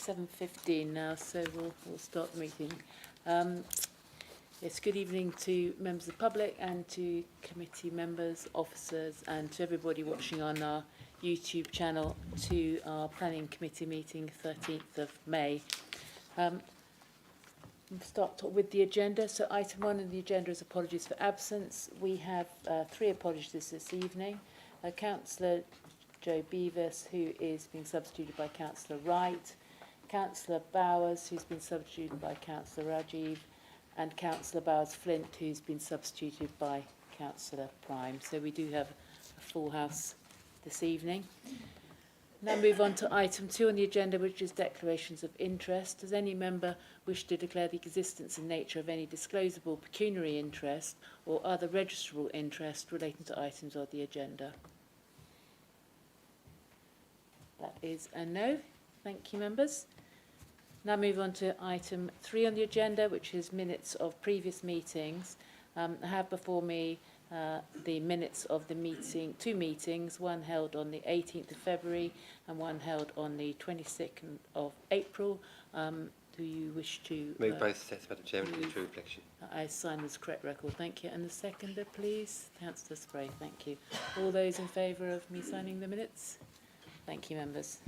7:15 now, so we'll start the meeting. Yes, good evening to members of the public and to committee members, officers, and to everybody watching on our YouTube channel to our planning committee meeting 13th of May. We'll start with the agenda. So item 1 on the agenda is apologies for absence. We have 3 apologies this evening. Councillor Joe Bevis, who is being substituted by Councillor Wright, Councillor Bowers, who's been substituted by Councillor Rajiv, and Councillor Bowers-Flint, who's been substituted by Councillor Prime. So we do have a full house this evening. Now move on to item 2 on the agenda, which is declarations of interest. Does any member wish to declare the existence and nature of any disclosable pecuniary interest or other registrable interest relating to items on the agenda? That is a no. Thank you, members. Now move on to item 3 on the agenda, which is minutes of previous meetings. I have before me the minutes of the two meetings, one held on the 18th of February and one held on the 22nd of April. Do you wish to... Move both sets, Madam Chairman, for the true reflection. I sign this correct record. Thank you. And the seconder, please. Councillor Spray. Thank you. All those in favour of me signing the minutes? Thank you, members.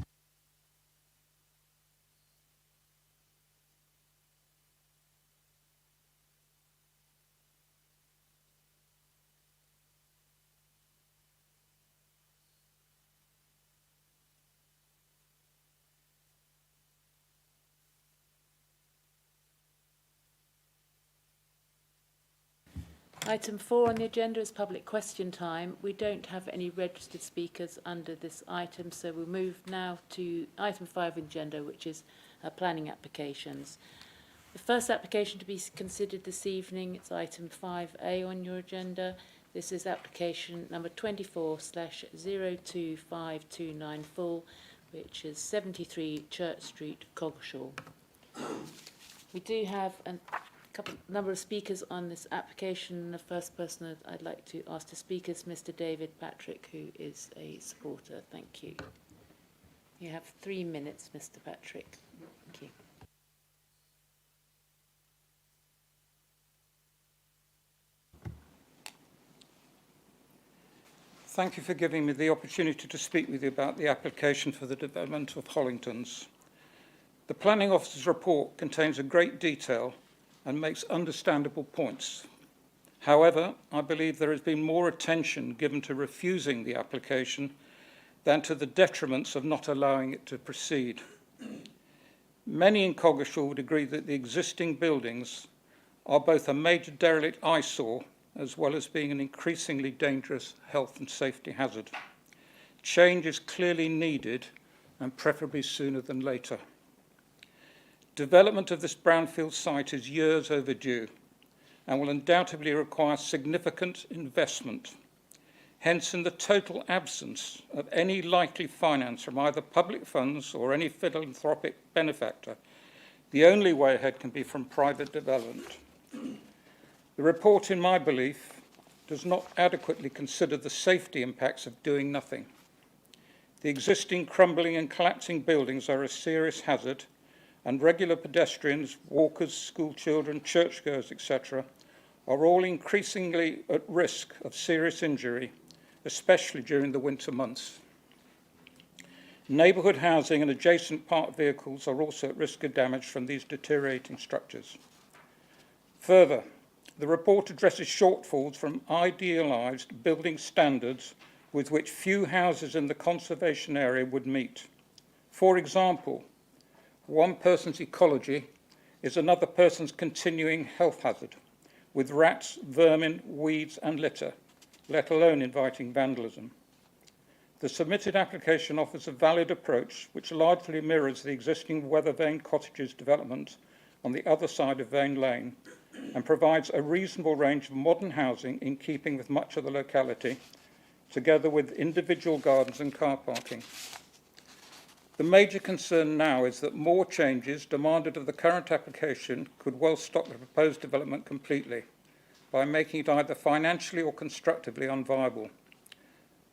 Item 4 on the agenda is public question time. We don't have any registered speakers under this item, so we'll move now to item 5 on the agenda, which is planning applications. The first application to be considered this evening is item 5A on your agenda. This is application number 24/02529 full, which is 73 Church Street, Coggeshall. We do have number of speakers on this application. The first person that I'd like to ask to speak is Mr. David Patrick, who is a supporter. Thank you. You have 3 minutes, Mr. Patrick. Thank you. Thank you for giving me the opportunity to speak with you about the application for the development of Hollingtons. The Planning Officer's report contains a great detail and makes understandable points. However, I believe there has been more attention given to refusing the application than to the detriments of not allowing it to proceed. Many in Coggeshall would agree that the existing buildings are both a major derelict eyesore as well as being an increasingly dangerous health and safety hazard. Change is clearly needed and preferably sooner than later. Development of this brownfield site is years overdue and will undoubtedly require significant investment. Hence, in the total absence of any likely finance from either public funds or any philanthropic benefactor, the only way ahead can be from private development. The report, in my belief, does not adequately consider the safety impacts of doing nothing. The existing crumbling and collapsing buildings are a serious hazard, and regular pedestrians, walkers, school children, churchgoers, etc., are all increasingly at risk of serious injury, especially during the winter months. Neighbourhood housing and adjacent parked vehicles are also at risk of damage from these deteriorating structures. Further, the report addresses shortfalls from idealised building standards with which few houses in the conservation area would meet. For example, one person's ecology is another person's continuing health hazard, with rats, vermin, weeds and litter, let alone inviting vandalism. The submitted application offers a valid approach which largely mirrors the existing Weather Vane Cottages development on the other side of Vane Lane and provides a reasonable range of modern housing in keeping with much of the locality, together with individual gardens and car parking. The major concern now is that more changes demanded of the current application could well stop the proposed development completely by making it either financially or constructively unviable.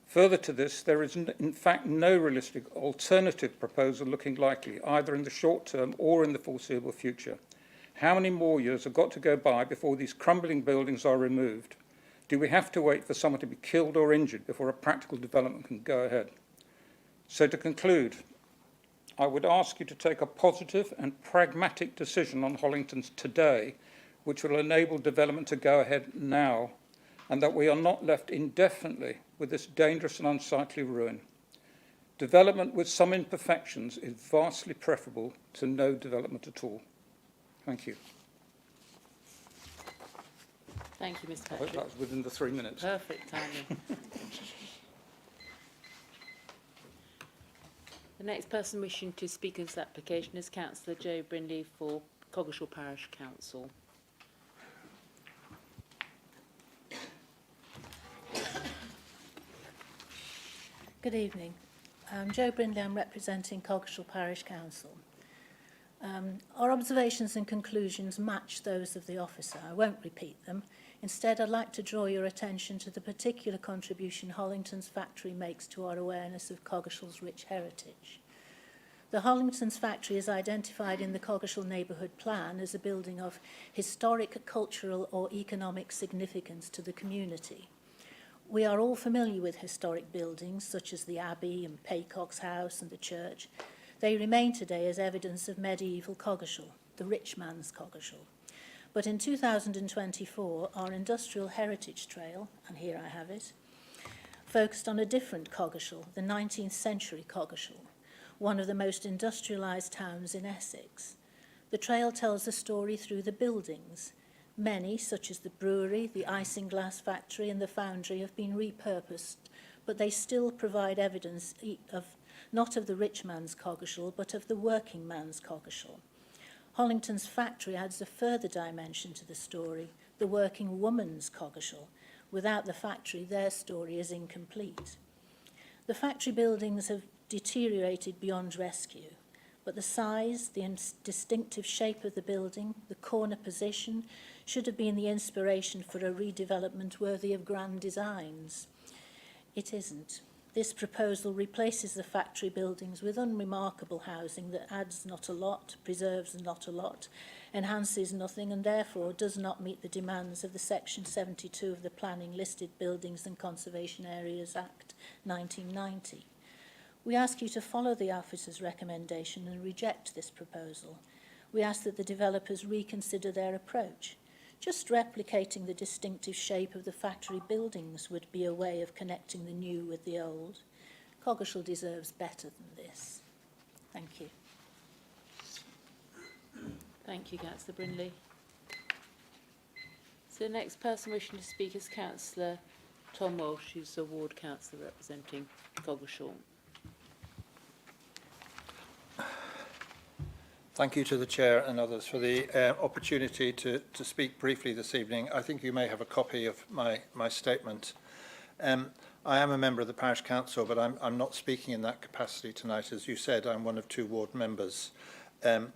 Further to this, there is in fact no realistic alternative proposal looking likely, either in the short term or in the foreseeable future. How many more years have got to go by before these crumbling buildings are removed? Do we have to wait for someone to be killed or injured before a practical development can go ahead? So to conclude, I would ask you to take a positive and pragmatic decision on Hollingtons today, which will enable development to go ahead now, and that we are not left indefinitely with this dangerous and unsightly ruin. Development with some imperfections is vastly preferable to no development at all. Thank you. Thank you, Mr I hope Patrick. that was within the 3 minutes. Perfect timing. The next person wishing to speak on this application is Councillor Joe Brindley for Coggeshall Parish Council. Good evening. I'm Jo Brindley. I'm representing Coggeshall Parish Council. Our observations and conclusions match those of the officer. I won't repeat them. Instead, I'd like to draw your attention to the particular contribution Hollingtons factory makes to our awareness of Coggeshall's rich heritage. The Hollingtons factory is identified in the Coggeshall Neighbourhood Plan as a building of historic, cultural or economic significance to the community. We are all familiar with historic buildings such as the Abbey and Paycock's House and the church. They remain today as evidence of medieval Coggeshall, the rich man's Coggeshall. But in 2024, our Industrial Heritage Trail, and here I have it, focused on a different Coggeshall, the 19th century Coggeshall, one of the most industrialised towns in Essex. The trail tells the story through the buildings. Many, such as the brewery, the isinglass factory and the foundry, have been repurposed, but they still provide evidence of not of the rich man's Coggeshall, but of the working man's Coggeshall. Hollington's factory adds a further dimension to the story, the working woman's Coggeshall. Without the factory, their story is incomplete. The factory buildings have deteriorated beyond rescue, but the size, the distinctive shape of the building, the corner position, should have been the inspiration for a redevelopment worthy of grand designs. It isn't. This proposal replaces the factory buildings with unremarkable housing that adds not a lot, preserves not a lot, enhances nothing, and therefore does not meet the demands of the Section 72 of the Planning Listed Buildings and Conservation Areas Act 1990. We ask you to follow the officer's recommendation and reject this proposal. We ask that the developers reconsider their approach. Just replicating the distinctive shape of the factory buildings would be a way of connecting the new with the old. Coggeshall deserves better than this. Thank you. Thank you, Councillor Brindley. So the next person wishing to speak is Councillor Tom Walsh, who's the ward councillor representing Coggeshall. Thank you to the Chair and others for the opportunity to speak briefly this evening. I think you may have a copy of my statement. I am a member of the Parish Council, but I'm not speaking in that capacity tonight. As you said, I'm one of 2 ward members. And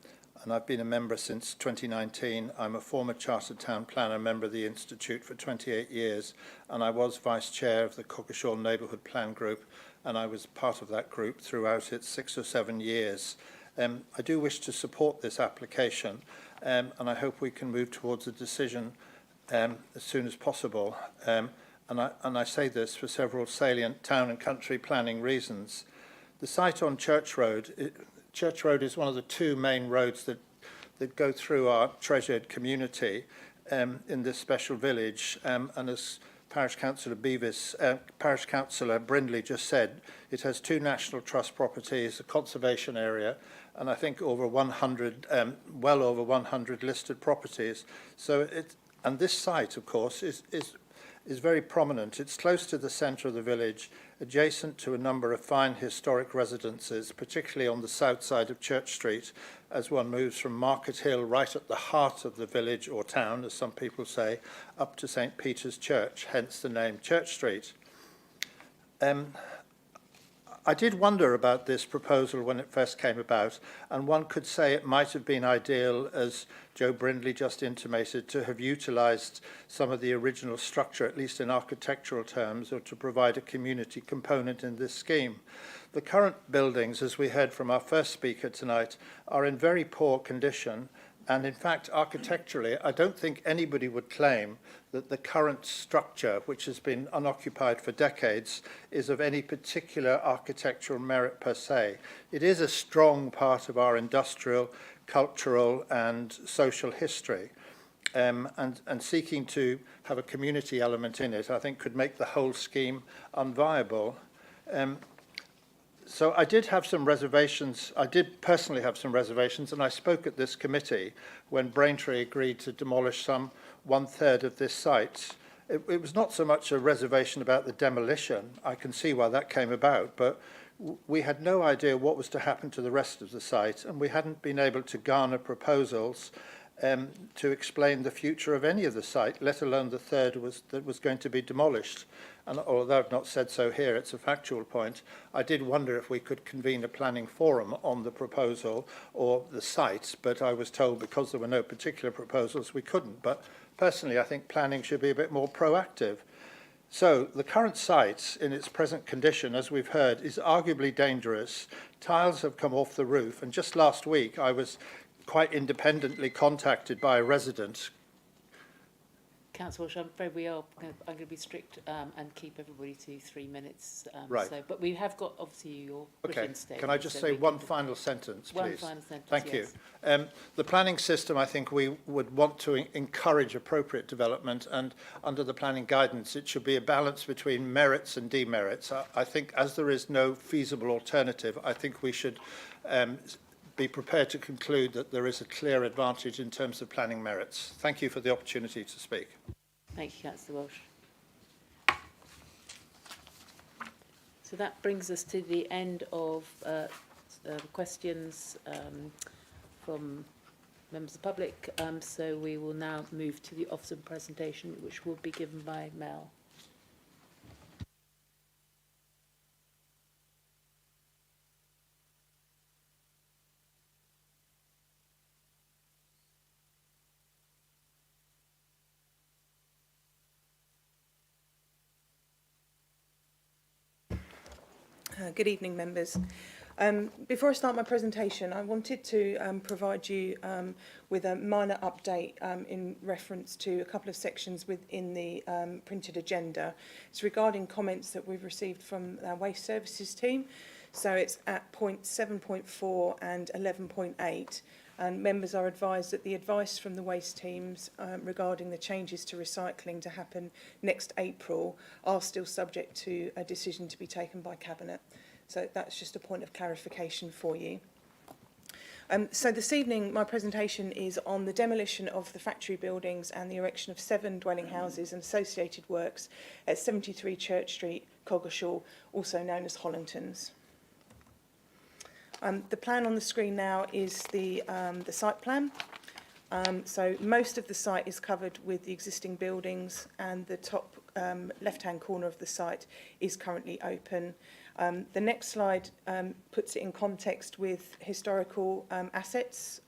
I've been a member since 2019. I'm a former Chartered Town Planner, member of the Institute for 28 years, and I was Vice Chair of the Coggeshall Neighbourhood Plan Group, and I was part of that group throughout its 6 or 7 years. I do wish to support this application, and I hope we can move towards a decision as soon as possible. And I say this for several salient town and country planning reasons. The site on Church Road is one of the 2 main roads that go through our treasured community in this special village. And as Parish Councillor Parish Councillor Brindley just said, it has 2 National Trust properties, a conservation area, and I think over 100, well over 100 listed properties. So and this site, of course, is very prominent. It's close to the centre of the village, adjacent to a number of fine historic residences, particularly on the south side of Church Street, as one moves from Market Hill, right at the heart of the village or town, as some people say, up to St. Peter's Church, hence the name Church Street. I did wonder about this proposal when it first came about, and one could say it might have been ideal, as Joe Brindley just intimated, to have utilised some of the original structure, at least in architectural terms, or to provide a community component in this scheme. The current buildings, as we heard from our first speaker tonight, are in very poor condition. And in fact, architecturally, I don't think anybody would claim that the current structure, which has been unoccupied for decades, is of any particular architectural merit per se. It is a strong part of our industrial, cultural, and social history. And seeking to have a community element in it, I think, could make the whole scheme unviable. So I did have some reservations. I did personally have some reservations, and I spoke at this committee when Braintree agreed to demolish some 1/3 of this site. It was not so much a reservation about the demolition. I can see why that came about, but we had no idea what was to happen to the rest of the site, and we hadn't been able to garner proposals to explain the future of any of the site, let alone the third that was going to be demolished. And although I've not said so here, it's a factual point, I did wonder if we could convene a planning forum on the proposal or the site, but I was told because there were no particular proposals we couldn't. But personally, I think planning should be a bit more proactive. So the current site, in its present condition, as we've heard, is arguably dangerous. Tiles have come off the roof, and just last week I was quite independently contacted by a resident. Councillor Walsh, I'm afraid I'm going to be strict and keep everybody to 3 minutes. Right. So, but we have got, obviously, your Okay, written statement. can I just so say we one can- final sentence, please? One final sentence, Thank yes. you. The planning system, I think we would want to encourage appropriate development, and under the planning guidance, it should be a balance between merits and demerits. I think as there is no feasible alternative, I think we should be prepared to conclude that there is a clear advantage in terms of planning merits. Thank you for the opportunity to speak. Thank you, Councillor Walsh. So that brings us to the end of questions from members of the public. So we will now move to the officer presentation, which will be given by Mel. Good evening, members. Before I start my presentation, I wanted to provide you with a minor update in reference to a couple of sections within the printed agenda. It's regarding comments that we've received from our Waste Services team. So it's at point 7.4 and 11.8. And members are advised that the advice from the waste teams regarding the changes to recycling to happen next April are still subject to a decision to be taken by Cabinet. So that's just a point of clarification for you. So this evening, my presentation is on the demolition of the factory buildings and the erection of 7 dwelling houses and associated works at 73 Church Street, Coggeshall, also known as Hollingtons. The plan on the screen now is the site plan. So most of the site is covered with the existing buildings, and the top left-hand corner of the site is currently open. The next slide puts it in context with historical assets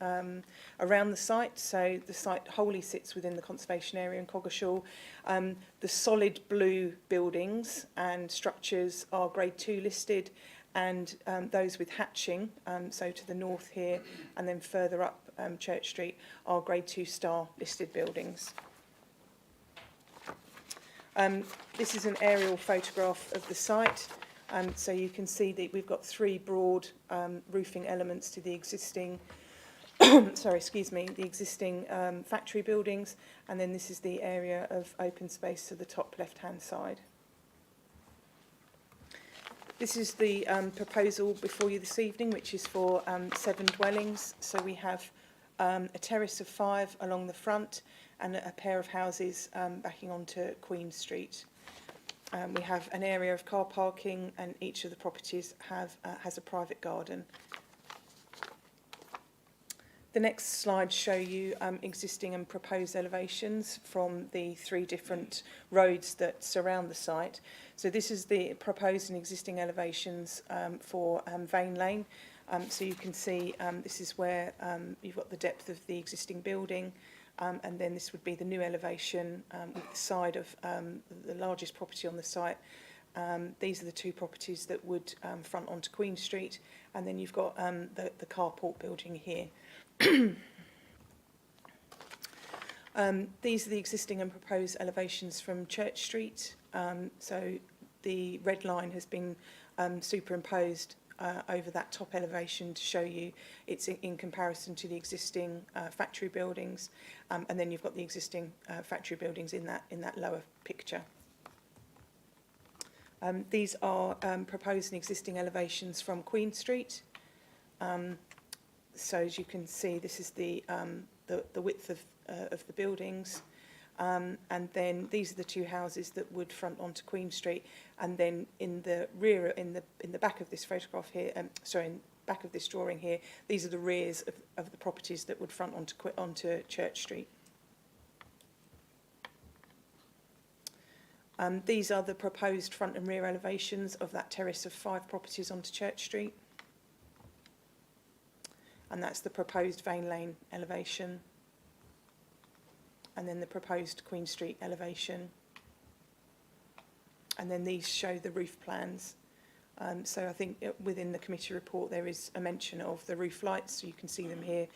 around the site. So the site wholly sits within the conservation area in Coggeshall. The solid blue buildings and structures are Grade 2 listed, and those with hatching, so to the north here and then further up Church Street, are Grade 2 star listed buildings. This is an aerial photograph of the site. So you can see that we've got 3 broad roofing elements to the existing, the existing factory buildings, and then this is the area of open space to the top left-hand side. This is the proposal before you this evening, which is for 7 dwellings. So we have a terrace of 5 along the front and a pair of houses backing onto Queen Street. We have an area of car parking, and each of the properties has a private garden. The next slides show you existing and proposed elevations from the 3 different roads that surround the site. So this is the proposed and existing elevations for Vane Lane. So you can see this is where you've got the depth of the existing building, and then this would be the new elevation with the side of the largest property on the site. These are the 2 properties that would front onto Queen Street, and then you've got the carport building here. These are the existing and proposed elevations from Church Street. So the red line has been superimposed over that top elevation to show you it's in comparison to the existing factory buildings, and then you've got the existing factory buildings in that lower picture. These are proposed and existing elevations from Queen Street. So as you can see, this is the width of the buildings, and then these are the 2 houses that would front onto Queen Street, and then in the rear, in the back of this photograph here, in back of this drawing here, these are the rears of the properties that would front onto Church Street. These are the proposed front and rear elevations of that terrace of 5 properties onto Church Street. And that's the proposed Vane Lane elevation. And then the proposed Queen Street elevation. And then these show the roof plans. So I think within the committee report there is a mention of the roof lights, so you can see them here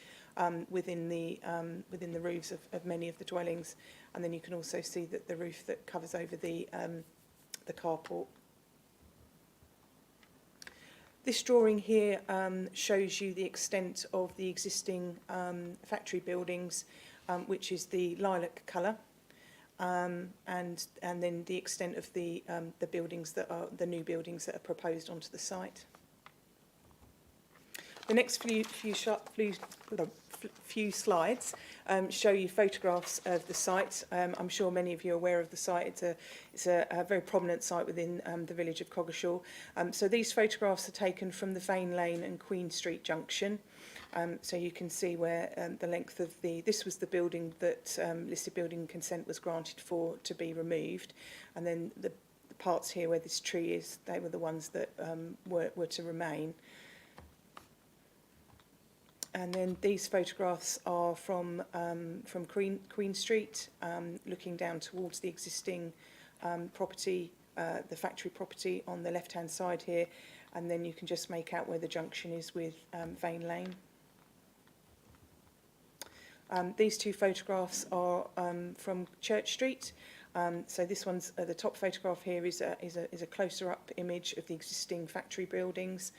within the roofs of many of the dwellings. And then you can also see that the roof that covers over the carport. This drawing here shows you the extent of the existing factory buildings, which is the lilac colour, and then the extent of the buildings that are the new buildings that are proposed onto the site. The next few slides show you photographs of the site. I'm sure many of you are aware of the site. It's a very prominent site within the village of Coggeshall. So these photographs are taken from the Vane Lane and Queen Street junction. So you can see where the length of this was the building that listed building consent was granted for to be removed. And then the parts here where this tree is, they were the ones that were to remain. And then these photographs are from Queen Street, looking down towards the existing property, the factory property on the left-hand side here, and then you can just make out where the junction is with Vane Lane. These 2 photographs are from Church Street. So this one's the top photograph here is a closer up image of the existing factory buildings.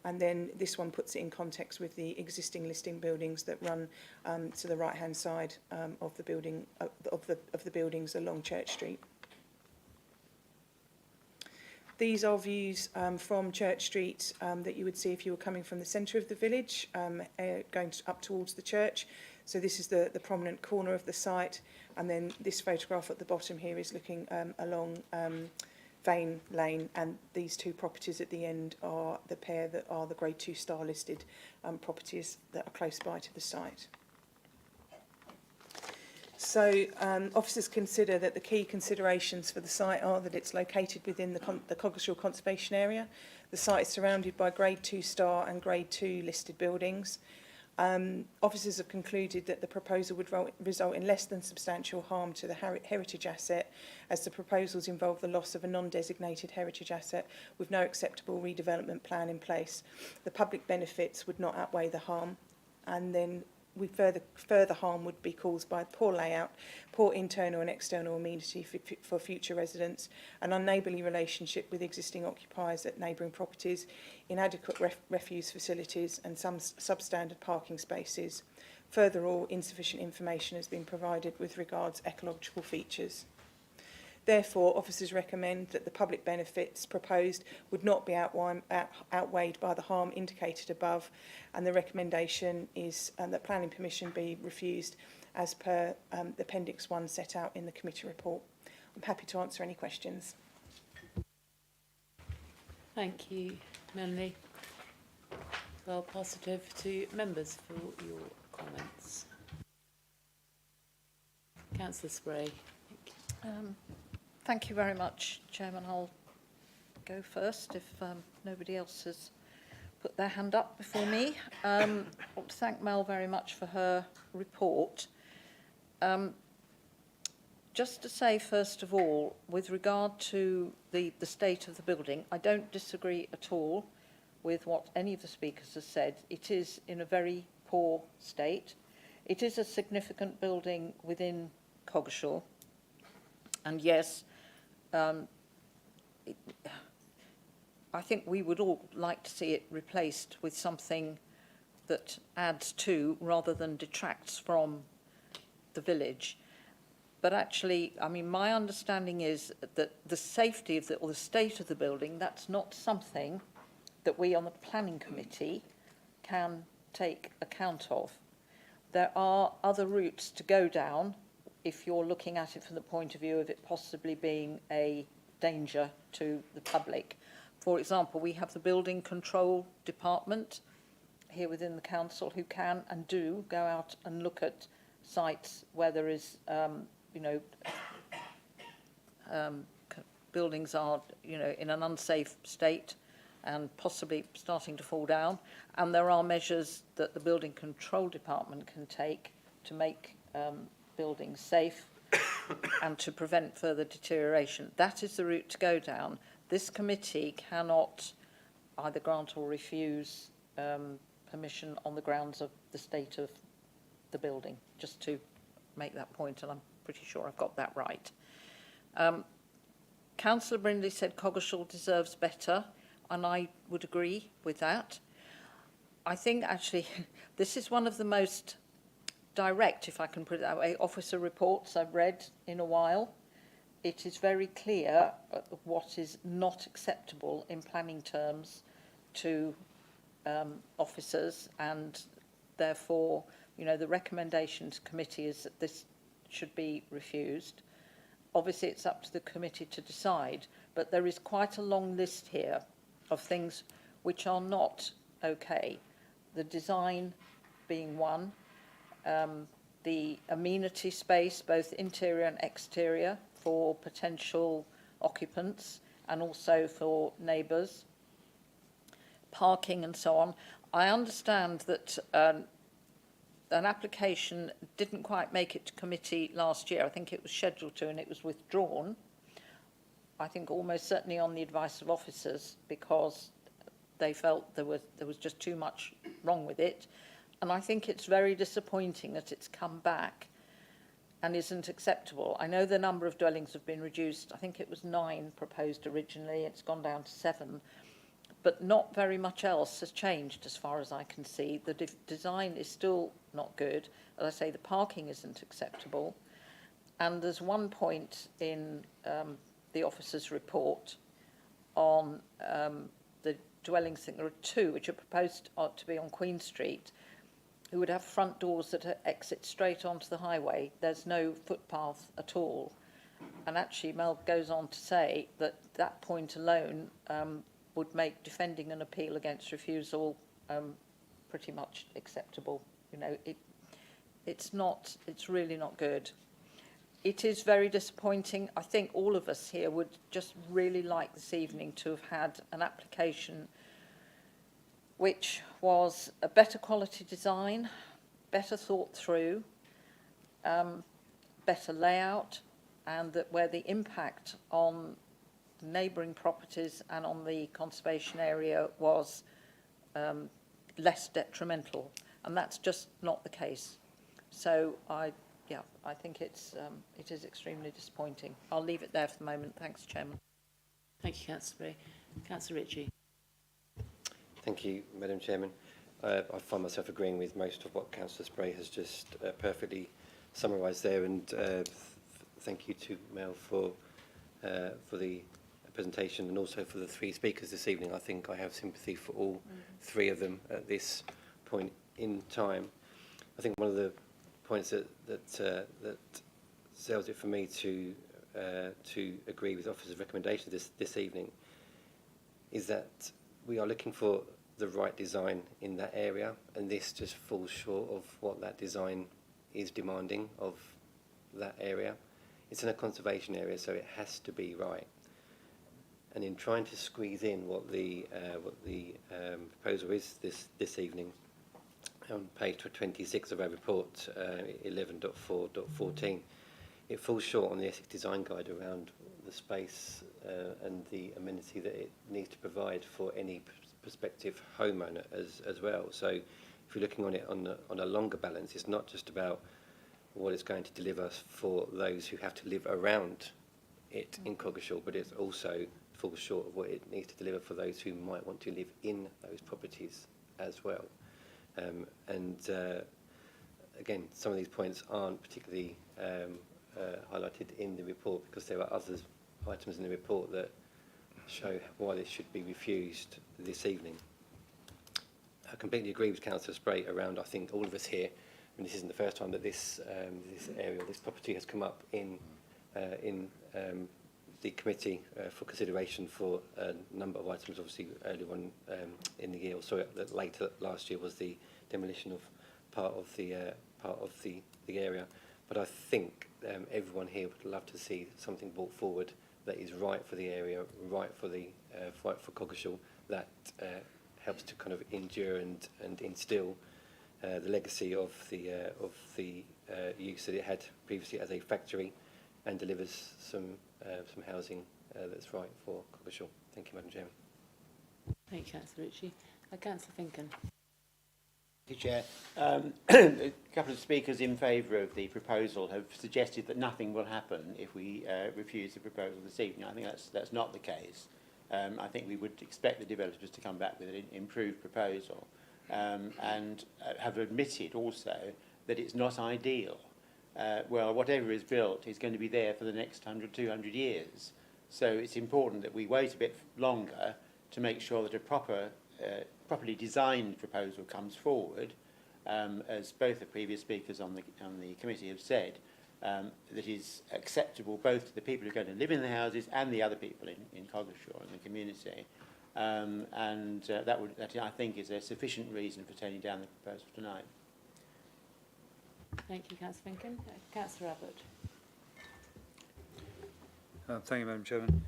And then this one puts it in context with the existing listing buildings that run to the right-hand side of the building of the buildings along Church Street. These are views from Church Street that you would see if you were coming from the centre of the village, going up towards the church. So this is the prominent corner of the site, and then this photograph at the bottom here is looking along Vane Lane, and these 2 properties at the end are the pair that are the Grade 2 star listed properties that are close by to the site. So officers consider that the key considerations for the site are that it's located within the Coggeshall Conservation Area. The site is surrounded by Grade 2 star and Grade 2 listed buildings. Officers have concluded that the proposal would result in less than substantial harm to the heritage asset, as the proposals involve the loss of a non-designated heritage asset with no acceptable redevelopment plan in place. The public benefits would not outweigh the harm, and then further harm would be caused by poor layout, poor internal and external amenity for future residents, an unneighbourly relationship with existing occupiers at neighbouring properties, inadequate refuse facilities and some substandard parking spaces. Furthermore, insufficient information has been provided with regards to ecological features. Therefore, officers recommend that the public benefits proposed would not be outweighed by the harm indicated above, and the recommendation is that planning permission be refused as per the Appendix 1 set out in the committee report. I'm happy to answer any questions. Thank you, Melanie. So I'll pass it over to members for your comments? Councillor Spray. Thank you very much, Chairman. I'll go first if nobody else has put their hand up before me. I want to thank Mel very much for her report. Just to say, first of all, with regard to the state of the building, I don't disagree at all with what any of the speakers have said. It is in a very poor state. It is a significant building within Coggeshall. And yes, I think we would all like to see it replaced with something that adds to rather than detracts from the village. But actually, I mean, my understanding is that the safety of or the state of the building, that's not something that we on the planning committee can take account of. There are other routes to go down if you're looking at it from the point of view of it possibly being a danger to the public. For example, we have the building control department here within the council who can and do go out and look at sites where there is, buildings are, in an unsafe state and possibly starting to fall down. And there are measures that the building control department can take to make buildings safe and to prevent further deterioration. That is the route to go down. This committee cannot either grant or refuse permission on the grounds of the state of the building, just to make that point, and I'm pretty sure I've got that right. Councillor Brindley said Coggeshall deserves better, and I would agree with that. I think actually this is one of the most direct, if I can put it that way, officer reports I've read in a while. It is very clear what is not acceptable in planning terms to officers, and therefore, the recommendation to committee is that this should be refused. Obviously, it's up to the committee to decide, but there is quite a long list here of things which are not okay. The design being one, the amenity space, both interior and exterior, for potential occupants and also for neighbours, parking and so on. I understand that an application didn't quite make it to committee last year. I think it was scheduled to and it was withdrawn. I think almost certainly on the advice of officers because they felt there was just too much wrong with it. And I think it's very disappointing that it's come back and isn't acceptable. I know the number of dwellings have been reduced. I think it was 9 proposed originally. It's gone down to 7. But not very much else has changed as far as I can see. The design is still not good. As I say, the parking isn't acceptable. And there's one point in the officer's report on the dwellings. I think there are 2 which are proposed to be on Queen Street, who would have front doors that exit straight onto the highway. There's no footpath at all. And actually, Mel goes on to say that that point alone would make defending an appeal against refusal pretty much acceptable. It's really not good. It is very disappointing. I think all of us here would just really like this evening to have had an application which was a better quality design, better thought through, better layout, and that where the impact on neighbouring properties and on the conservation area was less detrimental, and that's just not the case. So I think it is extremely disappointing. I'll leave it there for the moment. Thanks, Chairman. Thank you, Councillor Spray. Councillor Ritchie. Thank you, Madam Chairman. I find myself agreeing with most of what Councillor Spray has just perfectly summarised there, and thank you to Mel for the presentation and also for the 3 speakers this evening. I think I have sympathy for all 3 of them at this point in time. I think one of the points that sells it for me to agree with Officer's recommendation this evening is that we are looking for the right design in that area, and this just falls short of what that design is demanding of that area. It's in a conservation area, so it has to be right. And in trying to squeeze in what the proposal is this evening, on page 26 of our report, 11.4.14, it falls short on the Essex Design Guide around the space and the amenity that it needs to provide for any prospective homeowner as well. So if you're looking on it on a longer balance, it's not just about what it's going to deliver for those who have to live around it in Coggeshall, but it also falls short of what it needs to deliver for those who might want to live in those properties as well. Again, some of these points aren't particularly highlighted in the report because there are other items in the report that show why this should be refused this evening. I completely agree with Councillor Spray around, I think, all of us here, and this isn't the first time that this area, this property has come up in the committee for consideration for a number of items. Obviously, earlier on in the year, or sorry, later last year, was the demolition of part of the area. But I think everyone here would love to see something brought forward that is right for the area, right for Coggeshall, that helps to kind of endure and instil the legacy of the use that it had previously as a factory, and delivers some housing that's right for Coggeshall. Thank you, Madam Chairman. Thank you, Councillor Ritchie. Councillor Finken. Thank you, Chair. A couple of speakers in favour of the proposal have suggested that nothing will happen if we refuse the proposal this evening. I think that's not the case. I think we would expect the developers to come back with an improved proposal and have admitted also that it's not ideal. Well, whatever is built is going to be there for the next 100, 200 years. So it's important that we wait a bit longer to make sure that a properly designed proposal comes forward, as both the previous speakers on the committee have said, that is acceptable both to the people who are going to live in the houses and the other people in Coggeshall and the community. That I think is a sufficient reason for turning down the proposal tonight. Thank you, Councillor Finken. Councillor Abbott. Thank you, Madam Chairman.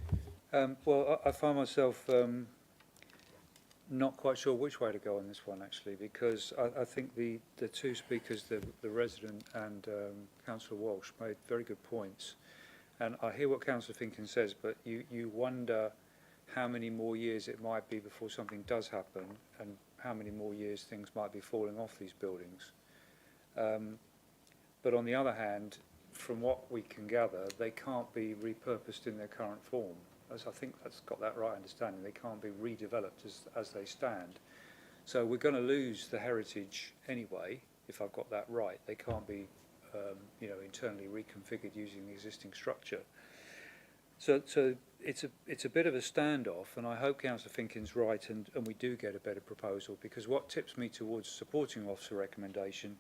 Well, I find myself not quite sure which way to go on this one, actually, because I think the two speakers, the resident and Councillor Walsh, made very good points. And I hear what Councillor Finken says, but you wonder how many more years it might be before something does happen, and how many more years things might be falling off these buildings. But on the other hand, from what we can gather, they can't be repurposed in their current form. As I think that's got that right understanding. They can't be redeveloped as they stand. So we're going to lose the heritage anyway, if I've got that right. They can't be internally reconfigured using the existing structure. So it's a bit of a standoff, and I hope Councillor Finken's right and we do get a better proposal, because what tips me towards supporting officer recommendation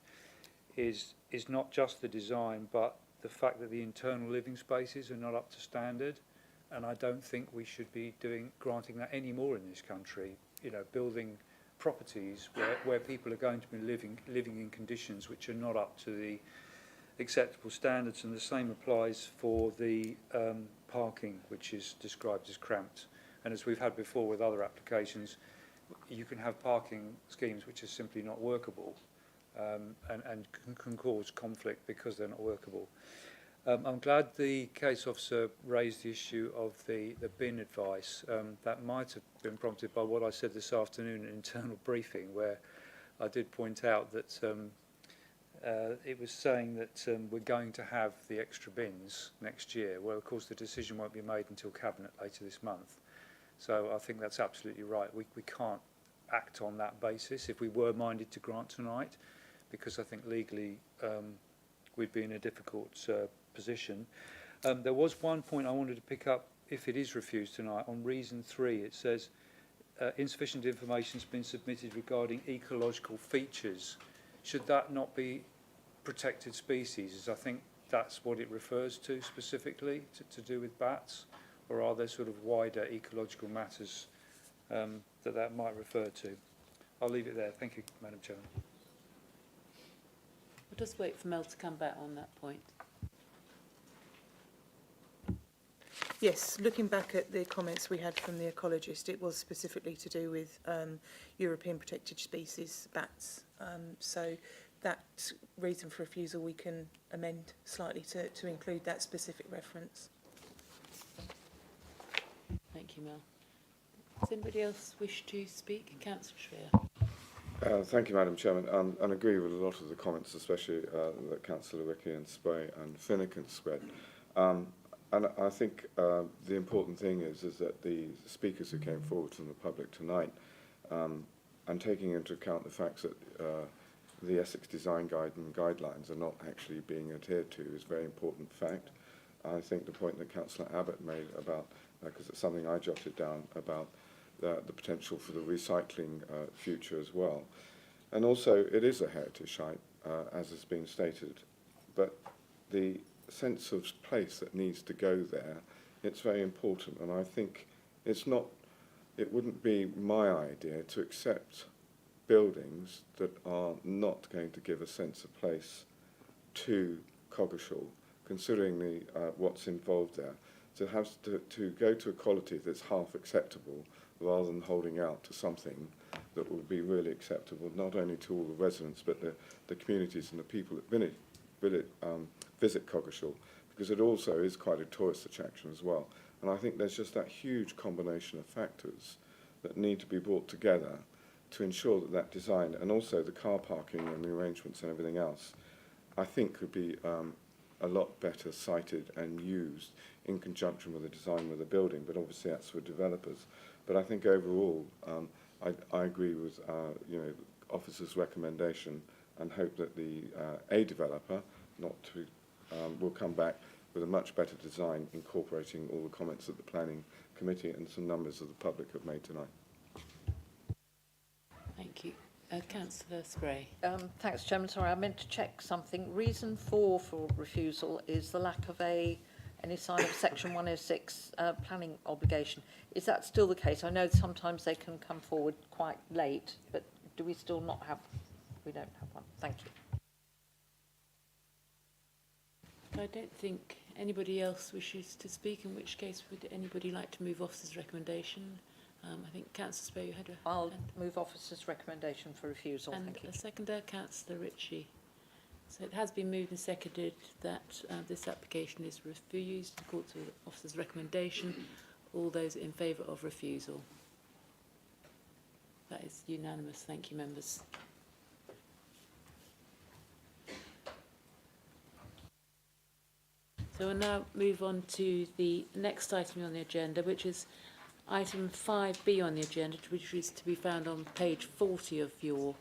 is not just the design, but the fact that the internal living spaces are not up to standard. And I don't think we should be granting that anymore in this country. You know, building properties where people are going to be living in conditions which are not up to the acceptable standards, and the same applies for the parking, which is described as cramped. And as we've had before with other applications, you can have parking schemes which are simply not workable, and can cause conflict because they're not workable. I'm glad the case officer raised the issue of the bin advice. That might have been prompted by what I said this afternoon in an internal briefing, where I did point out that it was saying that we're going to have the extra bins next year. Well, of course, the decision won't be made until Cabinet later this month. So I think that's absolutely right. We can't act on that basis if we were minded to grant tonight, because I think legally we'd be in a difficult position. There was one point I wanted to pick up, if it is refused tonight, on reason 3. It says insufficient information has been submitted regarding ecological features. Should that not be protected species, as I think that's what it refers to specifically, to do with bats? Or are there sort of wider ecological matters that might refer to? I'll leave it there. Thank you, Madam Chairman. We'll just wait for Mel to come back on that point. Yes, looking back at the comments we had from the ecologist, it was specifically to do with European protected species, bats. So that reason for refusal we can amend slightly to include that specific reference. Thank you, Mel. Does anybody else wish to speak? Councillor Schreer. Thank you, Madam Chairman. And agree with a lot of the comments, especially that Councillor Wickie and Spray and Finnegan spread. And I think the important thing is that the speakers who came forward from the public tonight, and taking into account the facts that the Essex Design Guide and guidelines are not actually being adhered to is a very important fact. I think the point that Councillor Abbott made about, because it's something I jotted down, about the potential for the recycling future as well. And also, it is a heritage site, as has been stated, but the sense of place that needs to go there, it's very important. And I think it wouldn't be my idea to accept buildings that are not going to give a sense of place to Coggeshall, considering what's involved there. To go to a quality that's half acceptable rather than holding out to something that will be really acceptable, not only to all the residents, but the communities and the people that visit Coggeshall, because it also is quite a tourist attraction as well. And I think there's just that huge combination of factors that need to be brought together to ensure that design, and also the car parking and the arrangements and everything else, I think could be a lot better sited and used in conjunction with the design of the building, but obviously that's for developers. But I think overall, I agree with the officer's recommendation, and hope that a developer will come back with a much better design, incorporating all the comments that the planning committee and some members of the public have made tonight. Thank you. Councillor Spray. Thanks, Chairman. Sorry, I meant to check something. Reason 4 for refusal is the lack of any sign of Section 106 planning obligation. Is that still the case? I know sometimes they can come forward quite late, but do we still not have? We don't have one. Thank you. I don't think anybody else wishes to speak, in which case would anybody like to move officer's recommendation? I think Councillor Spray, you had a I'll hand. move officer's recommendation for refusal. And Thank you. a seconder, Councillor Ritchie. So it has been moved and seconded that this application is refused according to the officer's recommendation. All those in favour of refusal? That is unanimous. Thank you, members. So we'll now move on to the next item on the agenda, which is item 5B on the agenda, which is to be found on page 40 of your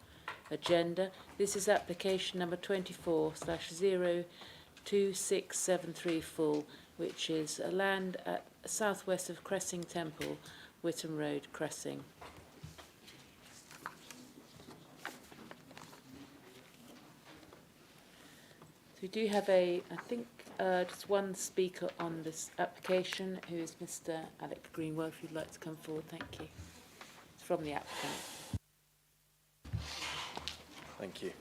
agenda. This is application number 24/02673 full, which is a land at southwest of Cressing Temple, Whittam Road, Cressing. So we do have just one speaker on this application, who is Mr. Alec Greenwell. If you'd like to come forward, thank you. It's from the applicant. Thank you.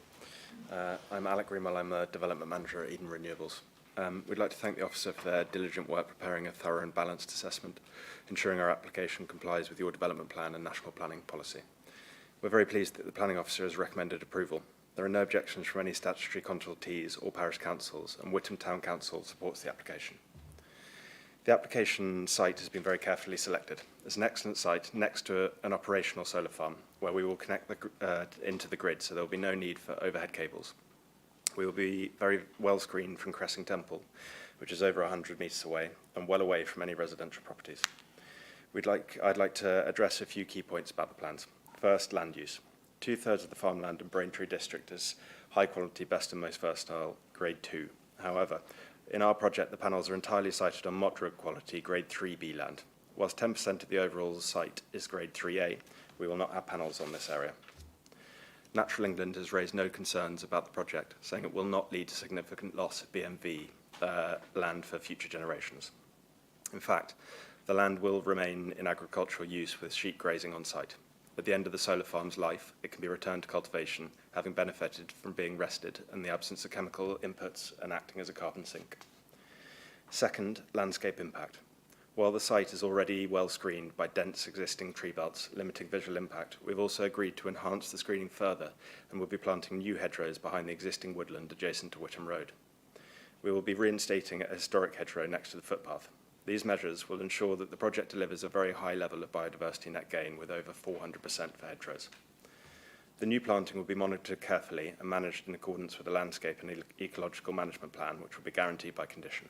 I'm Alec Greenwell. I'm a development manager at Eden Renewables. We'd like to thank the officer for their diligent work preparing a thorough and balanced assessment, ensuring our application complies with your development plan and national planning policy. We're very pleased that the planning officer has recommended approval. There are no objections from any statutory consultees or parish councils, and Whittam Town Council supports the application. The application site has been very carefully selected. It's an excellent site next to an operational solar farm where we will connect into the grid, so there will be no need for overhead cables. We will be very well screened from Cressing Temple, which is over 100 metres away and well away from any residential properties. I'd like to address a few key points about the plans. First, land use. 2/3 of the farmland in Braintree district is high quality, best and most versatile, grade 2. However, in our project, the panels are entirely sited on moderate quality, grade 3B land. Whilst 10% of the overall site is grade 3A, we will not have panels on this area. Natural England has raised no concerns about the project, saying it will not lead to significant loss of BMV land for future generations. In fact, the land will remain in agricultural use with sheep grazing on site. At the end of the solar farm's life, it can be returned to cultivation, having benefited from being rested and the absence of chemical inputs and acting as a carbon sink. Second, landscape impact. While the site is already well screened by dense existing tree belts, limiting visual impact, we've also agreed to enhance the screening further and will be planting new hedgerows behind the existing woodland adjacent to Witham Road. We will be reinstating a historic hedgerow next to the footpath. These measures will ensure that the project delivers a very high level of biodiversity net gain with over 400% for hedgerows. The new planting will be monitored carefully and managed in accordance with the landscape and ecological management plan, which will be guaranteed by condition.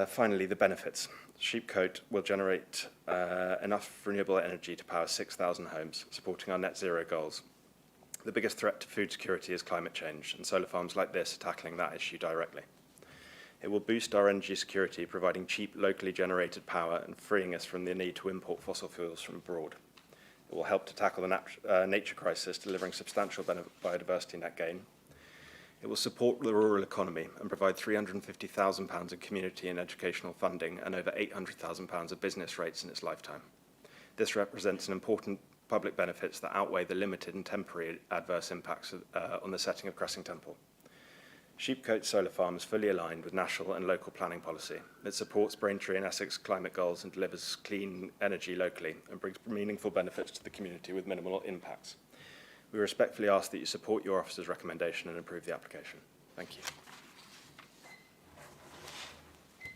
Finally, the benefits. Sheepcote will generate enough renewable energy to power 6,000 homes, supporting our net zero goals. The biggest threat to food security is climate change, and solar farms like this are tackling that issue directly. It will boost our energy security, providing cheap, locally generated power and freeing us from the need to import fossil fuels from abroad. It will help to tackle the nature crisis, delivering substantial biodiversity net gain. It will support the rural economy and provide £350,000 in community and educational funding and over £800,000 of business rates in its lifetime. This represents an important public benefits that outweigh the limited and temporary adverse impacts on the setting of Cressing Temple. Sheepcote Solar Farm is fully aligned with national and local planning policy. It supports Braintree and Essex climate goals and delivers clean energy locally and brings meaningful benefits to the community with minimal impacts. We respectfully ask that you support your officer's recommendation and approve the application. Thank you.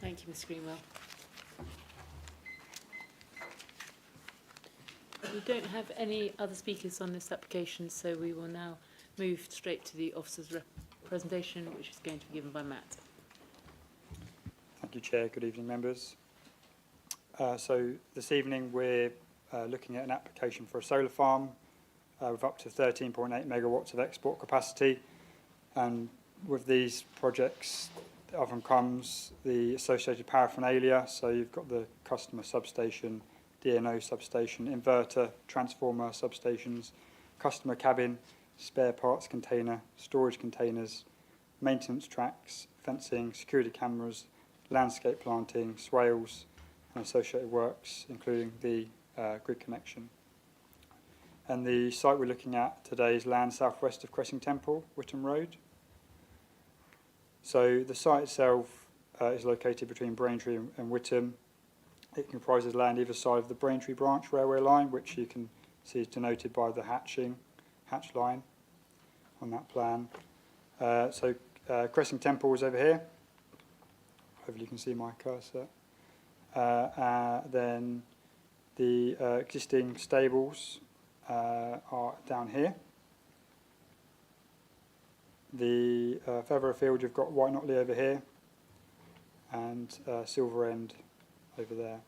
Thank you, Ms Greenwell. We don't have any other speakers on this application, so we will now move straight to the officer's presentation, which is going to be given by Matt. Thank you, Chair. Good evening, members. So this evening we're looking at an application for a solar farm with up to 13.8 megawatts of export capacity, and with these projects often comes the associated paraphernalia. So you've got the customer substation, DNO substation, inverter, transformer substations, customer cabin, spare parts container, storage containers, maintenance tracks, fencing, security cameras, landscape planting, swales and associated works, including the grid connection. And the site we're looking at today is land southwest of Cressing Temple, Witham Road. So the site itself is located between Braintree and Witham. It comprises land either side of the Braintree branch railway line, which you can see is denoted by the hatch line on that plan. Cressing Temple is over here. Hopefully you can see my cursor. Then the existing stables are down here. The further afield you've got White Notley over here and Silver End over there.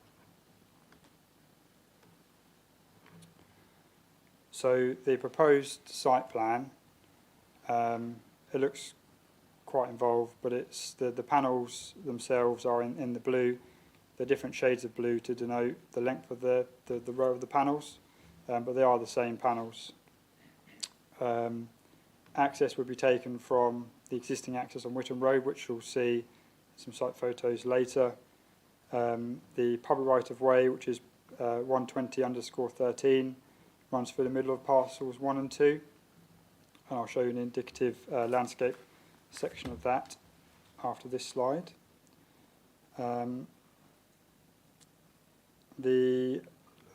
So the proposed site plan, it looks quite involved, but it's the panels themselves are in the blue, the different shades of blue to denote the length of the row of the panels, but they are the same panels. Access would be taken from the existing access on Witham Road, which you'll see some site photos later. The public right-of-way, which is 120_13, runs through the middle of parcels 1 and 2. And I'll show you an indicative landscape section of that after this slide. The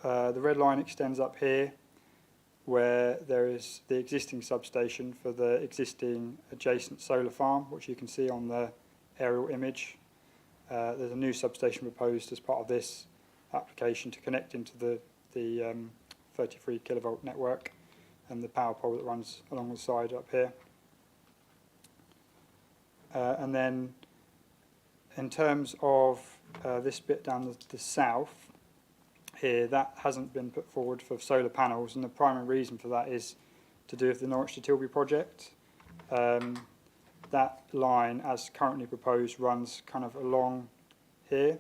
red line extends up here, where there is the existing substation for the existing adjacent solar farm, which you can see on the aerial image. There's a new substation proposed as part of this application to connect into the 33 kilovolt network and the power pole that runs along the side up here. And then in terms of this bit down the south here, that hasn't been put forward for solar panels, and the primary reason for that is to do with the Norwich to Tilbury project. That line, as currently proposed, runs kind of along here,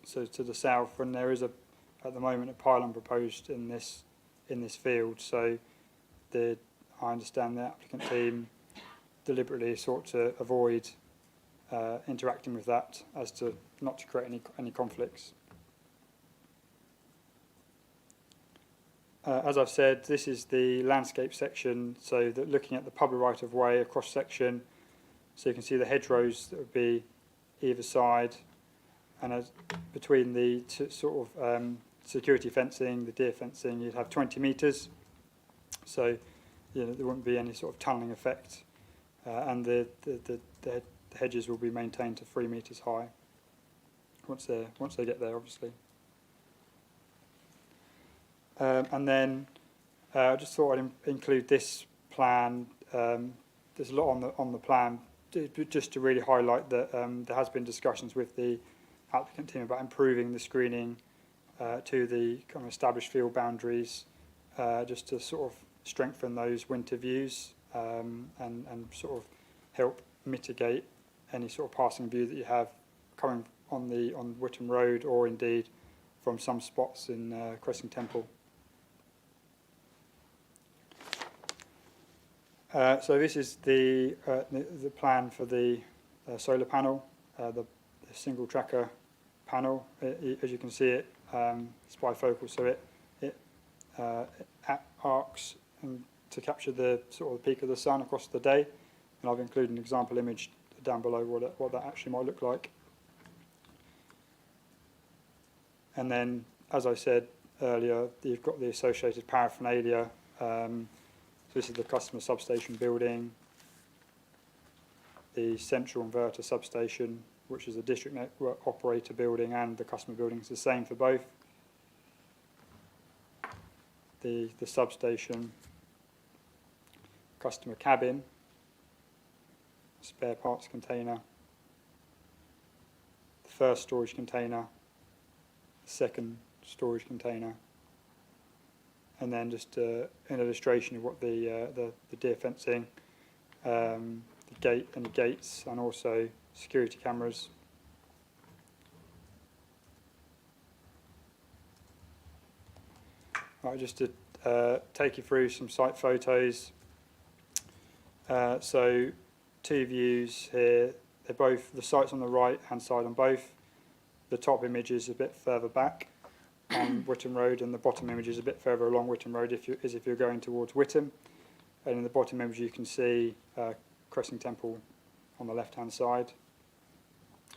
so to the south, and there is at the moment a pylon proposed in this field. So I understand the applicant team deliberately sought to avoid interacting with that, as to not to create any conflicts. as I've said, this is the landscape section, so that looking at the public right-of-way, a cross-section, so you can see the hedgerows that would be either side, and as between the sort of security fencing, the deer fencing, you'd have 20 metres, so there wouldn't be any sort of tunnelling effect, and the hedges will be maintained to 3 metres high once they get there, obviously. And then I just thought I'd include this plan. There's a lot on the plan, just to really highlight that there has been discussions with the applicant team about improving the screening to the kind of established field boundaries, just to sort of strengthen those winter views and sort of help mitigate any sort of passing view that you have coming on Whittam Road, or indeed from some spots in Cressing Temple. So this is the plan for the solar panel, the single tracker panel. As you can see, it's bifocal, so it arcs to capture the sort of peak of the sun across the day. And I've included an example image down below what that actually might look like. And then, as I said earlier, you've got the associated paraphernalia. So this is the customer substation building, the central inverter substation, which is a district network operator building, and the customer building is the same for both. The substation, customer cabin, spare parts container, the first storage container, the second storage container, and then just an illustration of what the deer fencing, the gates, and also security cameras. Right, just to take you through some site photos. So 2 views here. They're both, the site's on the right hand side on both. The top image is a bit further back on Whittam Road, and the bottom image is a bit further along Whittam Road if you're going towards Whittam. And in the bottom image you can see Cressing Temple on the left hand side.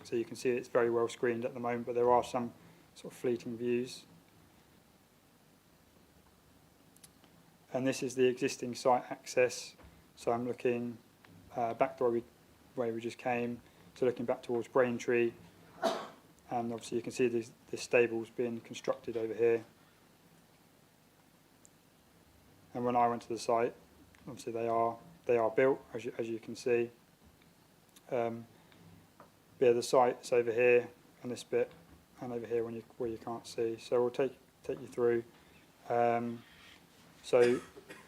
So you can see it's very well screened at the moment, but there are some sort of fleeting views. And this is the existing site access. So I'm looking back the way we just came, so looking back towards Braintree. And obviously you can see the stables being constructed over here. And when I went to the site, obviously they are built, as you can see. Yeah, the site's over here, and this bit, and over here where you can't see. So we'll take you through. So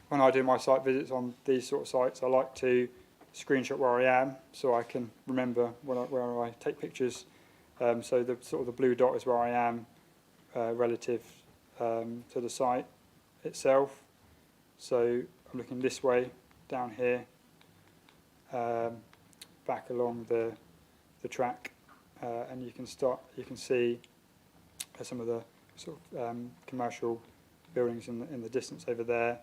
when I do my site visits on these sort of sites, I like to screenshot where I am so I can remember where I take pictures. So the sort of the blue dot is where I am relative to the site itself. So I'm looking this way down here, back along the track, and you can see some of the sort of commercial buildings in the distance over there,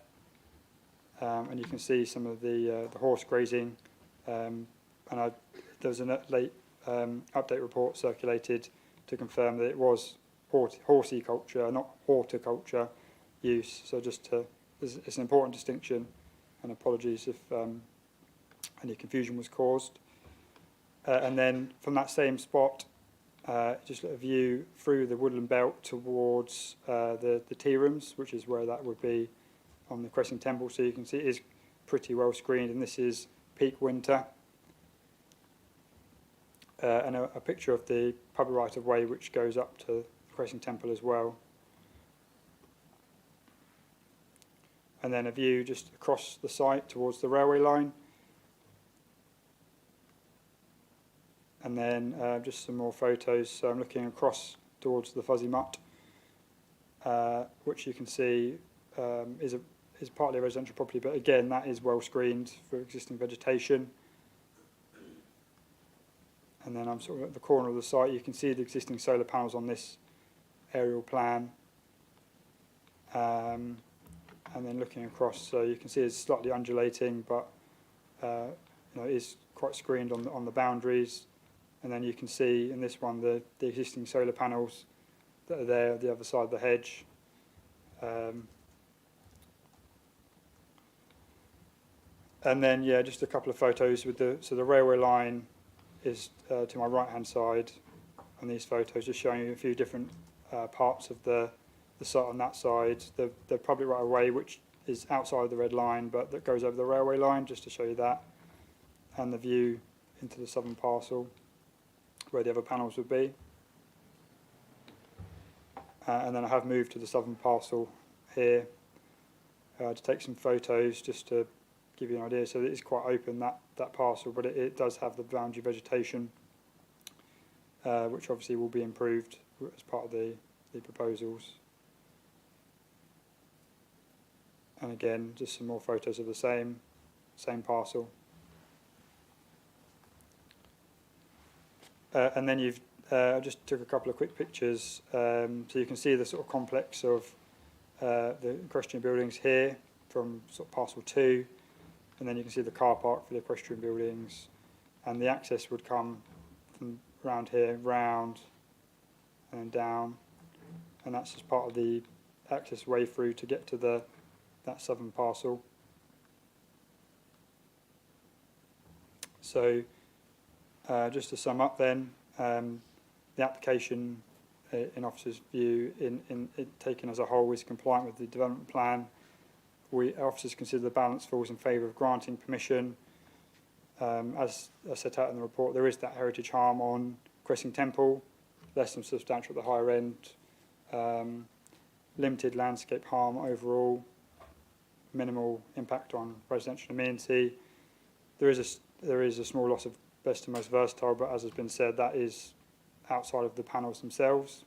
and you can see some of the horse grazing. And there was a late update report circulated to confirm that it was horticulture, not horticulture use. So it's an important distinction, and apologies if any confusion was caused. And then from that same spot, just a view through the woodland belt towards the tea rooms, which is where that would be on the Cressing Temple. So you can see it is pretty well screened, and this is peak winter. And a picture of the public right-of-way which goes up to Cressing Temple as well. And then a view just across the site towards the railway line. And then just some more photos. So I'm looking across towards the Fuzzy Mutt, which you can see is partly a residential property, but again that is well screened for existing vegetation. And then I'm sort of at the corner of the site. You can see the existing solar panels on this aerial plan. and then looking across, so you can see it's slightly undulating, but you know, it is quite screened on the boundaries. And then you can see in this one the existing solar panels that are there at the other side of the hedge. And then, yeah, just a couple of photos with the railway line is to my right-hand side on these photos, just showing you a few different parts of the site on that side. The public right-of-way, which is outside of the red line, but that goes over the railway line, just to show you that. And the view into the southern parcel, where the other panels would be. And then I have moved to the southern parcel here to take some photos, just to give you an idea. So it is quite open, that parcel, but it does have the boundary vegetation, which obviously will be improved as part of the proposals. And again, just some more photos of the same parcel. And then I just took a couple of quick pictures, so you can see the sort of complex of the equestrian buildings here from sort of parcel 2, and then you can see the car park for the equestrian buildings, and the access would come from around here, round and down, and that's just part of the access way through to get to that southern parcel. So just to sum up then, the application in officers' view, in taken as a whole, is compliant with the development plan. Officers consider the balance falls in favour of granting permission. As set out in the report, there is that heritage harm on Cressing Temple, less than substantial at the higher end, limited landscape harm overall, minimal impact on residential amenity. There is a small loss of best and most versatile, but as has been said, that is outside of the panels themselves.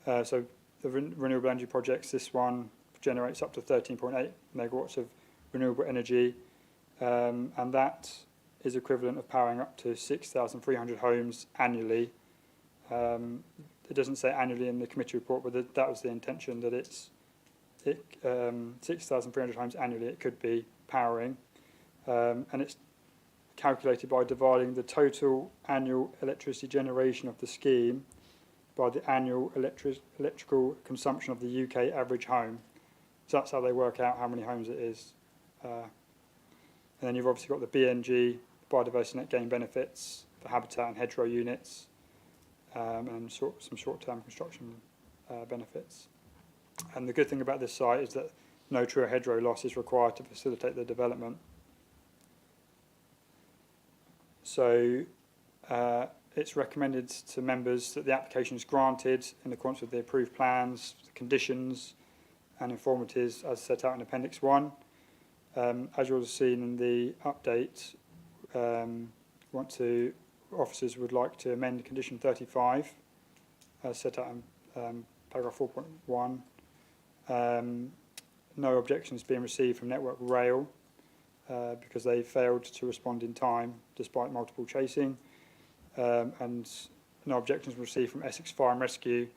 So the renewable energy projects, this one generates up to 13.8 megawatts of renewable energy, and that is equivalent of powering up to 6,300 homes annually. It doesn't say annually in the committee report, but that was the intention, that it's 6,300 homes annually it could be powering. And it's calculated by dividing the total annual electricity generation of the scheme by the annual electrical consumption of the UK average home. So that's how they work out how many homes it is. And then you've obviously got the BNG, biodiversity net gain benefits for habitat and hedgerow units, and some short-term construction benefits. And the good thing about this site is that no true hedgerow loss is required to facilitate the development. So it's recommended to members that the application is granted in accordance with the approved plans, the conditions and informatives as set out in Appendix 1. As you'll have seen in the update, officers would like to amend condition 35 as set out in paragraph 4.1. No objections being received from Network Rail, because they failed to respond in time despite multiple chasing, and no objections received from Essex Fire and Rescue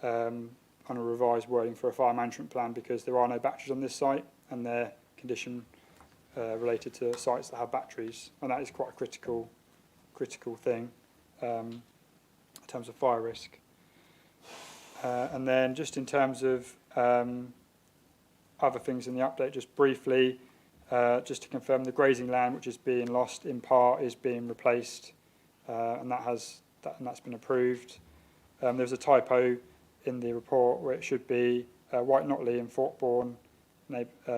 on a revised wording for a fire management plan, because there are no batteries on this site and their condition related to sites that have batteries, and that is quite a critical thing in terms of fire risk. And then just in terms of other things in the update, just briefly, just to confirm, the grazing land which is being lost in part is being replaced, and that's been approved. There's a typo in the report where it should be White Notley and Thorpebourne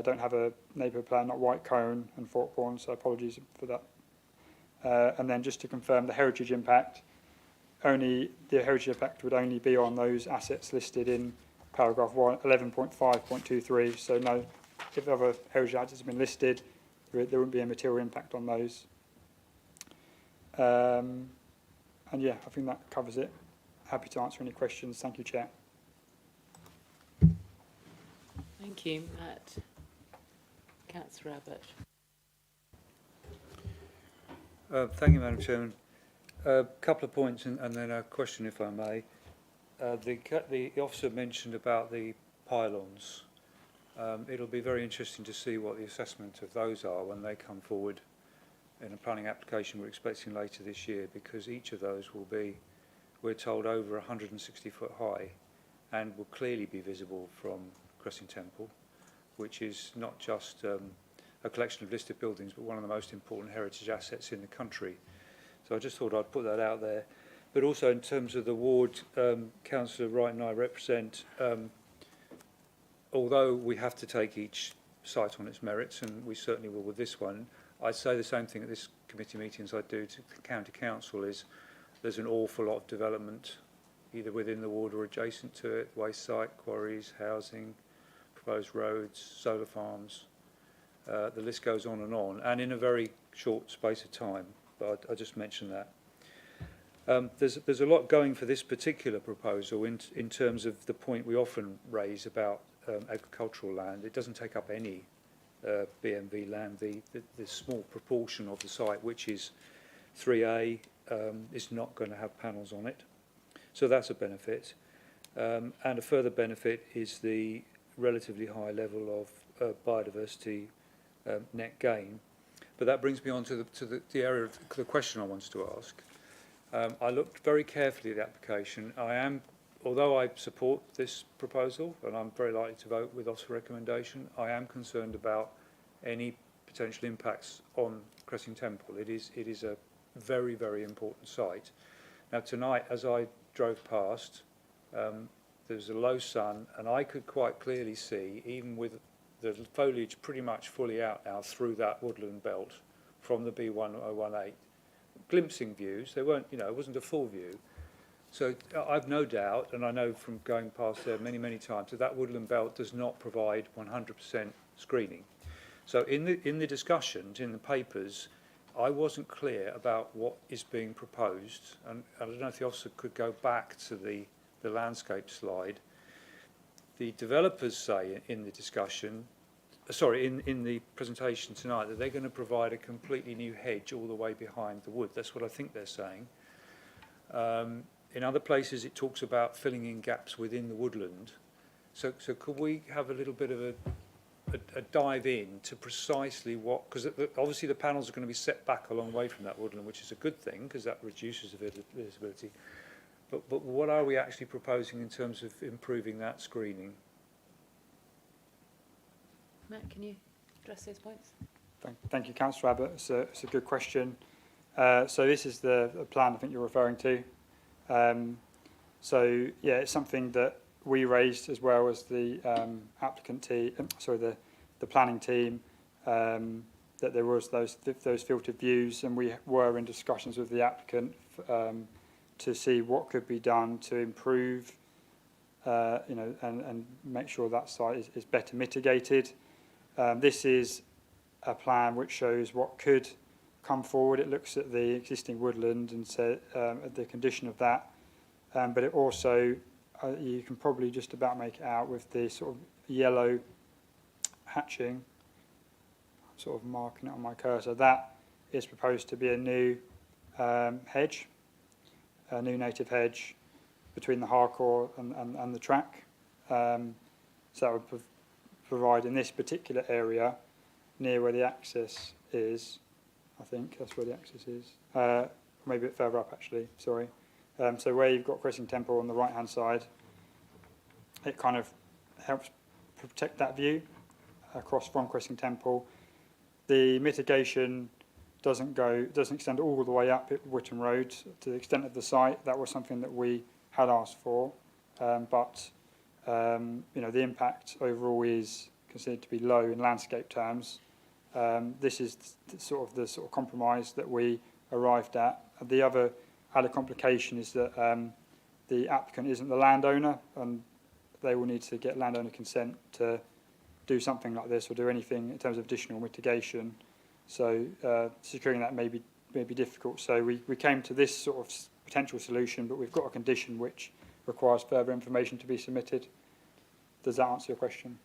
don't have a neighbourhood plan, not White Cone and Thorpebourne, so apologies for that. And then just to confirm, the heritage impact, the heritage impact would only be on those assets listed in paragraph 11.5.23, so no, if other heritage assets have been listed, there wouldn't be a material impact on those. And yeah, I think that covers it. Happy to answer any questions. Thank you, Chair. Thank you, Matt. Councillor Abbott. Thank you, Madam Chairman. A couple of points and then a question, if I may. The officer mentioned about the pylons. It'll be very interesting to see what the assessment of those are when they come forward in a planning application we're expecting later this year, because each of those will be, we're told, over 160 foot high and will clearly be visible from Cressing Temple, which is not just a collection of listed buildings, but one of the most important heritage assets in the country. So I just thought I'd put that out there. But also in terms of the ward, Councillor Wright and I represent, although we have to take each site on its merits, and we certainly will with this one, I say the same thing at this committee meeting as I do to the County Council, is there's an awful lot of development either within the ward or adjacent to it, waste site, quarries, housing, proposed roads, solar farms. The list goes on, and in a very short space of time, but I just mentioned that. There's a lot going for this particular proposal in terms of the point we often raise about agricultural land. It doesn't take up any BMV land. The small proportion of the site, which is 3A, is not going to have panels on it. So that's a benefit. And a further benefit is the relatively high level of biodiversity net gain. But that brings me on to the area of the question I wanted to ask. I looked very carefully at the application. Although I support this proposal, and I'm very likely to vote with officer recommendation, I am concerned about any potential impacts on Cressing Temple. It is a very, very important site. Now tonight, as I drove past, there was a low sun, and I could quite clearly see, even with the foliage pretty much fully out now through that woodland belt from the B1018, glimpsing views. They weren't, it wasn't a full view. So I've no doubt, and I know from going past there many, many times, that woodland belt does not provide 100% screening. So in the discussions, in the papers, I wasn't clear about what is being proposed, and I don't know if the officer could go back to the landscape slide. The developers say in the discussion, in the presentation tonight, that they're going to provide a completely new hedge all the way behind the wood. That's what I think they're saying. In other places, it talks about filling in gaps within the woodland. So could we have a little bit of a dive in to precisely what, because obviously the panels are going to be set back a long way from that woodland, which is a good thing because that reduces the visibility. But what are we actually proposing in terms of improving that screening? Matt, can you address those points? Thank you, Councillor Abbott. It's a good question. So this is the plan I think you're referring to. So yeah, it's something that we raised as well as the applicant team, the planning team, that there was those filtered views, and we were in discussions with the applicant to see what could be done to improve, and make sure that site is better mitigated. This is a plan which shows what could come forward. It looks at the existing woodland and at the condition of that, but it also you can probably just about make it out with the sort of yellow hatching. I'm sort of marking it on my cursor. That is proposed to be a new hedge, a new native hedge between the hardcore and the track. So that would provide in this particular area near where the access is. I think that's where the access is. Maybe a bit further up, actually, sorry. So where you've got Cressing Temple on the right-hand side, it kind of helps protect that view across from Cressing Temple. The mitigation doesn't extend all the way up Whitton Road to the extent of the site. That was something that we had asked for, but the impact overall is considered to be low in landscape terms. This is the sort of compromise that we arrived at. The other added complication is that the applicant isn't the landowner, and they will need to get landowner consent to do something like this or do anything in terms of additional mitigation. So securing that may be difficult. So we came to this sort of potential solution, but we've got a condition which requires further information to be submitted. Does that answer your question?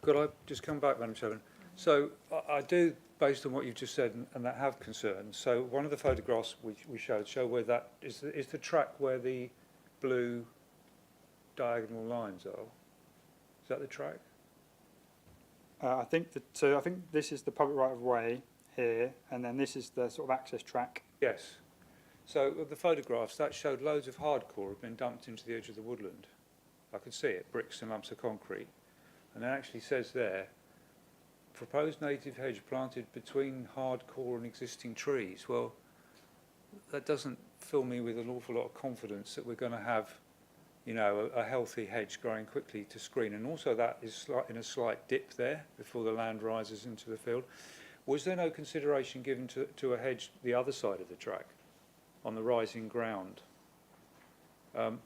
Could I just come back, Madam Chairman? So I do, based on what you've just said, and that have concerns. So one of the photographs we show where that is the track where the blue diagonal lines are. Is that the track? I think this is the public right of way here, and then this is the sort of access track. Yes. So with the photographs, that showed loads of hardcore had been dumped into the edge of the woodland. I could see it, bricks and lumps of concrete. And it actually says there, proposed native hedge planted between hardcore and existing trees. Well, that doesn't fill me with an awful lot of confidence that we're going to have, you know, a healthy hedge growing quickly to screen. And also that is in a slight dip there before the land rises into the field. Was there no consideration given to a hedge the other side of the track, on the rising ground?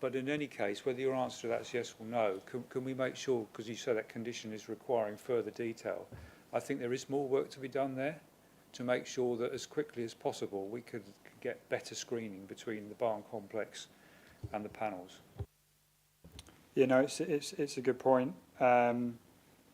But in any case, whether your answer to that is yes or no, can we make sure, because you say that condition is requiring further detail, I think there is more work to be done there to make sure that as quickly as possible we could get better screening between the barn complex and the panels. You know, it's a good point.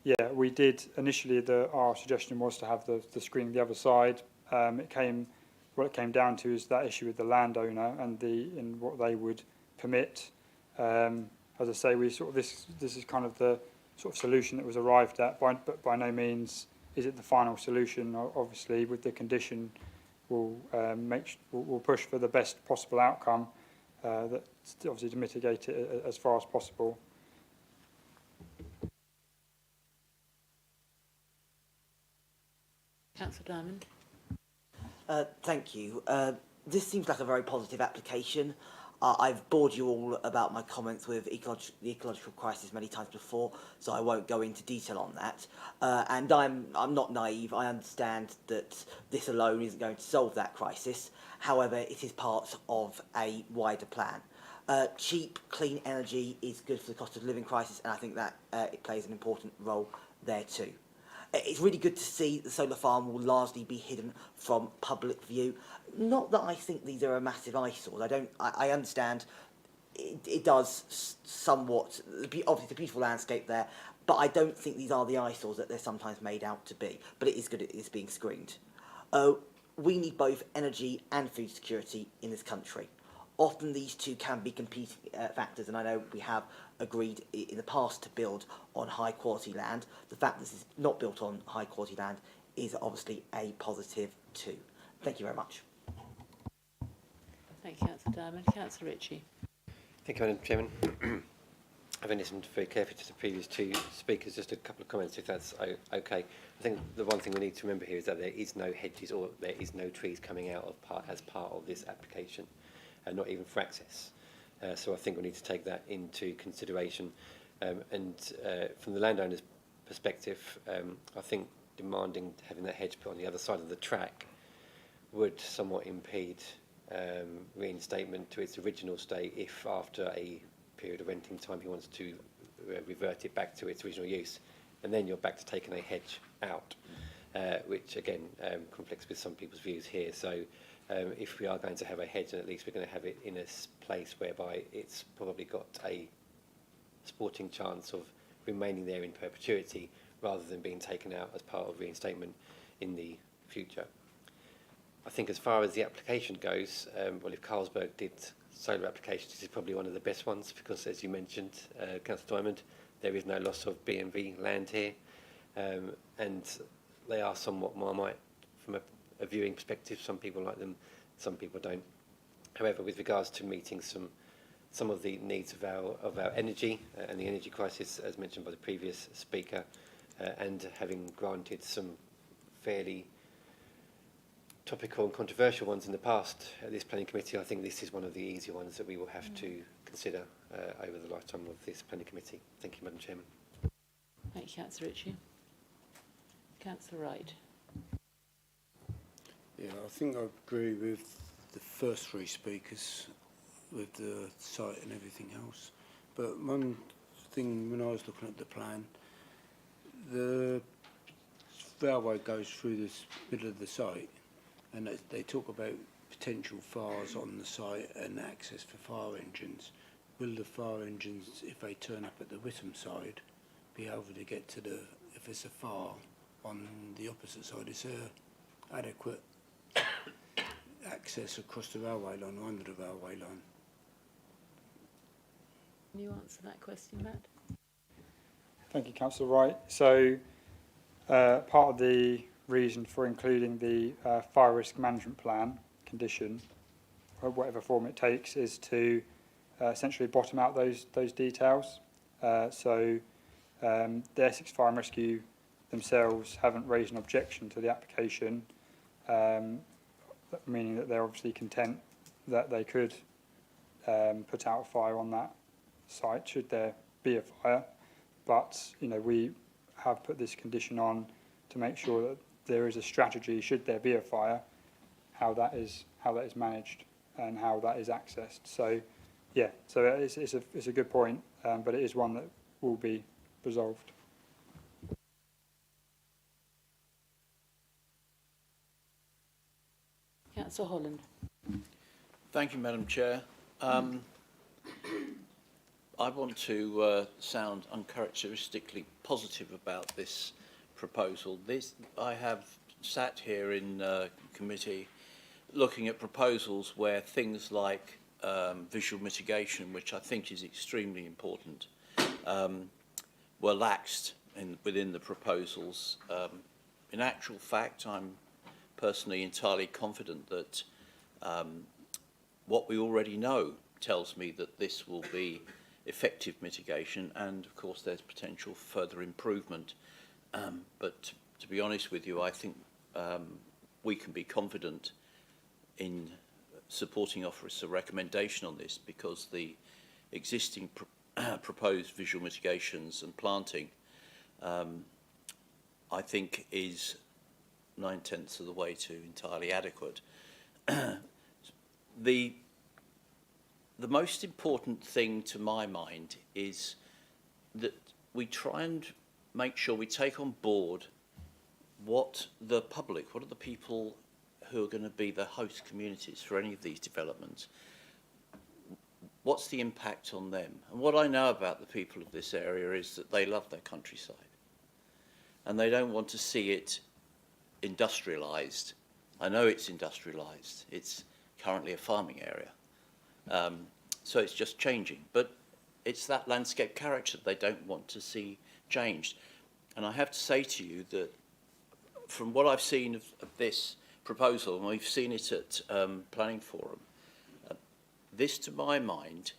Yeah, we did initially. Our suggestion was to have the screening the other side. What it came down to is that issue with the landowner and what they would permit. As I say, this is kind of the sort of solution that was arrived at, but by no means is it the final solution. Obviously, with the condition, we'll push for the best possible outcome. That obviously to mitigate it as far as possible. Councillor Diamond. Thank you. This seems like a very positive application. I've bored you all about my comments with the ecological crisis many times before, so I won't go into detail on that. And I'm not naive. I understand that this alone isn't going to solve that crisis. However, it is part of a wider plan. Cheap, clean energy is good for the cost of living crisis, and I think that it plays an important role there too. It's really good to see the solar farm will largely be hidden from public view. Not that I think these are a massive eyesore. I understand it does somewhat, obviously it's a beautiful landscape there, but I don't think these are the eyesores that they're sometimes made out to be. But it is good it is being screened. We need both energy and food security in this country. Often these two can be competing factors, and I know we have agreed in the past to build on high quality land. The fact that this is not built on high quality land is obviously a positive too. Thank you very much. Thank you, Councillor Diamond. Councillor Ritchie. Thank you, Madam Chairman. I've listened very carefully to the previous two speakers. Just a couple of comments, if that's okay. I think the one thing we need to remember here is that there is no hedges or there is no trees coming out as part of this application, not even for access. So I think we need to take that into consideration. And from the landowner's perspective, I think demanding having that hedge put on the other side of the track would somewhat impede reinstatement to its original state if after a period of renting time he wants to revert it back to its original use, and then you're back to taking a hedge out, which again conflicts with some people's views here. So if we are going to have a hedge, then at least we're going to have it in a place whereby it's probably got a sporting chance of remaining there in perpetuity rather than being taken out as part of reinstatement in the future. I think as far as the application goes, well, if Carlsberg did solar applications, this is probably one of the best ones because, as you mentioned, Councillor Diamond, there is no loss of B&V land here, and they are somewhat Marmite from a viewing perspective. Some people like them, some people don't. However, with regards to meeting some of the needs of our energy and the energy crisis, as mentioned by the previous speaker, and having granted some fairly topical and controversial ones in the past at this planning committee, I think this is one of the easier ones that we will have to consider over the lifetime of this planning committee. Thank you, Madam Chairman. Thank you, Councillor Ritchie. Councillor Wright. Yeah, I think I agree with the first three speakers with the site and everything else. But one thing, when I was looking at the plan, the railway goes through this middle of the site, and they talk about potential fires on the site and access for fire engines. Will the fire engines, if they turn up at the Witham side, be able to get to if there's a fire on the opposite side, is there adequate access across the railway line or under the railway line? Can you answer that question, Matt? Thank you, Councillor Wright. So part of the reason for including the fire risk management plan condition, or whatever form it takes, is to essentially bottom out those details. The Essex Fire and Rescue themselves haven't raised an objection to the application, meaning that they're obviously content that they could put out a fire on that site should there be a fire. But we have put this condition on to make sure that there is a strategy should there be a fire, how that is managed and how that is accessed. So yeah, so it's a good point, but it is one that will be resolved. Councillor Holland. Thank you, Madam Chair. I want to sound uncharacteristically positive about this proposal. I have sat here in committee looking at proposals where things like visual mitigation, which I think is extremely important, were laxed within the proposals. In actual fact, I'm personally entirely confident that what we already know tells me that this will be effective mitigation, and of course there's potential for further improvement. But to be honest with you, I think we can be confident in supporting officer recommendation on this, because the existing proposed visual mitigations and planting I think is 9/10 of the way to entirely adequate. The most important thing to my mind is that we try and make sure we take on board what the public, what are the people who are going to be the host communities for any of these developments, what's the impact on them? And what I know about the people of this area is that they love their countryside and they don't want to see it industrialised. I know it's industrialised. It's currently a farming area. So it's just changing. But it's that landscape character they don't want to see changed. And I have to say to you that from what I've seen of this proposal, and we've seen it at Planning Forum, this to my mind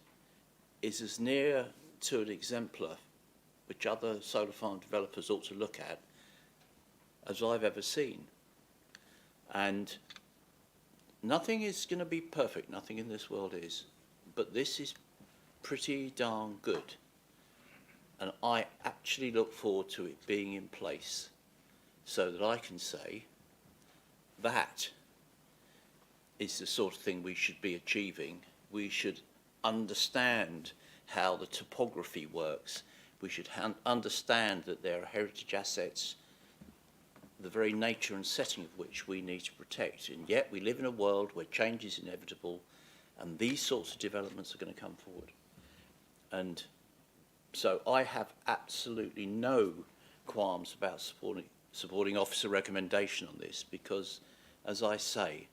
is as near to an exemplar which other solar farm developers ought to look at as I've ever seen. And nothing is going to be perfect, nothing in this world is, but this is pretty darn good. And I actually look forward to it being in place so that I can say that is the sort of thing we should be achieving. We should understand how the topography works. We should understand that there are heritage assets, the very nature and setting of which we need to protect. And yet we live in a world where change is inevitable, and these sorts of developments are going to come forward. And so I have absolutely no qualms about supporting officer recommendation on this, because, as I say,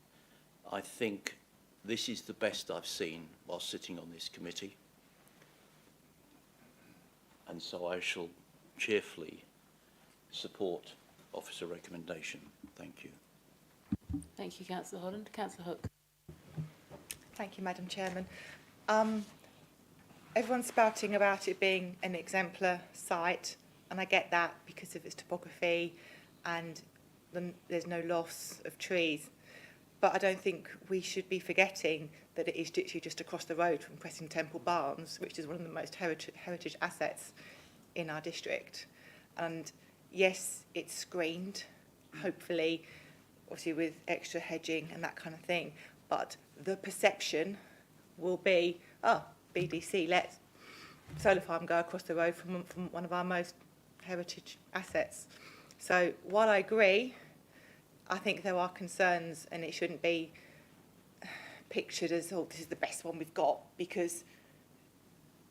I think this is the best I've seen while sitting on this committee. And so I shall cheerfully support officer recommendation. Thank you. Thank you, Councillor Holland. Councillor Hook. Thank you, Madam Chairman. Everyone's spouting about it being an exemplar site, and I get that because of its topography and there's no loss of trees. But I don't think we should be forgetting that it is literally just across the road from Cressing Temple Barns, which is one of the most heritage assets in our district. And yes, it's screened, hopefully, obviously with extra hedging and that kind of thing. But the perception will be, oh, BDC, let solar farm go across the road from one of our most heritage assets. So while I agree, I think there are concerns, and it shouldn't be pictured as, oh, this is the best one we've got because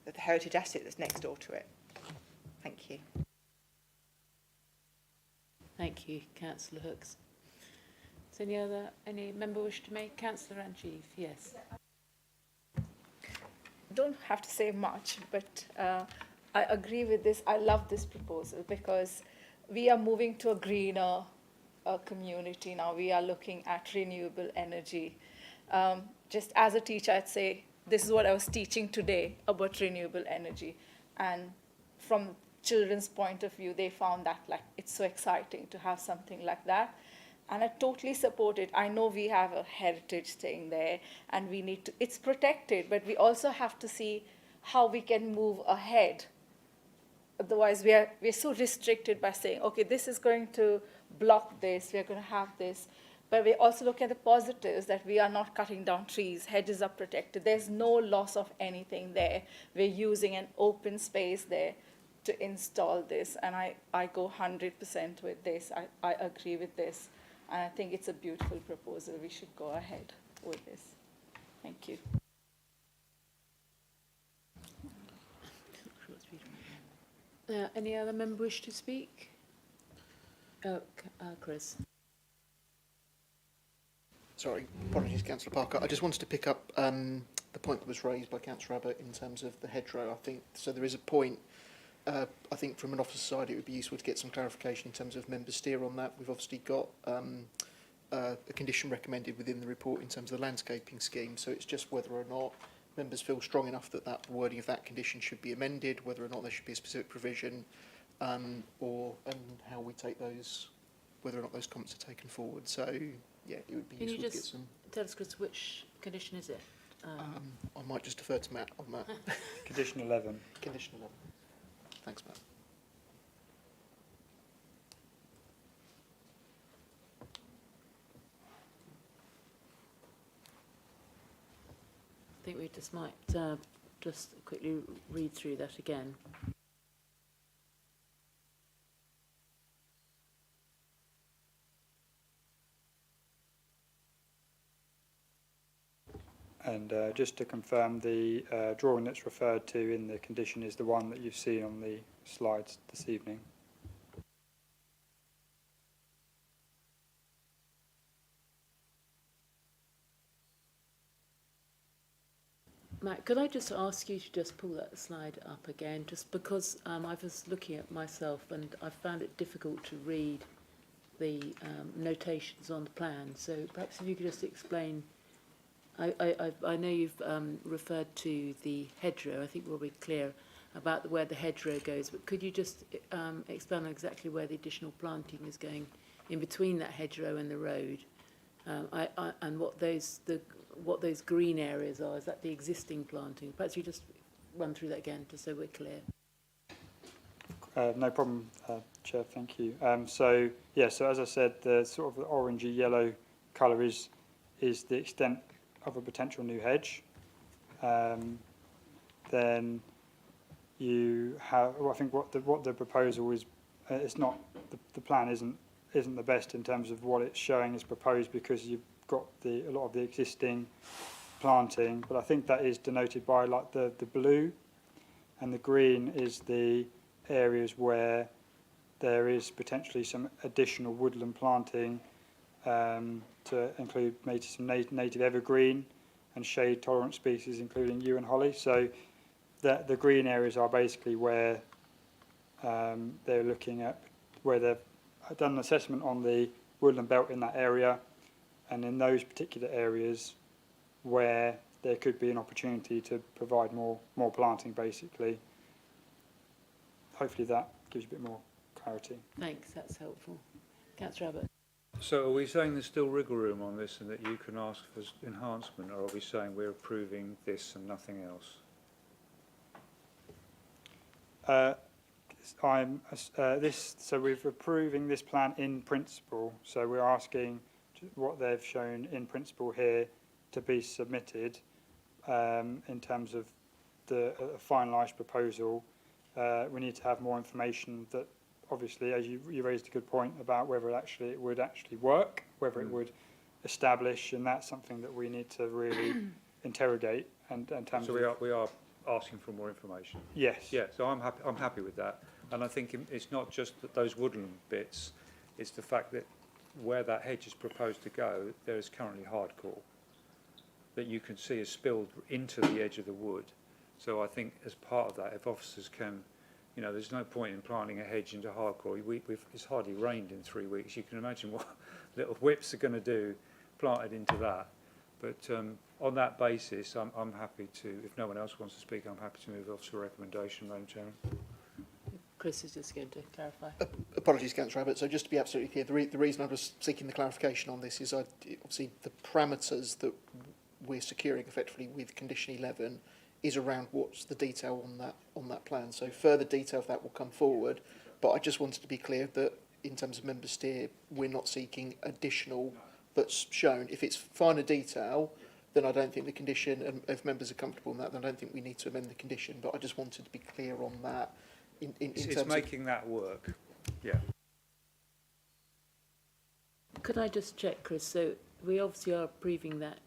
of the heritage asset that's next door to it. Thank you. Thank you, Councillor Hooks. Does any member wish to make? Councillor Ranjith, yes. Don't have to say much, but I agree with this. I love this proposal because we are moving to a greener community now. We are looking at renewable energy. Just as a teacher, I'd say this is what I was teaching today about renewable energy. And from children's point of view, they found that like it's so exciting to have something like that. And I totally support it. I know we have a heritage thing there and we need to, it's protected, but we also have to see how we can move ahead. Otherwise, we're so restricted by saying, okay, this is going to block this, we're going to have this. But we also look at the positives that we are not cutting down trees, hedges are protected. There's no loss of anything there. We're using an open space there to install this. And I go 100% with this. I agree with this. And I think it's a beautiful proposal. We should go ahead with this. Thank you. Any other member wish to speak? Chris. Sorry, apologies, Councillor Parker. I just wanted to pick up the point that was raised by Councillor Abbott in terms of the hedgerow. I think so. There is a point. I think from an officer side, it would be useful to get some clarification in terms of member steer on that. We've obviously got a condition recommended within the report in terms of the landscaping scheme. So it's just whether or not members feel strong enough that that wording of that condition should be amended, whether or not there should be a specific provision, and how we take those, whether or not those comments are taken forward. So yeah, it would be Can you useful to get just some. tell us, Chris, which condition is it? I might just defer to Matt on that. Condition 11. Condition 11. Thanks, Matt. I think we just might just quickly read through that again. And just to confirm, the drawing that's referred to in the condition is the one that you've seen on the slides this evening. Matt, could I just ask you to just pull that slide up again, just because I was looking at myself and I found it difficult to read the notations on the plan. So perhaps if you could just explain. I know you've referred to the hedgerow. I think we'll be clear about where the hedgerow goes, but could you just explain exactly where the additional planting is going in between that hedgerow and the road, and what those green areas are? Is that the existing planting? Perhaps you just run through that again, just so we're clear. No problem, Chair. Thank you. So as I said, the sort of the orangey yellow colour is the extent of a potential new hedge. Then you have, well, I think what the proposal is, it's not, the plan isn't the best in terms of what it's showing as proposed, because you've got a lot of the existing planting, but I think that is denoted by like the blue, and the green is the areas where there is potentially some additional woodland planting, to include maybe some native evergreen and shade-tolerant species, including yew and holly. So the green areas are basically where they're looking at, where they've done an assessment on the woodland belt in that area, and in those particular areas where there could be an opportunity to provide more planting, basically. Hopefully that gives you a bit more clarity. Thanks, that's helpful. Councillor Abbott. So are we saying there's still wriggle room on this and that you can ask for enhancement, or are we saying we're approving this and nothing else? So we're approving this plan in principle. So we're asking what they've shown in principle here to be submitted in terms of the finalised proposal. We need to have more information that, obviously, as you raised a good point about whether it would actually work, whether it would establish, and that's something that we need to really interrogate. And So we are asking for more information. Yes. Yeah. So I'm happy with that, and I think it's not just that those woodland bits; it's the fact that where that hedge is proposed to go, there is currently hardcore that you can see is spilled into the edge of the wood. So I think as part of that, if officers can You know, there's no point in planting a hedge into hardcore. It's hardly rained in 3 weeks. You can imagine what little whips are going to do planted into that. But on that basis, I'm happy to, if no one else wants to speak, I'm happy to move officer recommendation, Madam Chairman. Chris is just going to clarify. Apologies, Councillor Abbott. So just to be absolutely clear, the reason I was seeking the clarification on this is obviously the parameters that we're securing effectively with condition 11 is around what's the detail on that plan. So further detail of that will come forward, but I just wanted to be clear that in terms of member steer, we're not seeking additional that's shown. If it's finer detail, then I don't think the condition, and if members are comfortable in that, then I don't think we need to amend the condition. But I just wanted to be clear on that. It's making that work. Yeah. Could I just check, Chris? So we obviously are approving that,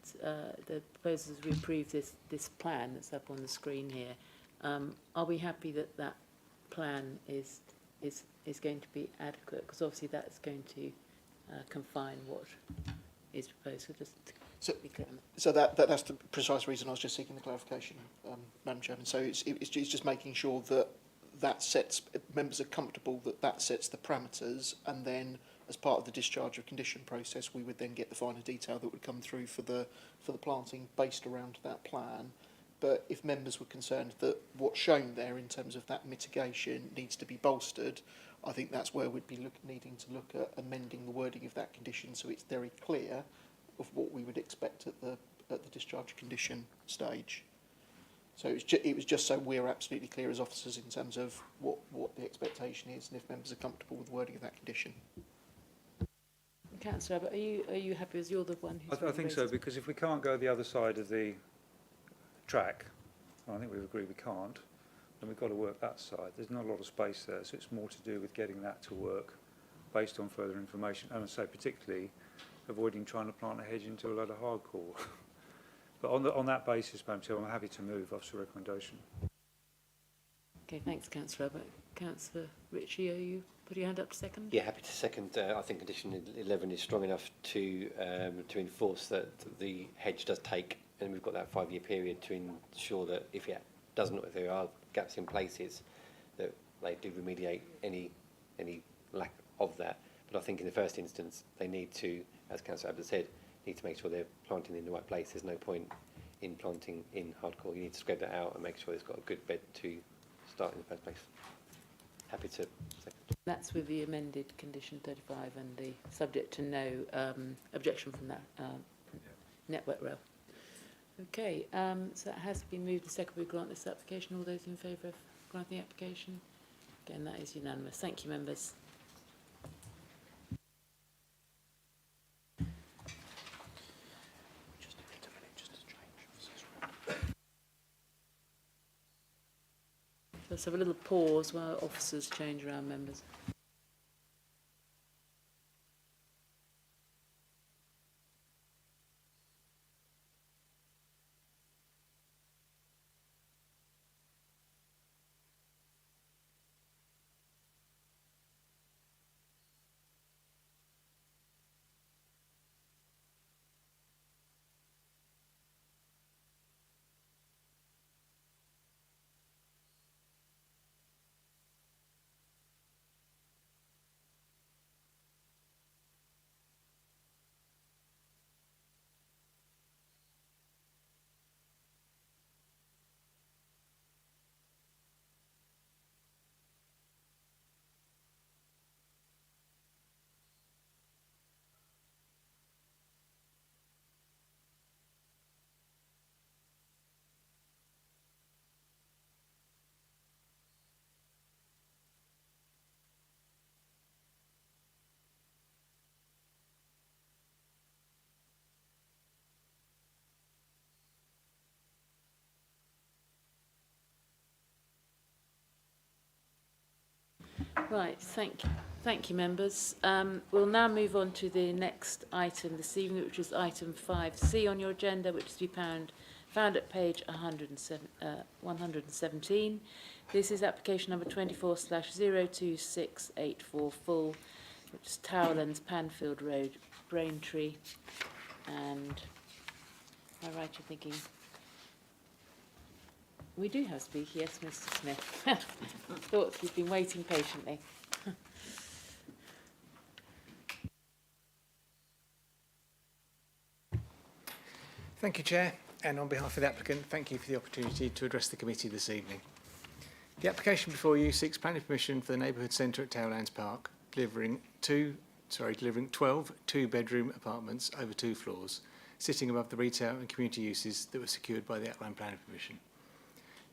the proposals, we approve this plan that's up on the screen here. Are we happy that that plan is going to be adequate? Because obviously that's going to confine what is proposed. So just to be clear on that. So that's the precise reason I was just seeking the clarification, Madam Chairman. So it's just making sure that sets, members are comfortable that sets the parameters, and then as part of the discharge of condition process, we would then get the finer detail that would come through for the planting based around that plan. But if members were concerned that what's shown there in terms of that mitigation needs to be bolstered, I think that's where we'd be needing to look at amending the wording of that condition so it's very clear of what we would expect at the discharge condition stage. So it was just so we're absolutely clear as officers in terms of what the expectation is, and if members are comfortable with the wording of that condition. Councillor Abbott, are you happy as you're the one who's... I think so, because if we can't go the other side of the track, and I think we've agreed we can't, then we've got to work that side. There's not a lot of space there, so it's more to do with getting that to work based on further information, and I say particularly avoiding trying to plant a hedge into a load of hardcore. But on that basis, Madam Chair, I'm happy to move officer recommendation. Okay, thanks, Councillor Abbott. Councillor Ritchie, are you putting your hand up to second? Yeah, happy to second. I think condition 11 is strong enough to enforce that the hedge does take, and we've got that 5-year period to ensure that if there are gaps in places, that they do remediate any lack of that. But I think in the first instance, they need to, as Councillor Abbott said, need to make sure they're planting in the right place. There's no point in planting in hardcore. You need to spread that out and make sure it's got a good bed to start in the first place. Happy to second. That's with the amended condition 35 and the subject to no objection from that Network Rail. Okay, so that has been moved and seconded. We grant this application. All those in favour of granting the application? Again, that is unanimous. Thank you, members. Let's have a little pause while officers change around members. Right, thank you, members. We'll now move on to the next item this evening, which is item 5C on your agenda, which is to be found at page 117. This is application number 24/02684 full, which is Towerlands, Panfield Road, Braintree. And am I right in thinking We do have speaker, yes, Mr Smith. Thought you've been waiting patiently. Thank you, Chair, and on behalf of the applicant, thank you for the opportunity to address the committee this evening. The application before you seeks planning permission for the neighbourhood centre at Towlands Park, delivering 12 two-bedroom apartments over 2 floors, sitting above the retail and community uses that were secured by the outline planning permission.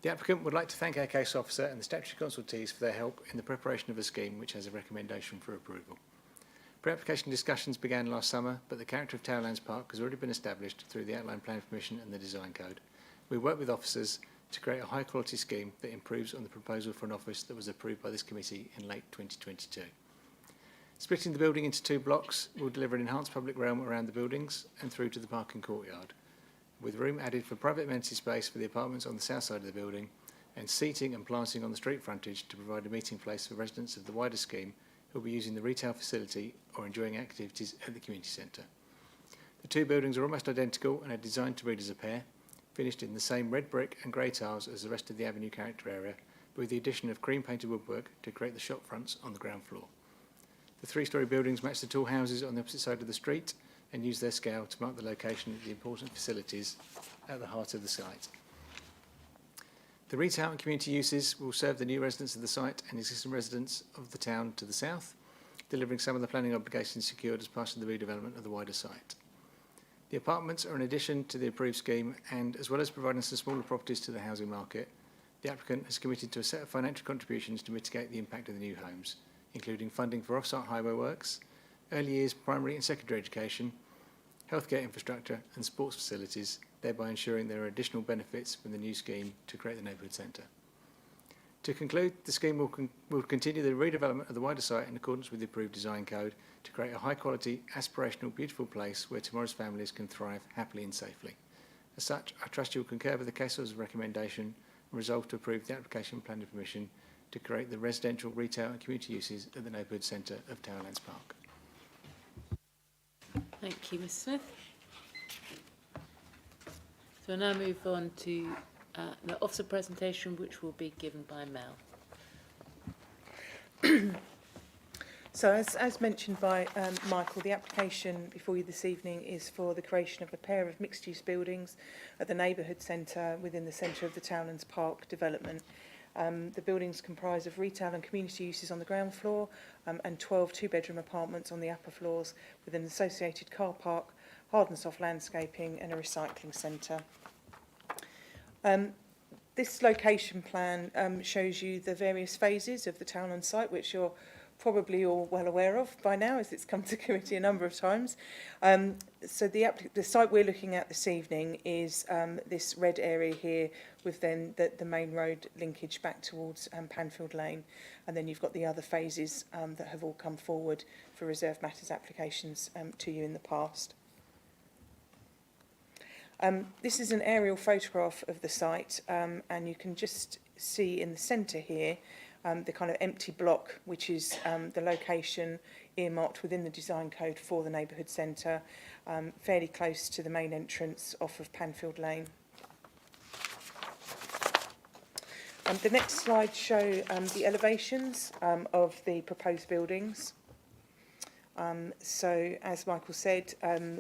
The applicant would like to thank our case officer and the statutory consultees for their help in the preparation of a scheme which has a recommendation for approval. Pre-application discussions began last summer, but the character of Towlands Park has already been established through the outline planning permission and the design code. We work with officers to create a high-quality scheme that improves on the proposal for an office that was approved by this committee in late 2022. Splitting the building into 2 blocks will deliver an enhanced public realm around the buildings and through to the parking courtyard, with room added for private amenity space for the apartments on the south side of the building and seating and planting on the street frontage to provide a meeting place for residents of the wider scheme who will be using the retail facility or enjoying activities at the community centre. The 2 buildings are almost identical and are designed to read as a pair, finished in the same red brick and grey tiles as the rest of the avenue character area, but with the addition of cream painted woodwork to create the shop fronts on the ground floor. The 3-storey buildings match the tall houses on the opposite side of the street and use their scale to mark the location of the important facilities at the heart of the site. The retail and community uses will serve the new residents of the site and existing residents of the town to the south, delivering some of the planning obligations secured as part of the redevelopment of the wider site. The apartments are an addition to the approved scheme and, as well as providing some smaller properties to the housing market, the applicant has committed to a set of financial contributions to mitigate the impact of the new homes, including funding for off-site highway works, early years primary and secondary education, healthcare infrastructure and sports facilities, thereby ensuring there are additional benefits from the new scheme to create the neighbourhood centre. To conclude, the scheme will continue the redevelopment of the wider site in accordance with the approved design code to create a high-quality, aspirational, beautiful place where tomorrow's families can thrive happily and safely. As such, I trust you will concur with the case officer's recommendation and resolve to approve the application planning permission to create the residential, retail and community uses at the neighbourhood centre of Towlands Park. Thank you, Mr Smith. So we'll now move on to the officer presentation, which will be given by Mel. So as mentioned by Michael, the application before you this evening is for the creation of a pair of mixed-use buildings at the neighbourhood centre within the centre of the Towlands Park development. The buildings comprise of retail and community uses on the ground floor and 12 two-bedroom apartments on the upper floors with an associated car park, hard and soft landscaping and a recycling centre. This location plan shows you the various phases of the Towlands site, which you're probably all well aware of by now, as it's come to committee a number of times. So the site we're looking at this evening is this red area here, with then the main road linkage back towards Panfield Lane, and then you've got the other phases that have all come forward for reserved matters applications to you in the past. This is an aerial photograph of the site, and you can just see in the centre here the kind of empty block, which is the location earmarked within the design code for the neighbourhood centre, fairly close to the main entrance off of Panfield Lane. The next slide show the elevations of the proposed buildings. So, as Michael said,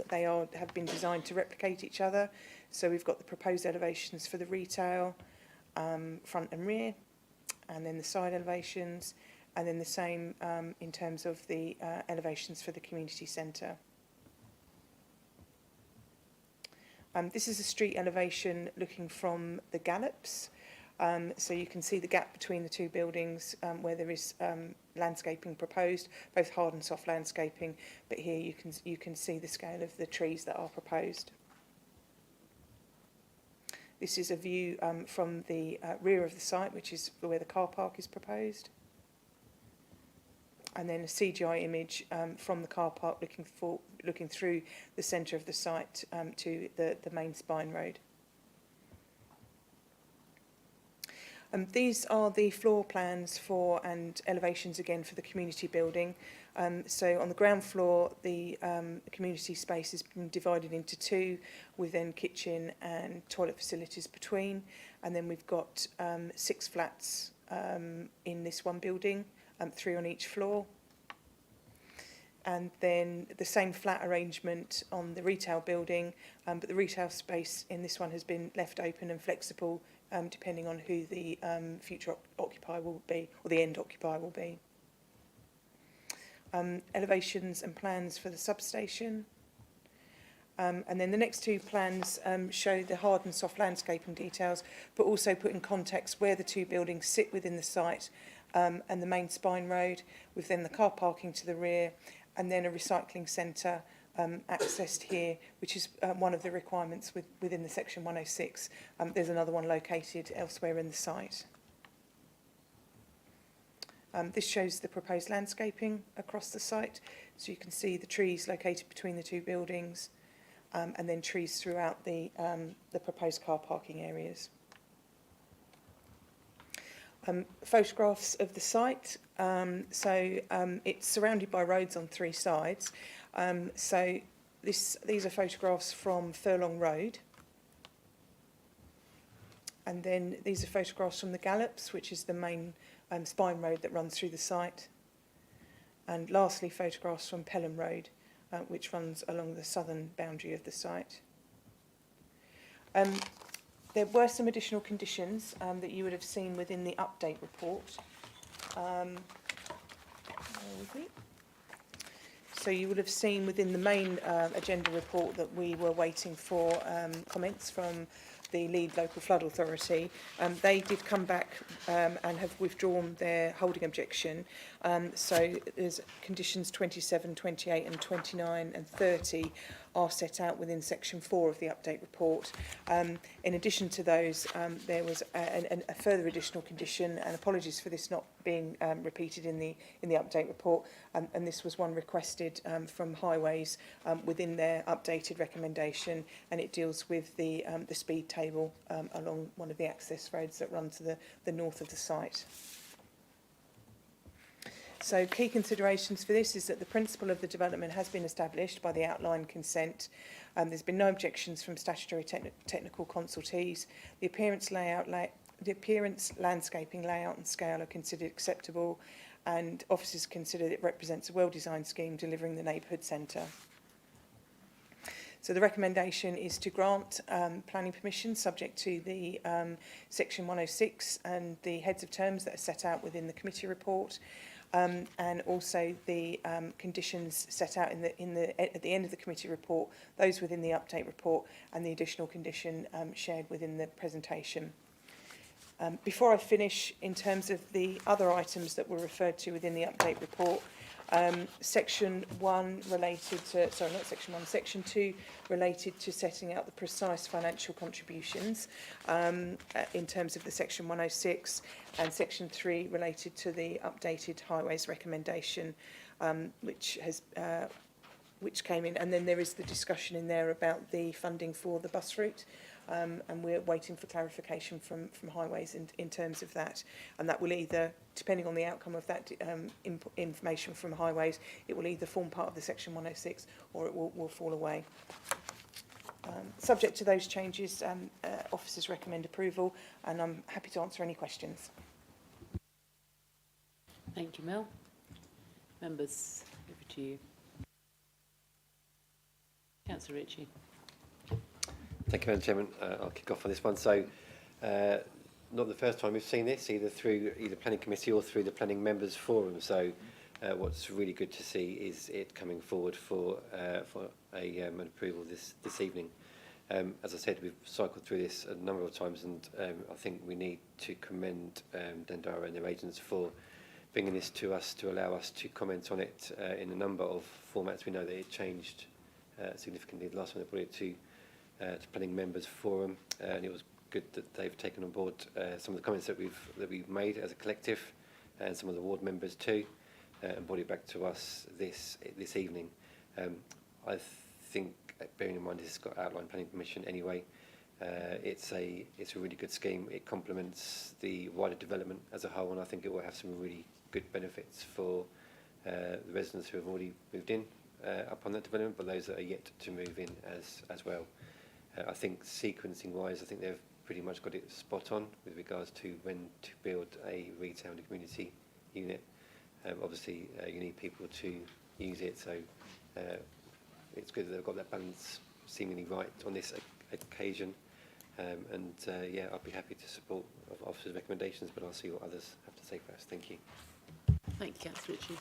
they have been designed to replicate each other. So we've got the proposed elevations for the retail, front and rear, and then the side elevations, and then the same in terms of the elevations for the community centre. This is a street elevation looking from the Gallops. So you can see the gap between the two buildings where there is landscaping proposed, both hard and soft landscaping, but here you can see the scale of the trees that are proposed. This is a view from the rear of the site, which is where the car park is proposed. And then a CGI image from the car park looking through the centre of the site to the main spine road. These are the floor plans for and elevations again for the community building. So on the ground floor, the community space has been divided into two, with then kitchen and toilet facilities between. And then we've got 6 flats in this one building, 3 on each floor. And then the same flat arrangement on the retail building, but the retail space in this one has been left open and flexible, depending on who the future occupier will be, or the end occupier will be. Elevations and plans for the substation. And then the next 2 plans show the hard and soft landscaping details, but also put in context where the 2 buildings sit within the site, and the main spine road, with then the car parking to the rear, and then a recycling centre accessed here, which is one of the requirements within the Section 106. There's another one located elsewhere in the site. This shows the proposed landscaping across the site. So you can see the trees located between the 2 buildings, and then trees throughout the proposed car parking areas. Photographs of the site. It's surrounded by roads on 3 sides. These are photographs from Furlong Road. And then these are photographs from the Gallops, which is the main spine road that runs through the site. And lastly, photographs from Pelham Road, which runs along the southern boundary of the site. There were some additional conditions that you would have seen within the update report. Bear with me. So you would have seen within the main agenda report that we were waiting for comments from the lead local flood authority. They did come back and have withdrawn their holding objection. So there's conditions 27, 28 and 29 and 30 are set out within section 4 of the update report. In addition to those, there was a further additional condition, and apologies for this not being repeated in the update report, and this was one requested from Highways within their updated recommendation, and it deals with the speed table along one of the access roads that run to the north of the site. So key considerations for this is that the principle of the development has been established by the outline consent. There's been no objections from statutory technical consultees. The appearance, landscaping, layout and scale are considered acceptable, and officers consider it represents a well-designed scheme delivering the neighbourhood centre. So the recommendation is to grant planning permission subject to the section 106 and the heads of terms that are set out within the committee report. And also the conditions set out at the end of the committee report, those within the update report, and the additional condition shared within the presentation. Before I finish, in terms of the other items that were referred to within the update report, section 1 related to, sorry, not section 1, section 2 related to setting out the precise financial contributions in terms of the section 106, and section 3 related to the updated Highways recommendation, which came in, and then there is the discussion in there about the funding for the bus route. And we're waiting for clarification from Highways in terms of that. And that will either, depending on the outcome of that information from Highways, it will either form part of the Section 106 or it will fall away. Subject to those changes, officers recommend approval, and I'm happy to answer any questions. Thank you, Mel. Members, over to you. Councillor Ritchie. Thank you, Madam Chairman. I'll kick off on this one. So, not the first time we've seen this, either through either Planning Committee or through the Planning Members Forum. So, what's really good to see is it coming forward for an approval this evening. As I said, we've cycled through this a number of times, and I think we need to commend Dendara and their agents for bringing this to us to allow us to comment on it in a number of formats. We know that it changed significantly the last time they brought it to Planning Members Forum, and it was good that they've taken on board some of the comments that we've made as a collective, and some of the ward members too, and brought it back to us this evening. I think, bearing in mind this has got outline planning permission anyway, it's a really good scheme. It complements the wider development as a whole, and I think it will have some really good benefits for the residents who have already moved in upon that development, but those that are yet to move in as well. I think sequencing-wise, I think they've pretty much got it spot on with regards to when to build a retail and community unit. Obviously, you need people to use it, so it's good that they've got that balance seemingly right on this occasion. Yeah, I'd be happy to support officers' recommendations, but I'll see what others have to say first. Thank you. Thank you, Councillor Ritchie.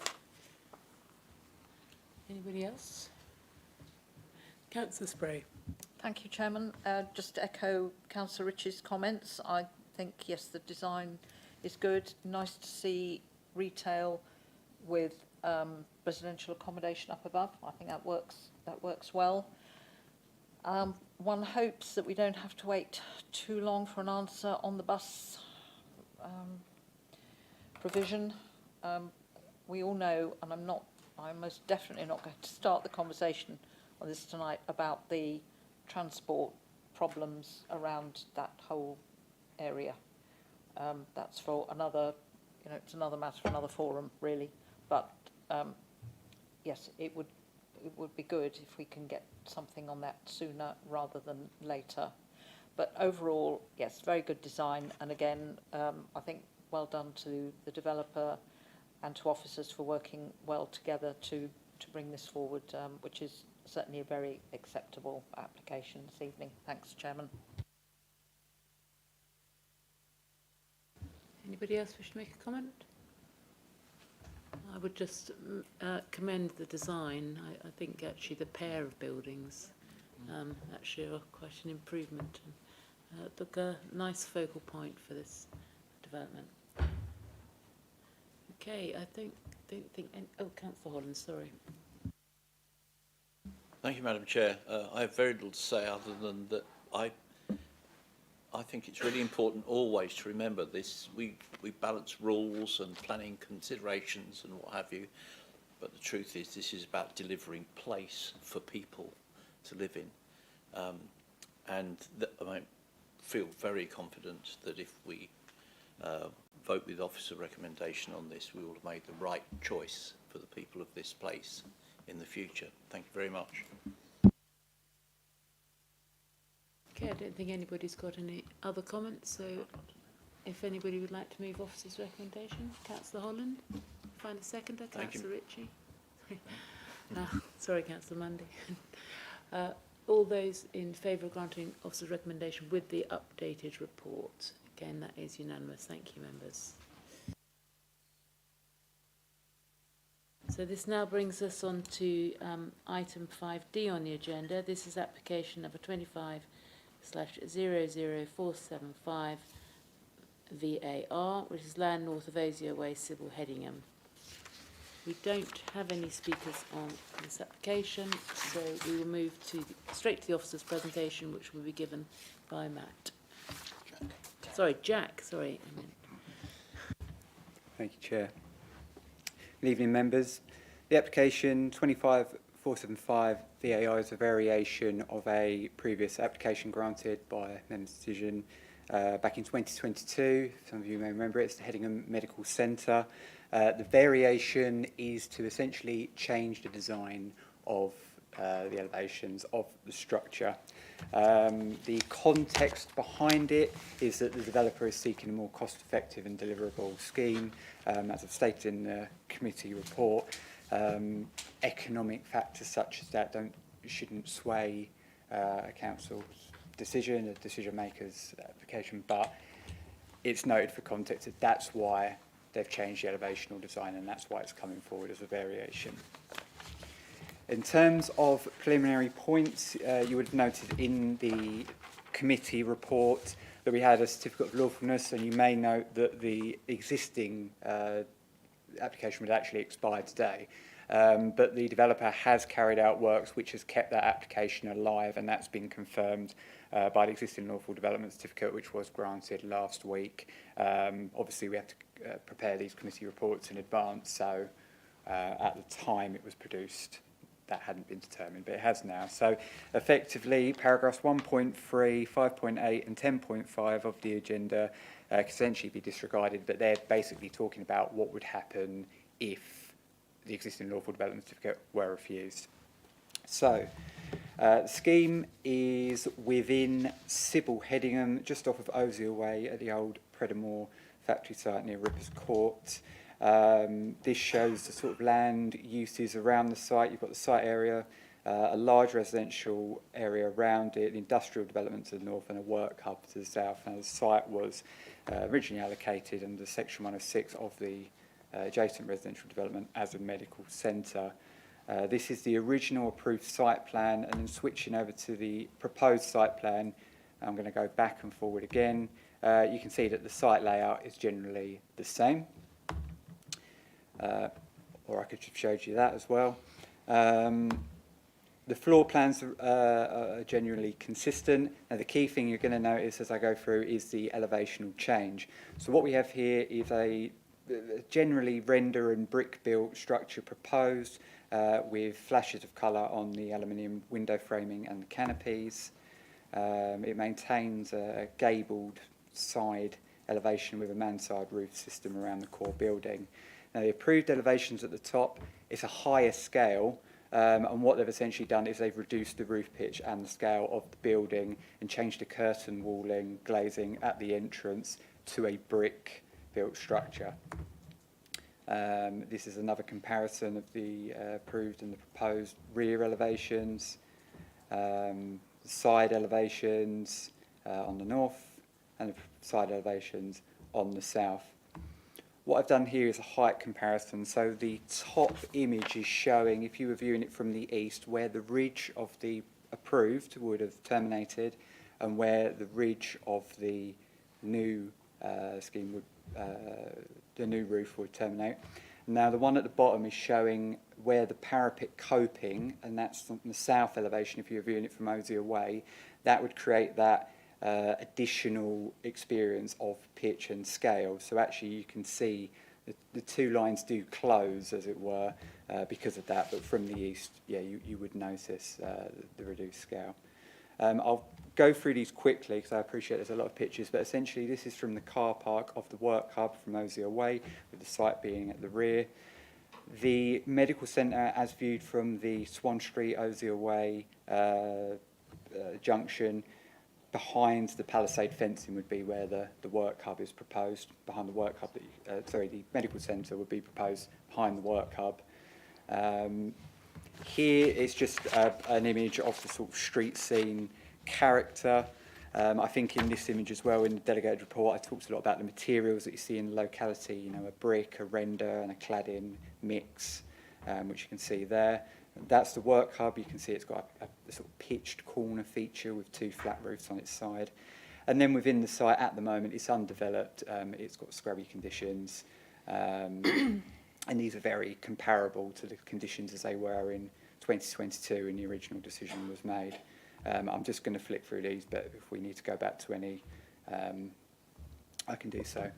Anybody else? Councillor Spray. Thank you, Chairman. Just to echo Councillor Ritchie's comments, I think, yes, the design is good. Nice to see retail with residential accommodation up above. I think that works well. One hopes that we don't have to wait too long for an answer on the bus provision. We all know, and I'm most definitely not going to start the conversation on this tonight about the transport problems around that whole area. That's for another, it's another matter for another forum, really. But yes, it would be good if we can get something on that sooner rather than later. But overall, yes, very good design. And again, I think well done to the developer and to officers for working well together to bring this forward, which is certainly a very acceptable application this evening. Thanks, Chairman. Anybody else wish to make a comment? I would just commend the design. I think actually the pair of buildings actually are quite an improvement. And, look, a nice focal point for this development. Okay, I don't think any, oh, Councillor Holland, sorry. Thank you, Madam Chair. I have very little to say other than that I think it's really important always to remember this. We balance rules and planning considerations and what have you, but the truth is this is about delivering place for people to live in. I feel very confident that if we vote with officer recommendation on this, we will have made the right choice for the people of this place in the future. Thank you very much. Okay, I don't think anybody's got any other comments, so if anybody would like to move officer's recommendation, Councillor Holland, find a seconder, Councillor Ritchie. Sorry, Councillor Mundy. All those in favour of granting officer's recommendation with the updated report. Again, that is unanimous. Thank you, members. So this now brings us on to item 5D on the agenda. This is application number 25/00475 VAR, which is land north of Osier Way, Sybil Headingham. We don't have any speakers on this application, so we will move straight to the officer's presentation, which will be given by Matt. Jack. Sorry. Thank you, Chair. Good evening, members. The application 25/475 VAR is a variation of a previous application granted by Members' Decision back in 2022. Some of you may remember it. It's the Headingham Medical Centre. The variation is to essentially change the design of the elevations of the structure. The context behind it is that the developer is seeking a more cost-effective and deliverable scheme. As I've stated in the committee report, economic factors such as that shouldn't sway a council's decision, a decision maker's application, but it's noted for context that that's why they've changed the elevational design and that's why it's coming forward as a variation. In terms of preliminary points, you would have noted in the committee report that we had a certificate of lawfulness, and you may note that the existing application would actually expire today. But the developer has carried out works which has kept that application alive, and that's been confirmed by the existing lawful development certificate, which was granted last week. Obviously, we have to prepare these committee reports in advance, so at the time it was produced, that hadn't been determined, but it has now. So effectively, paragraphs 1.3, 5.8 and 10.5 of the agenda can essentially be disregarded, but they're basically talking about what would happen if the existing lawful development certificate were refused. So, the scheme is within Sybil Headingham, just off of Osier Way at the old Predamore factory site near Rippers Court. This shows the sort of land uses around the site. You've got the site area, a large residential area around it, the industrial development to the north and a work hub to the south. And the site was originally allocated under Section 106 of the adjacent residential development as a medical centre. This is the original approved site plan, and then switching over to the proposed site plan, I'm going to go back and forward again. You can see that the site layout is generally the same. Or I could have showed you that as well. The floor plans are generally consistent. Now, the key thing you're going to notice as I go through is the elevational change. So what we have here is a generally render and brick built structure proposed with flashes of colour on the aluminium window framing and the canopies. It maintains a gabled side elevation with a mansard roof system around the core building. Now, the approved elevations at the top, it's a higher scale, and what they've essentially done is they've reduced the roof pitch and the scale of the building and changed the curtain walling, glazing at the entrance to a brick built structure. This is another comparison of the approved and the proposed rear elevations, side elevations on the north and the side elevations on the south. What I've done here is a height comparison. So the top image is showing, if you were viewing it from the east, where the ridge of the approved would have terminated and where the ridge of the new scheme would, the new roof would terminate. Now the one at the bottom is showing where the parapet coping, and that's on the south elevation, if you're viewing it from Osier Way, that would create that additional experience of pitch and scale. So actually you can see the two lines do close, as it were, because of that, but from the east, yeah, you would notice the reduced scale. I'll go through these quickly because I appreciate there's a lot of pictures, but essentially this is from the car park of the work hub from Osier Way, with the site being at the rear. The medical centre, as viewed from the Swan Street Osier Way junction, behind the palisade fencing would be where the work hub is proposed. Behind the work hub, the medical centre would be proposed behind the work hub. Here is just an image of the sort of street scene character. I think in this image as well, in the delegated report, I talked a lot about the materials that you see in the locality, you know, a brick, a render and a cladding mix, which you can see there. That's the work hub. You can see it's got a sort of pitched corner feature with two flat roofs on its side. And then within the site at the moment, it's undeveloped. It's got scrubby conditions. And these are very comparable to the conditions as they were in 2022 when the original decision was made. I'm just going to flick through these, but if we need to go back to any, I can do so.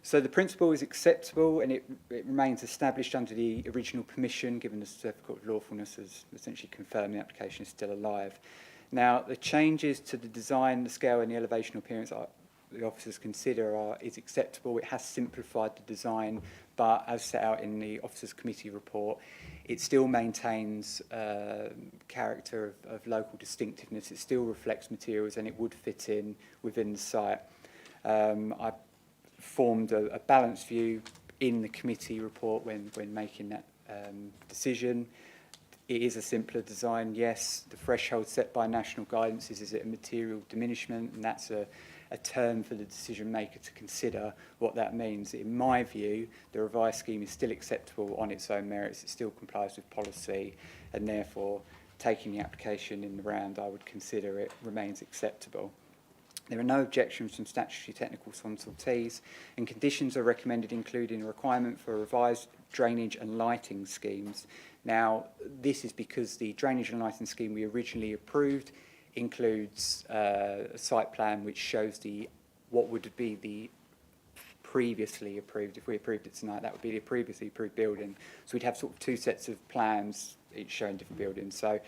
So the principle is acceptable and it remains established under the original permission, given the certificate of lawfulness has essentially confirmed the application is still alive. Now, the changes to the design, the scale and the elevation appearance the officers consider is acceptable. It has simplified the design, but as set out in the officers committee report, it still maintains character of local distinctiveness. It still reflects materials and it would fit in within the site. I formed a balanced view in the committee report when making that decision. It is a simpler design, yes. The threshold set by national guidance is it a material diminishment, and that's a term for the decision maker to consider what that means. In my view, the revised scheme is still acceptable on its own merits. It still complies with policy, and therefore, taking the application in the round, I would consider it remains acceptable. There are no objections from statutory technical consultees, and conditions are recommended, including a requirement for revised drainage and lighting schemes. Now, this is because the drainage and lighting scheme we originally approved includes a site plan which shows what would be the previously approved. If we approved it tonight, that would be the previously approved building. So we'd have sort of two sets of plans, each showing different buildings. So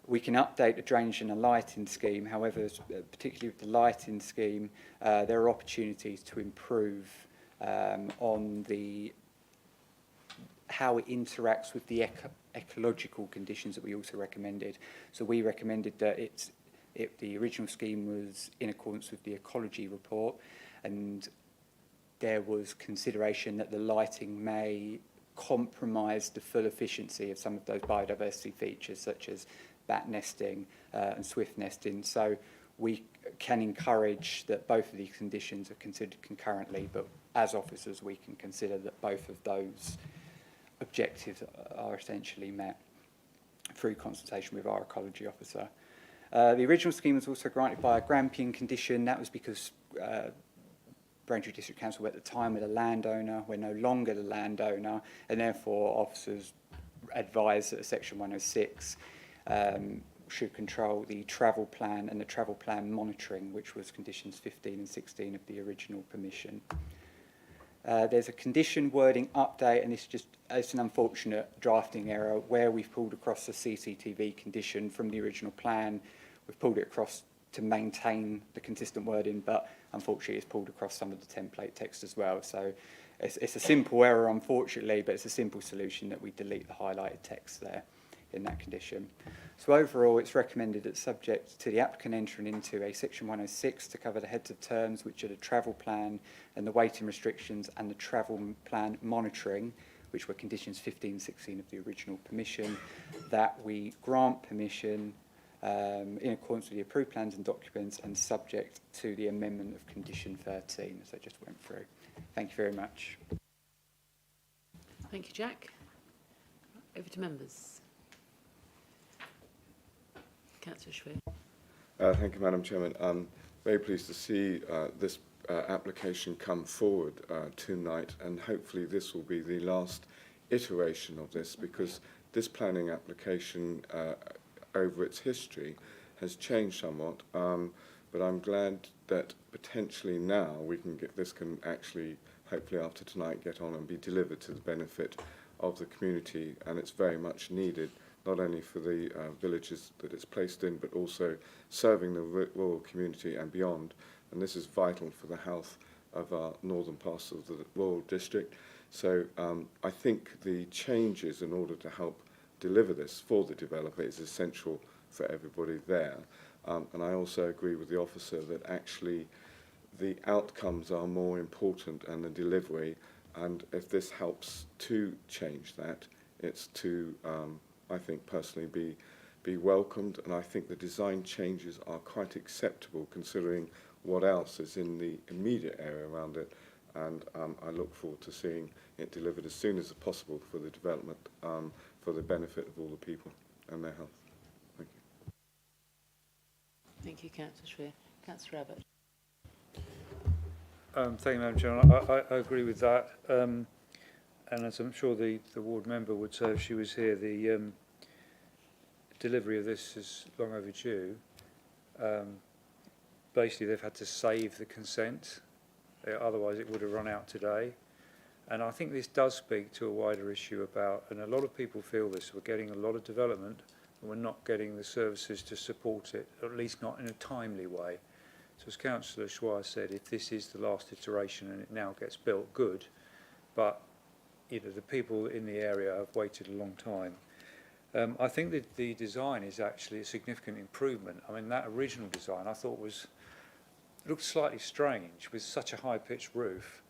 we can update the drainage and the lighting scheme. However, particularly with the lighting scheme, there are opportunities to improve on the how it interacts with the ecological conditions that we also recommended. So we recommended that the original scheme was in accordance with the ecology report, and there was consideration that the lighting may compromise the full efficiency of some of those biodiversity features, such as bat nesting and swift nesting. So we can encourage that both of these conditions are considered concurrently, but as officers we can consider that both of those objectives are essentially met through consultation with our ecology officer. The original scheme was also granted by a Grampian condition. That was because Braintree District Council at the time were the landowner. We're no longer the landowner, and therefore officers advised that Section 106 should control the travel plan and the travel plan monitoring, which was conditions 15 and 16 of the original permission. There's a condition wording update, and it's an unfortunate drafting error where we've pulled across the CCTV condition from the original plan. We've pulled it across to maintain the consistent wording, but unfortunately it's pulled across some of the template text as well. So it's a simple error, unfortunately, but it's a simple solution that we delete the highlighted text there in that condition. So overall, it's recommended that subject to the applicant entering into a Section 106 to cover the heads of terms, which are the travel plan and the waiting restrictions and the travel plan monitoring, which were conditions 15 and 16 of the original permission, that we grant permission in accordance with the approved plans and documents and subject to the amendment of condition 13, as I just went through. Thank you very much. Thank you, Jack. Over to members. Councillor Schwer. Thank you, Madam Chairman. I'm very pleased to see this application come forward tonight, and hopefully this will be the last iteration of this, because this planning application over its history has changed somewhat, but I'm glad that potentially now we can get this can actually, hopefully after tonight, get on and be delivered to the benefit of the community, and it's very much needed, not only for the villages that it's placed in, but also serving the rural community and beyond. And this is vital for the health of our northern parts of the rural district. So I think the changes in order to help deliver this for the developer is essential for everybody there. And I also agree with the officer that actually the outcomes are more important than the delivery. And if this helps to change that, it's to I think personally be welcomed, and I think the design changes are quite acceptable considering what else is in the immediate area around it, and I look forward to seeing it delivered as soon as possible for the development, for the benefit of all the people and their health. Thank you. Thank you, Councillor Schwer. Councillor Abbott. Thank you, Madam Chairman. I agree with that. And as I'm sure the ward member would say if she was here, the delivery of this is long overdue. Basically, they've had to save the consent. Otherwise, it would have run out today. And I think this does speak to a wider issue about, and a lot of people feel this, we're getting a lot of development and we're not getting the services to support it, or at least not in a timely way. So as Councillor Schweier said, if this is the last iteration and it now gets built, good. But you know, the people in the area have waited a long time. I think that the design is actually a significant improvement. I mean, that original design I thought looked slightly strange with such a high-pitched roof.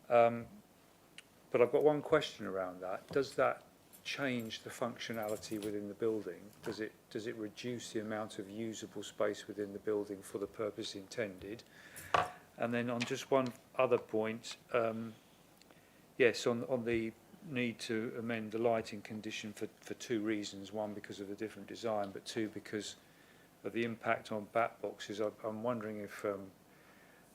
But I've got one question around that. Does that change the functionality within the building? Does it reduce the amount of usable space within the building for the purpose intended? And then on just one other point, yes, on the need to amend the lighting condition for two reasons. One, because of the different design, but two, because of the impact on bat boxes. I'm wondering if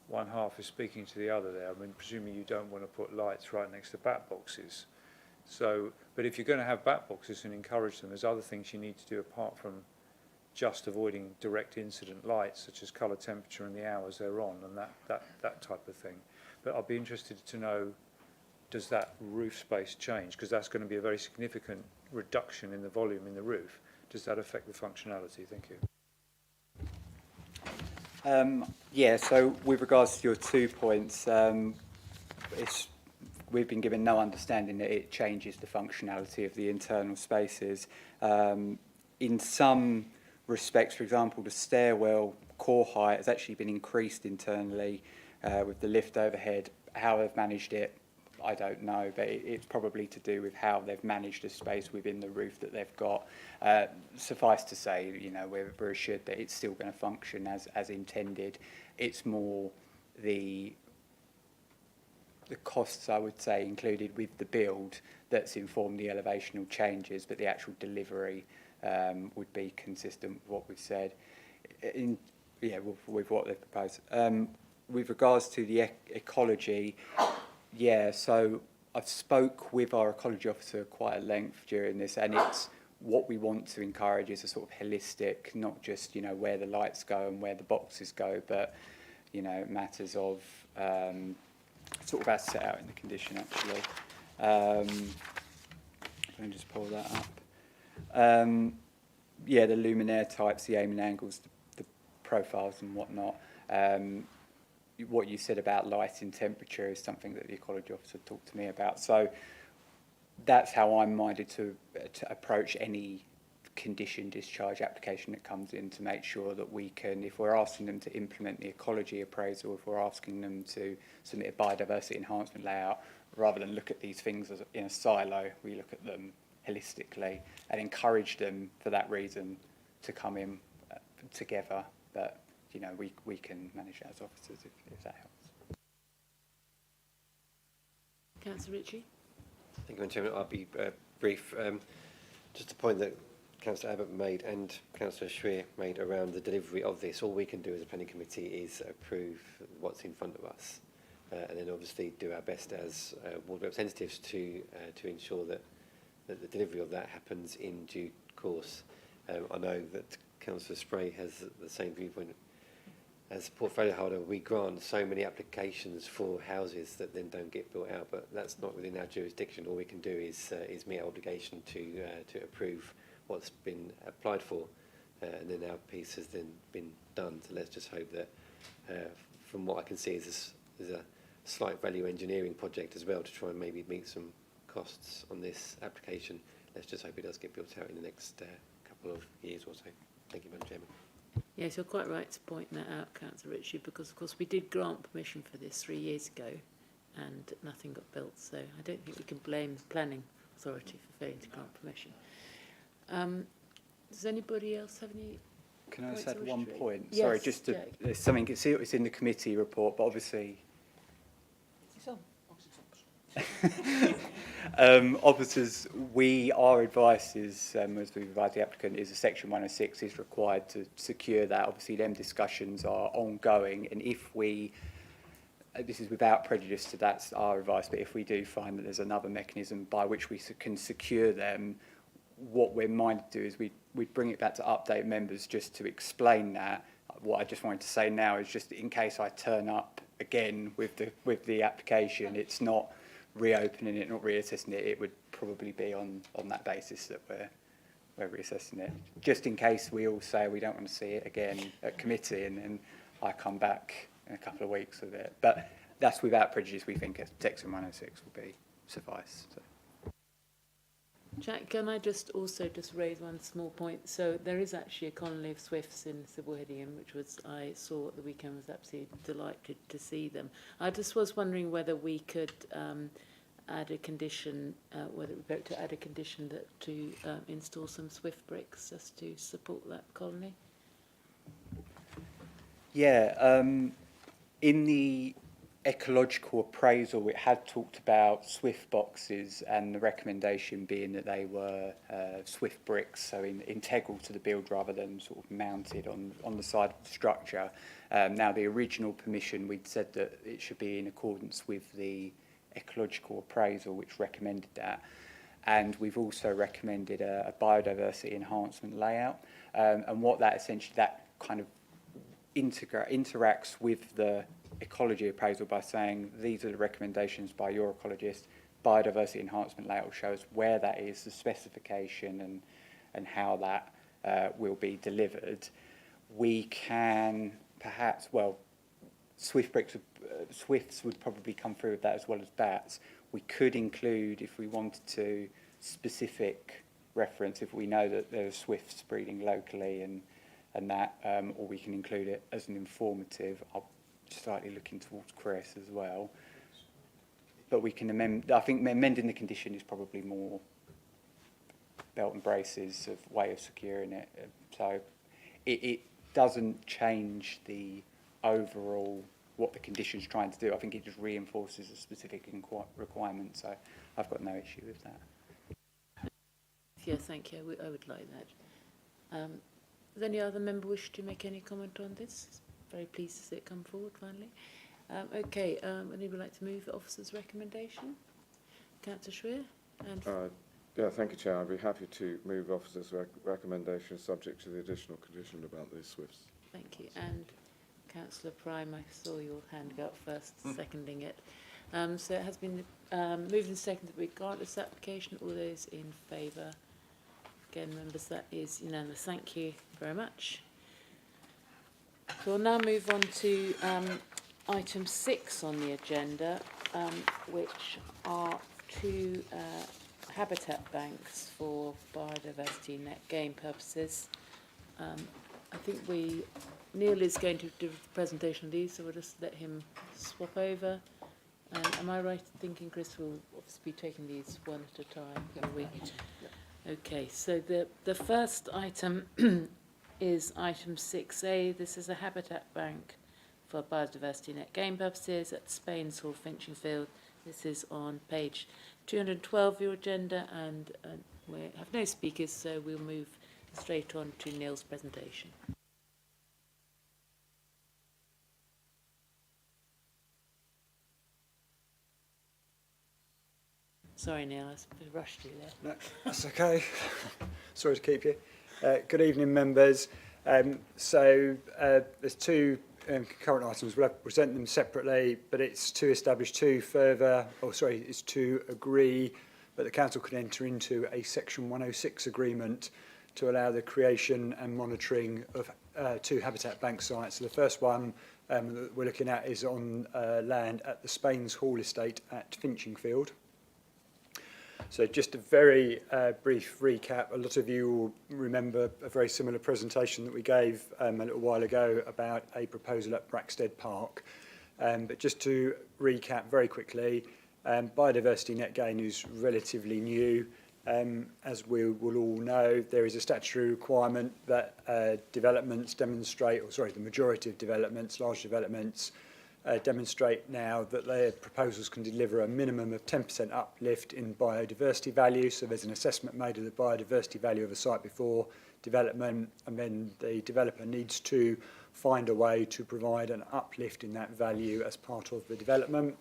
one half is speaking to the other there. I mean, presumably you don't want to put lights right next to bat boxes. So, but if you're going to have bat boxes and encourage them, there's other things you need to do apart from just avoiding direct incident lights, such as colour temperature and the hours they're on, and that type of thing. But I'd be interested to know, does that roof space change? Because that's going to be a very significant reduction in the volume in the roof. Does that affect the functionality? Thank you. Yeah, so with regards to your 2 points, we've been given no understanding that it changes the functionality of the internal spaces. In some respects, for example, the stairwell core height has actually been increased internally with the lift overhead. How they've managed it, I don't know, but it's probably to do with how they've managed the space within the roof that they've got. Suffice to say, you know, we're assured that it's still going to function as intended. It's more the costs, I would say, included with the build that's informed the elevational changes, but the actual delivery would be consistent with what we've said. With what they've proposed. With regards to the ecology, yeah, so I've spoke with our ecology officer quite at length during this, and it's what we want to encourage is a sort of holistic, not just, you know, where the lights go and where the boxes go, but, you know, matters of sort of as set out in the condition, actually. Let me just pull that up. Yeah, the luminaire types, the aiming angles, the profiles and whatnot. What you said about lighting temperature is something that the ecology officer talked to me about. So that's how I'm minded to approach any condition discharge application that comes in, to make sure that we can, if we're asking them to implement the ecology appraisal, if we're asking them to submit a biodiversity enhancement layout, rather than look at these things as in a silo, we look at them holistically and encourage them for that reason to come in together. But you know, we can manage that as officers if that helps. Councillor Ritchie. Thank you, Madam Chairman. I'll be brief. Just a point that Councillor Abbott made and Councillor Shreer made around the delivery of this. All we can do as a planning committee is approve what's in front of us, and then obviously do our best as ward representatives to ensure that the delivery of that happens in due course. I know that Councillor Spray has the same viewpoint. As portfolio holder, we grant so many applications for houses that then don't get built out, but that's not within our jurisdiction. All we can do is meet our obligation to approve what's been applied for, and then our piece has then been done. So let's just hope that, from what I can see, is a slight value engineering project as well to try and maybe meet some costs on this application. Let's just hope it does get built out in the next couple of years or so. Thank you, Madam Chairman. Yes, you're quite right to point that out, Councillor Ritchie, because of course we did grant permission for this 3 years ago and nothing got built, so I don't think we can blame the planning authority for failing to grant permission. Does anybody else have any? Can I just add points one of restraint? point? Yes, Sorry, just to, Jack. there's something, it's in the committee report, but obviously officers, our advice is, as we advise the applicant, is a section 106 is required to secure that. Obviously, them discussions are ongoing, and if we, this is without prejudice to that's our advice, but if we do find that there's another mechanism by which we can secure them, what we're minded to do is we bring it back to update members just to explain that. What I just wanted to say now is just in case I turn up again with the application, it's not reopening it, not reassessing it. It would probably be on that basis that we're reassessing it, just in case we all say we don't want to see it again at committee, and then I come back in a couple of weeks with it. But that's without prejudice. We think section 106 will be suffice. So. Jack, can I just raise one small point? So there is actually a colony of swifts in Sybil Hedingham, which I saw at the weekend, was absolutely delighted to see them. I just was wondering whether we could add a condition, whether we vote to add a condition that to install some swift bricks just to support that colony. Yeah, in the ecological appraisal, it had talked about swift boxes, and the recommendation being that they were swift bricks, so integral to the build rather than sort of mounted on the side of the structure. Now, the original permission, we'd said that it should be in accordance with the ecological appraisal, which recommended that. And we've also recommended a biodiversity enhancement layout. And what that essentially, that kind of interacts with the ecology appraisal by saying these are the recommendations by your ecologist. Biodiversity enhancement layout shows where that is, the specification and how that will be delivered. We can perhaps, well, swift bricks swifts would probably come through with that as well as bats. We could include, if we wanted to, specific reference if we know that there are swifts breeding locally and that, or we can include it as an informative. I'm slightly looking towards Chris as well. But we can amend, I think amending the condition is probably more belt and braces of way of securing it. So it doesn't change the overall what the condition's trying to do. I think it just reinforces a specific requirement. So I've got no issue with that. Yeah, thank you. I would like that. Does any other member wish to make any comment on this? Very pleased to see it come forward finally. Okay, anybody would like to move the officer's recommendation? Councillor Schwer? And Yeah, thank you, Chair. I'd be happy to move officer's recommendation subject to the additional condition about the swifts. thank you. And Councillor Prime, I saw your hand go up first, seconding it. So it has been moved and seconded that we grant this application. All those in favour? Again, members, that is unanimous. Thank you very much. We'll now move on to item 6 on the agenda, which are 2 habitat banks for biodiversity net gain purposes. I think Neil is going to do a presentation of these, so we'll just let him swap over. And am I right in thinking Chris will obviously be taking these one at a time? Will we? Okay, so the first item is item 6A. This is a habitat bank for biodiversity net gain purposes at Spain's Hall, Finchingfield. This is on page 212 of your agenda, and we have no speakers, so we'll move straight on to Neil's presentation. Sorry, Neil, I rushed you there. No, that's okay. Sorry to keep you. Good evening, members. There's 2 current items. We'll present them separately, but it's to establish 2 further, it's to agree that the council can enter into a Section 106 agreement to allow the creation and monitoring of 2 habitat bank sites. So the first one that we're looking at is on land at the Spain's Hall estate at Finchingfield. So just a very brief recap. A lot of you will remember a very similar presentation that we gave a little while ago about a proposal at Braxted Park. But just to recap very quickly, biodiversity net gain is relatively new. As we will all know, there is a statutory requirement that developments demonstrate, the majority of developments, large developments, demonstrate now that their proposals can deliver a minimum of 10% uplift in biodiversity value. So there's an assessment made of the biodiversity value of a site before development, and then the developer needs to find a way to provide an uplift in that value as part of the development.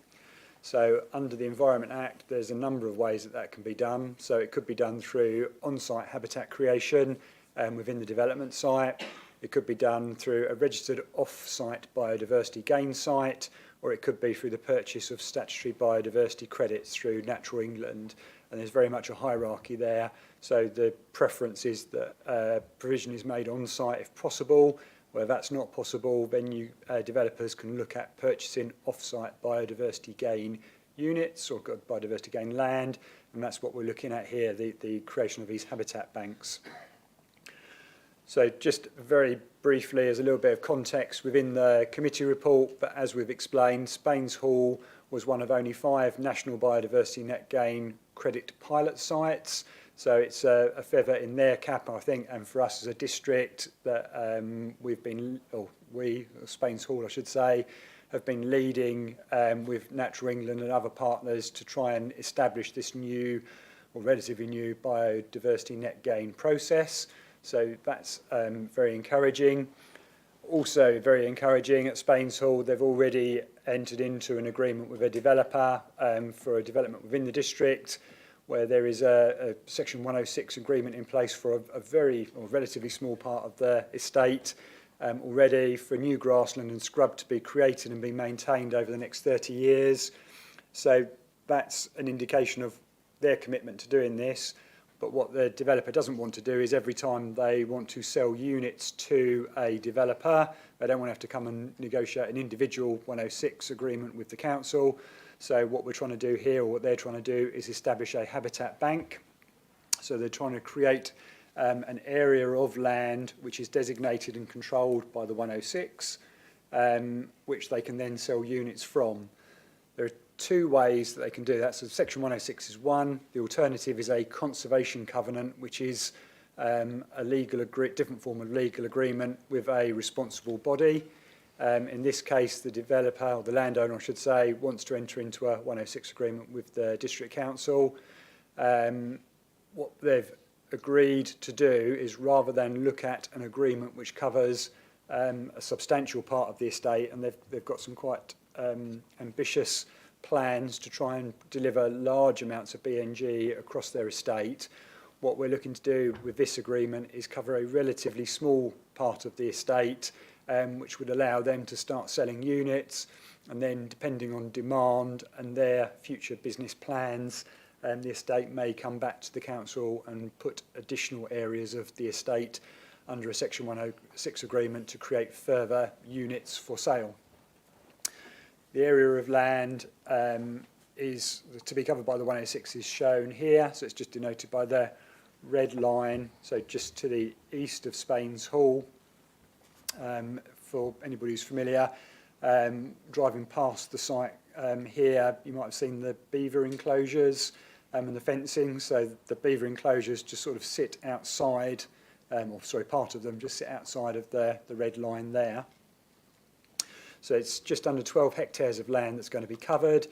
So under the Environment Act, there's a number of ways that can be done. So it could be done through on-site habitat creation within the development site. It could be done through a registered off-site biodiversity gain site, or it could be through the purchase of statutory biodiversity credits through Natural England. And there's very much a hierarchy there. So the preference is that provision is made on-site if possible. Where that's not possible, then developers can look at purchasing off-site biodiversity gain units or biodiversity gain land, and that's what we're looking at here, the creation of these habitat banks. So just very briefly, as a little bit of context within the committee report, but as we've explained, Spain's Hall was one of only 5 national biodiversity net gain credit pilot sites. So it's a feather in their cap, I think, and for us as a district that Spain's Hall, I should say, have been leading with Natural England and other partners to try and establish this new, or relatively new, biodiversity net gain process. So that's very encouraging. Also very encouraging at Spain's Hall, they've already entered into an agreement with a developer for a development within the district, where there is a Section 106 agreement in place for a very or relatively small part of the estate already for new grassland and scrub to be created and be maintained over the next 30 years. So that's an indication of their commitment to doing this. But what the developer doesn't want to do is every time they want to sell units to a developer, they don't want to have to come and negotiate an individual 106 agreement with the council. So what we're trying to do here, or what they're trying to do, is establish a habitat bank. So they're trying to create an area of land which is designated and controlled by the 106, which they can then sell units from. There are two ways that they can do that. So Section 106 is one. The alternative is a conservation covenant, which is a different form of legal agreement with a responsible body. In this case, the developer, or the landowner, I should say, wants to enter into a 106 agreement with the district council. What they've agreed to do is, rather than look at an agreement which covers a substantial part of the estate, and they've got some quite ambitious plans to try and deliver large amounts of BNG across their estate. What we're looking to do with this agreement is cover a relatively small part of the estate, which would allow them to start selling units, and then, depending on demand and their future business plans, the estate may come back to the council and put additional areas of the estate under a Section 106 agreement to create further units for sale. The area of land is to be covered by the 106 is shown here, so it's just denoted by the red line, so just to the east of Spain's Hall. For anybody who's familiar, driving past the site here, you might have seen the beaver enclosures and the fencing. So the beaver enclosures just sort of sit outside, part of them just sit outside of the red line there. So it's just under 12 hectares of land that's going to be covered.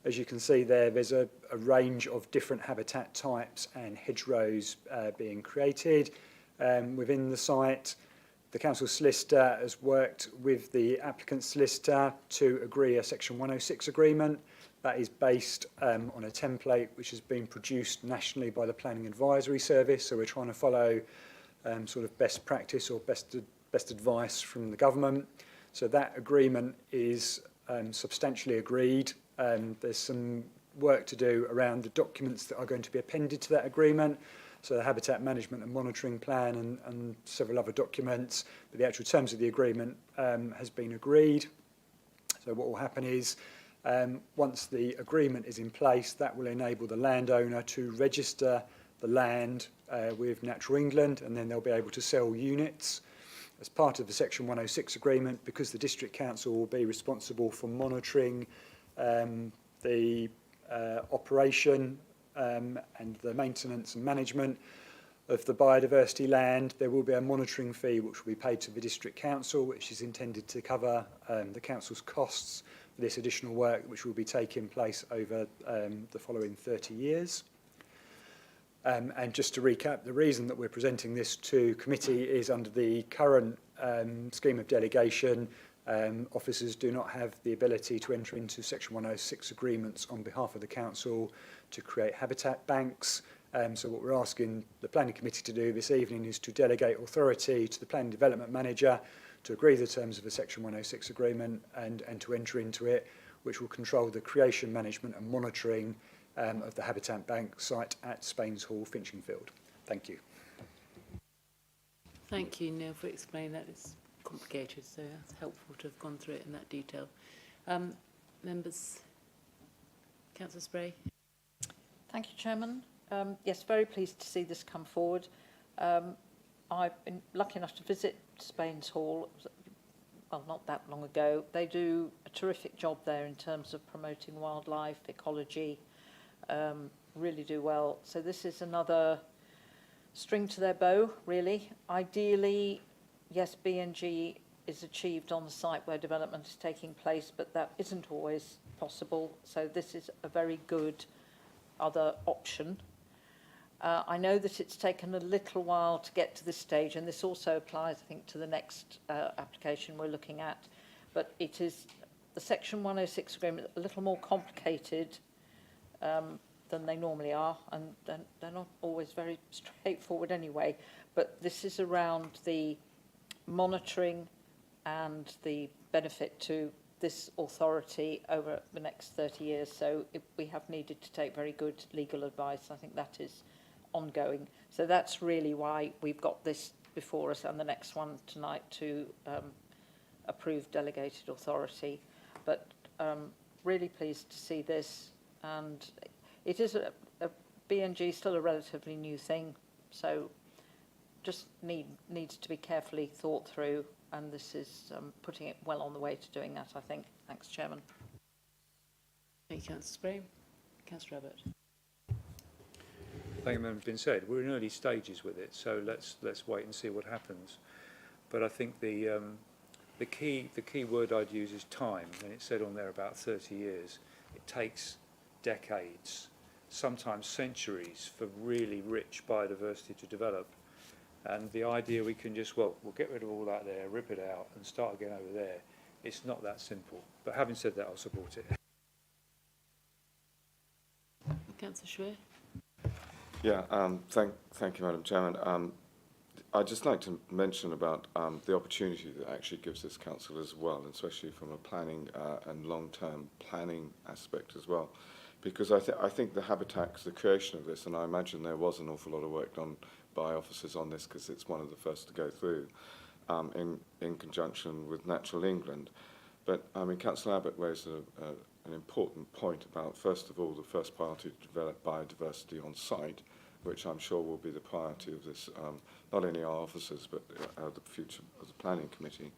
As you can see there's a range of different habitat types and hedgerows being created within the site. The council solicitor has worked with the applicant solicitor to agree a Section 106 agreement. That is based on a template which has been produced nationally by the Planning Advisory Service. So we're trying to follow sort of best practice or best advice from the government. So that agreement is substantially agreed. There's some work to do around the documents that are going to be appended to that agreement. So the Habitat Management and Monitoring Plan and several other documents, but the actual terms of the agreement has been agreed. So what will happen is, once the agreement is in place, that will enable the landowner to register the land with Natural England, and then they'll be able to sell units. As part of the Section 106 agreement, because the District Council will be responsible for monitoring the operation and the maintenance and management of the biodiversity land, there will be a monitoring fee which will be paid to the District Council, which is intended to cover the Council's costs for this additional work, which will be taking place over the following 30 years. And just to recap, the reason that we're presenting this to committee is under the current scheme of delegation, officers do not have the ability to enter into Section 106 agreements on behalf of the council to create habitat banks. So what we're asking the planning committee to do this evening is to delegate authority to the planning development manager to agree the terms of a Section 106 agreement and to enter into it, which will control the creation, management and monitoring of the habitat bank site at Spain's Hall, Finchingfield. Thank you. Thank you, Neil, for explaining that. It's complicated, so it's helpful to have gone through it in that detail. Members, Councillor Spray. Thank you, Chairman. Yes, very pleased to see this come forward. I've been lucky enough to visit Spain's Hall, well, not that long ago. They do a terrific job there in terms of promoting wildlife, ecology, really do well. So this is another string to their bow, really. Ideally, yes, BNG is achieved on the site where development is taking place, but that isn't always possible. So this is a very good other option. I know that it's taken a little while to get to this stage, and this also applies, I think, to the next application we're looking at. But it is the Section 106 agreement a little more complicated than they normally are, and they're not always very straightforward anyway. But this is around the monitoring and the benefit to this authority over the next 30 years. So we have needed to take very good legal advice. I think that is ongoing. So that's really why we've got this before us and the next one tonight to approve delegated authority. But really pleased to see this, and it is a BNG still a relatively new thing, so just needs to be carefully thought through, and this is putting it well on the way to doing that, I think. Thanks, Chairman. Thank you, Councillor Spray. Councillor Abbott. Thank you, Madam been said. We're in early stages with it, so let's wait and see what happens. But I think the key word I'd use is time, and it said on there about 30 years. It takes decades, sometimes centuries, for really rich biodiversity to develop. And the idea we can just, well, we'll get rid of all that there, rip it out, and start again over there, it's not that simple. But having said that, I'll support it. Councillor Schwer. Yeah, thank you, Madam Chairman. I'd just like to mention about the opportunity that actually gives this council as well, especially from a planning and long-term planning aspect as well. Because I think the habitats, the creation of this, and I imagine there was an awful lot of work done by officers on this because it's one of the first to go through in conjunction with Natural England. But I mean, Councillor Abbott raised an important point about, first of all, the first priority to develop biodiversity on site, which I'm sure will be the priority of this, not only our officers, but the future of the planning committee.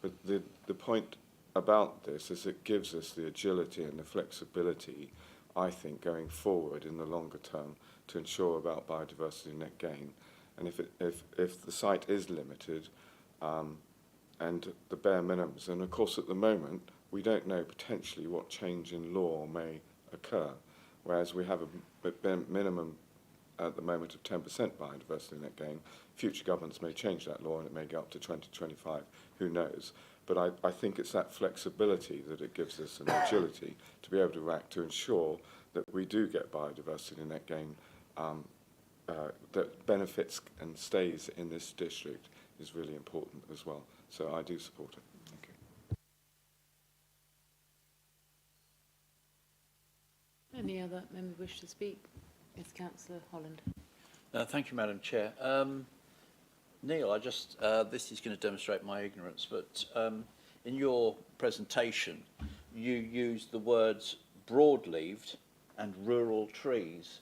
But the point about this is it gives us the agility and the flexibility, I think, going forward in the longer term to ensure about biodiversity net gain. And if the site is limited and the bare minimums, and of course at the moment we don't know potentially what change in law may occur, whereas we have a minimum at the moment of 10% biodiversity net gain. Future governments may change that law and it may go up to 2025, who knows. But I think it's that flexibility that it gives us, an agility to be able to react to ensure that we do get biodiversity net gain that benefits and stays in this district is really important as well. So I do support it. Thank you. Any other member wish to speak? Yes, Councillor Holland. Thank you, Madam Chair. Neil, this is going to demonstrate my ignorance, but in your presentation, you used the words broadleaved and rural trees,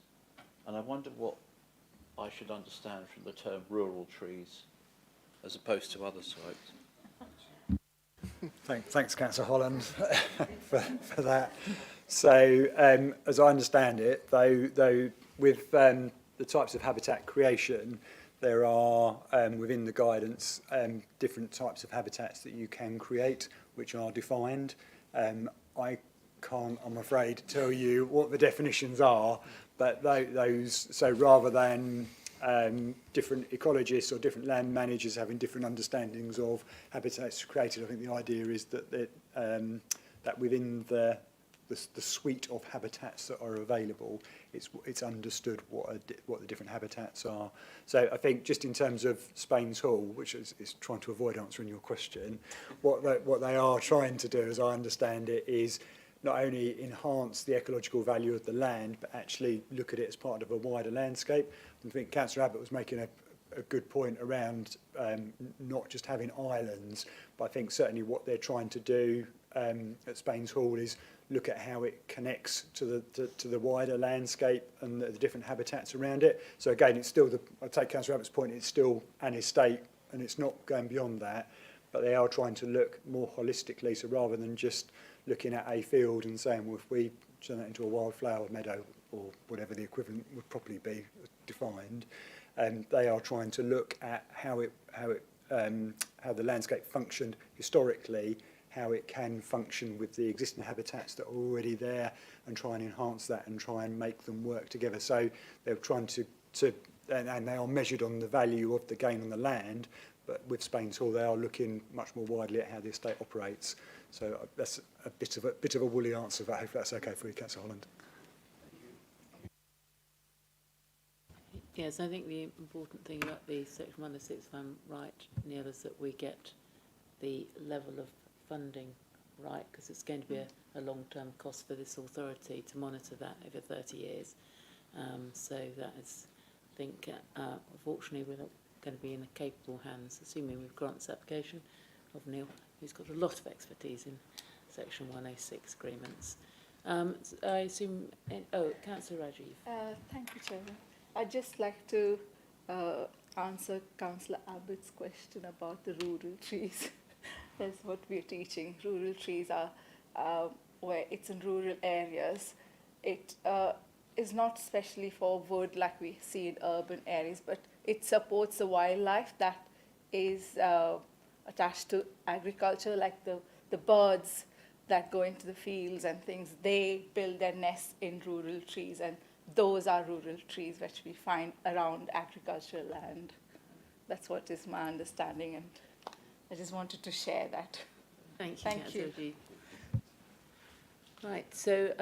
and I wondered what I should understand from the term rural trees as opposed to other sites. Thanks, Councillor Holland, for that. So, as I understand it, though with the types of habitat creation, there are, within the guidance, different types of habitats that you can create, which are defined. I can't, I'm afraid, tell you what the definitions are, but those, so rather than different ecologists or different land managers having different understandings of habitats created, I think the idea is that that within the suite of habitats that are available, it's understood what the different habitats are. So I think just in terms of Spain's Hall, which is trying to avoid answering your question, what they are trying to do, as I understand it, is not only enhance the ecological value of the land, but actually look at it as part of a wider landscape. I think Councillor Abbott was making a good point around not just having islands, but I think certainly what they're trying to do at Spain's Hall is look at how it connects to the wider landscape and the different habitats around it. So again, it's still I take Councillor Abbott's point, it's still an estate and it's not going beyond that, but they are trying to look more holistically. So rather than just looking at a field and saying, well, if we turn that into a wildflower meadow or whatever the equivalent would probably be defined, they are trying to look at how the landscape functioned historically, how it can function with the existing habitats that are already there, and try and enhance that and try and make them work together. So they're trying to and they are measured on the value of the gain on the land, but with Spain's Hall they are looking much more widely at how the estate operates. So that's a bit of a woolly answer, but I hope that's okay for you, Councillor Holland. Yes, I think the important thing about the Section 106, if I'm right, Neil, is that we get the level of funding right, because it's going to be a long-term cost for this authority to monitor that over 30 years. So that is think, unfortunately, we're not going to be in capable hands, assuming we've granted this application, of Neil, who's got a lot of expertise in Section 106 agreements. I assume, Councillor Rajiv. Thank you, Chairman. I'd just like to answer Councillor Abbott's question about the rural trees. That's what we're teaching. Rural trees are where it's in rural areas. It is not specially for wood like we see in urban areas, but it supports the wildlife that is attached to agriculture, like the birds that go into the fields and things. They build their nests in rural trees, and those are rural trees which we find around agricultural land. That's what is my understanding, and I just wanted to share that. Thank you. Thank you. Rajiv. Right, so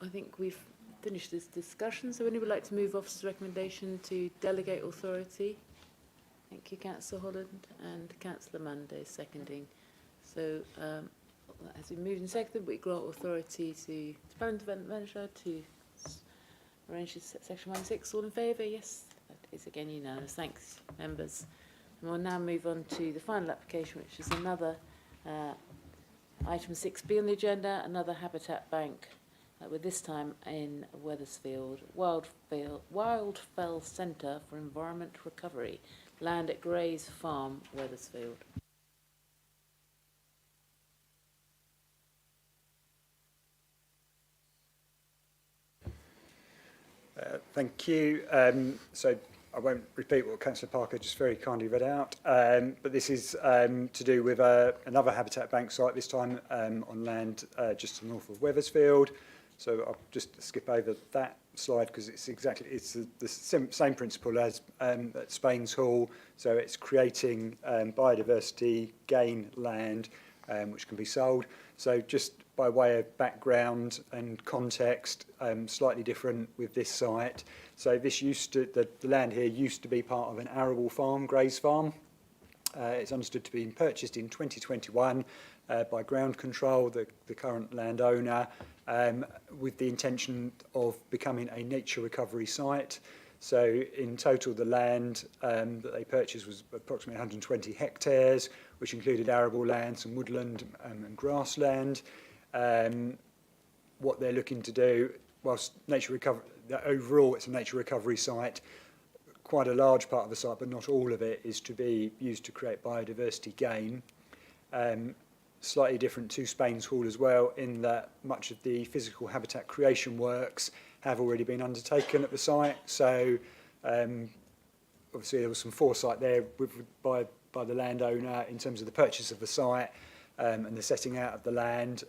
I think we've finished this discussion. So anyone would like to move officer's recommendation to delegate authority? Thank you, Councillor Holland, and Councillor Monday seconding. So as we moved and seconded, we grant authority to the Planning Development Manager to arrange this Section 106. All in favour? Yes, that is again unanimous. Thanks, members. And we'll now move on to the final application, which is another item 6B on the agenda, another habitat bank, with this time in Wethersfield, Wildfell Centre for Environment Recovery, land at Grays Farm, Wethersfield. Thank you. So I won't repeat what Councillor Parker just very kindly read out, but this is to do with another habitat bank site, this time on land just to the north of Wethersfield. So I'll just skip over that slide because it's the same principle as at Spain's Hall. So it's creating biodiversity gain land which can be sold. So just by way of background and context, slightly different with this site. So this the land here used to be part of an arable farm, Grays Farm. It's understood to be purchased in 2021 by Ground Control, the current landowner, with the intention of becoming a nature recovery site. So in total, the land that they purchased was approximately 120 hectares, which included arable land, some woodland and grassland. What they're looking to do, whilst overall it's a nature recovery site, quite a large part of the site, but not all of it, is to be used to create biodiversity gain. Slightly different to Spain's Hall as well, in that much of the physical habitat creation works have already been undertaken at the site. So obviously there was some foresight there by the landowner in terms of the purchase of the site and the setting out of the land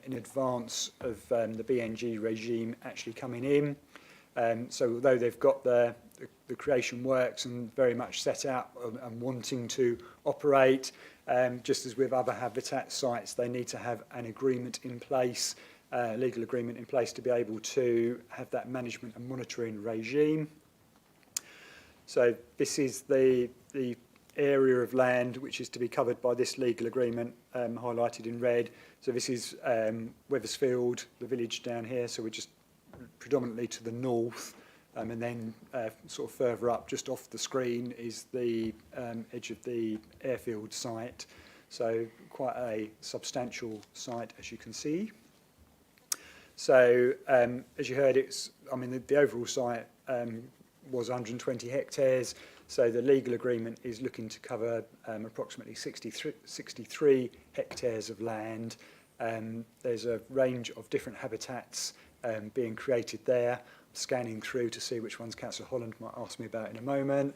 in advance of the BNG regime actually coming in. So although they've got the creation works and very much set out and wanting to operate, just as with other habitat sites, they need to have an agreement in place, legal agreement in place to be able to have that management and monitoring regime. So this is the area of land which is to be covered by this legal agreement, highlighted in red. So this is Wethersfield, the village down here, so we're just predominantly to the north, and then sort of further up, just off the screen, is the edge of the airfield site. So quite a substantial site, as you can see. So as you heard, the overall site was 120 hectares. So the legal agreement is looking to cover approximately 63 hectares of land. There's a range of different habitats being created there. Scanning through to see which ones Councillor Holland might ask me about in a moment,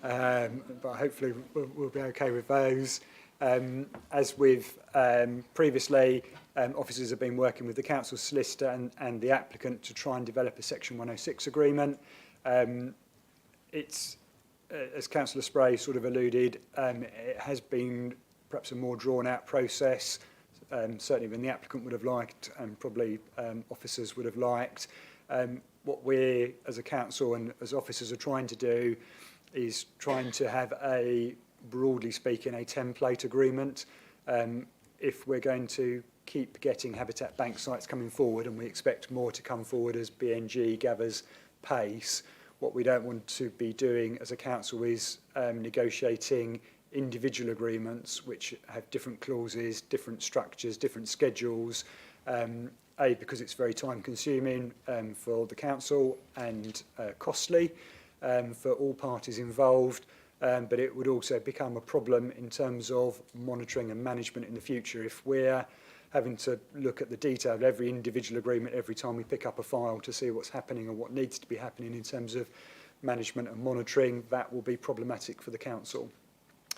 but hopefully we'll be okay with those. As with previously, officers have been working with the council solicitor and the applicant to try and develop a Section 106 agreement. It's, as Councillor Spray sort of alluded, it has been perhaps a more drawn-out process, certainly than the applicant would have liked and probably officers would have liked. What we, as a council and as officers, are trying to do is trying to have broadly speaking, a template agreement. If we're going to keep getting habitat bank sites coming forward, and we expect more to come forward as BNG gathers pace, what we don't want to be doing as a council is negotiating individual agreements which have different clauses, different structures, different schedules, because it's very time consuming for the council and costly for all parties involved, but it would also become a problem in terms of monitoring and management in the future if we're having to look at the detail of every individual agreement every time we pick up a file to see what's happening and what needs to be happening in terms of management and monitoring. That will be problematic for the council.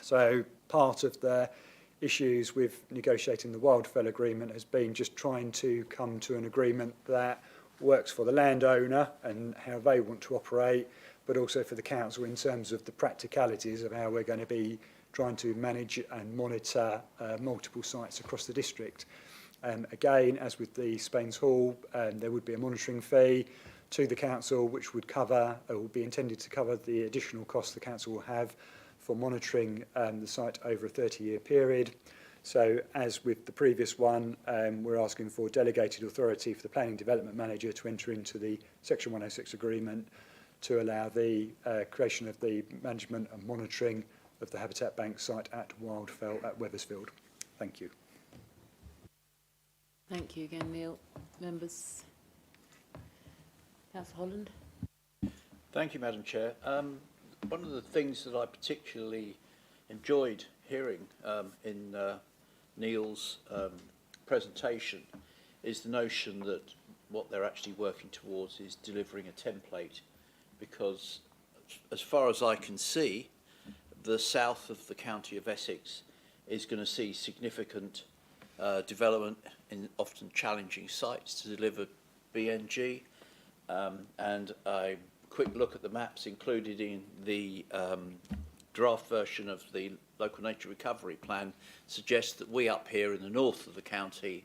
So part of the issues with negotiating the Wildfell agreement has been just trying to come to an agreement that works for the landowner and how they want to operate, but also for the council in terms of the practicalities of how we're going to be trying to manage and monitor multiple sites across the district. Again, as with the Spains Hall, there would be a monitoring fee to the council which would cover, or would be intended to cover the additional costs the council will have for monitoring the site over a 30-year period. So as with the previous one, we're asking for delegated authority for the planning development manager to enter into the Section 106 agreement to allow the creation of the management and monitoring of the Habitat Bank site at Wildfell at Wethersfield. Thank you. Thank you again, Neil. Members? Councillor Holland. Thank you, Madam Chair. One of the things that I particularly enjoyed hearing in Neil's presentation is the notion that what they're actually working towards is delivering a template, because as far as I can see, the south of the county of Essex is going to see significant development in often challenging sites to deliver BNG, and a quick look at the maps included in the draft version of the local nature recovery plan suggests that we up here in the north of the county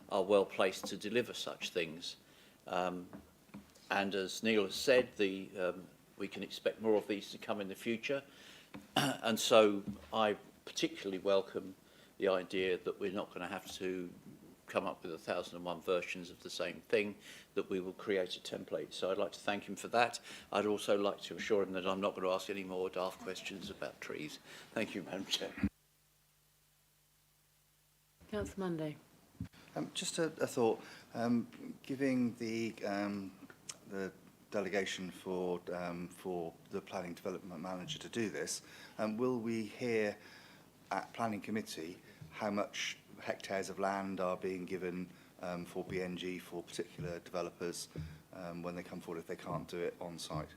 are well placed to deliver such things. And as Neil has said, we can expect more of these to come in the future. And so I particularly welcome the idea that we're not going to have to come up with 1,001 versions of the same thing, that we will create a template. So I'd like to thank him for that. I'd also like to assure him that I'm not going to ask any more daft questions about trees. Thank you, Madam Chair. Councillor Monday. Just a thought. Giving the delegation for the planning development manager to do this, will we hear at planning committee how much hectares of land are being given for BNG for particular developers when they come forward if they can't do it on site?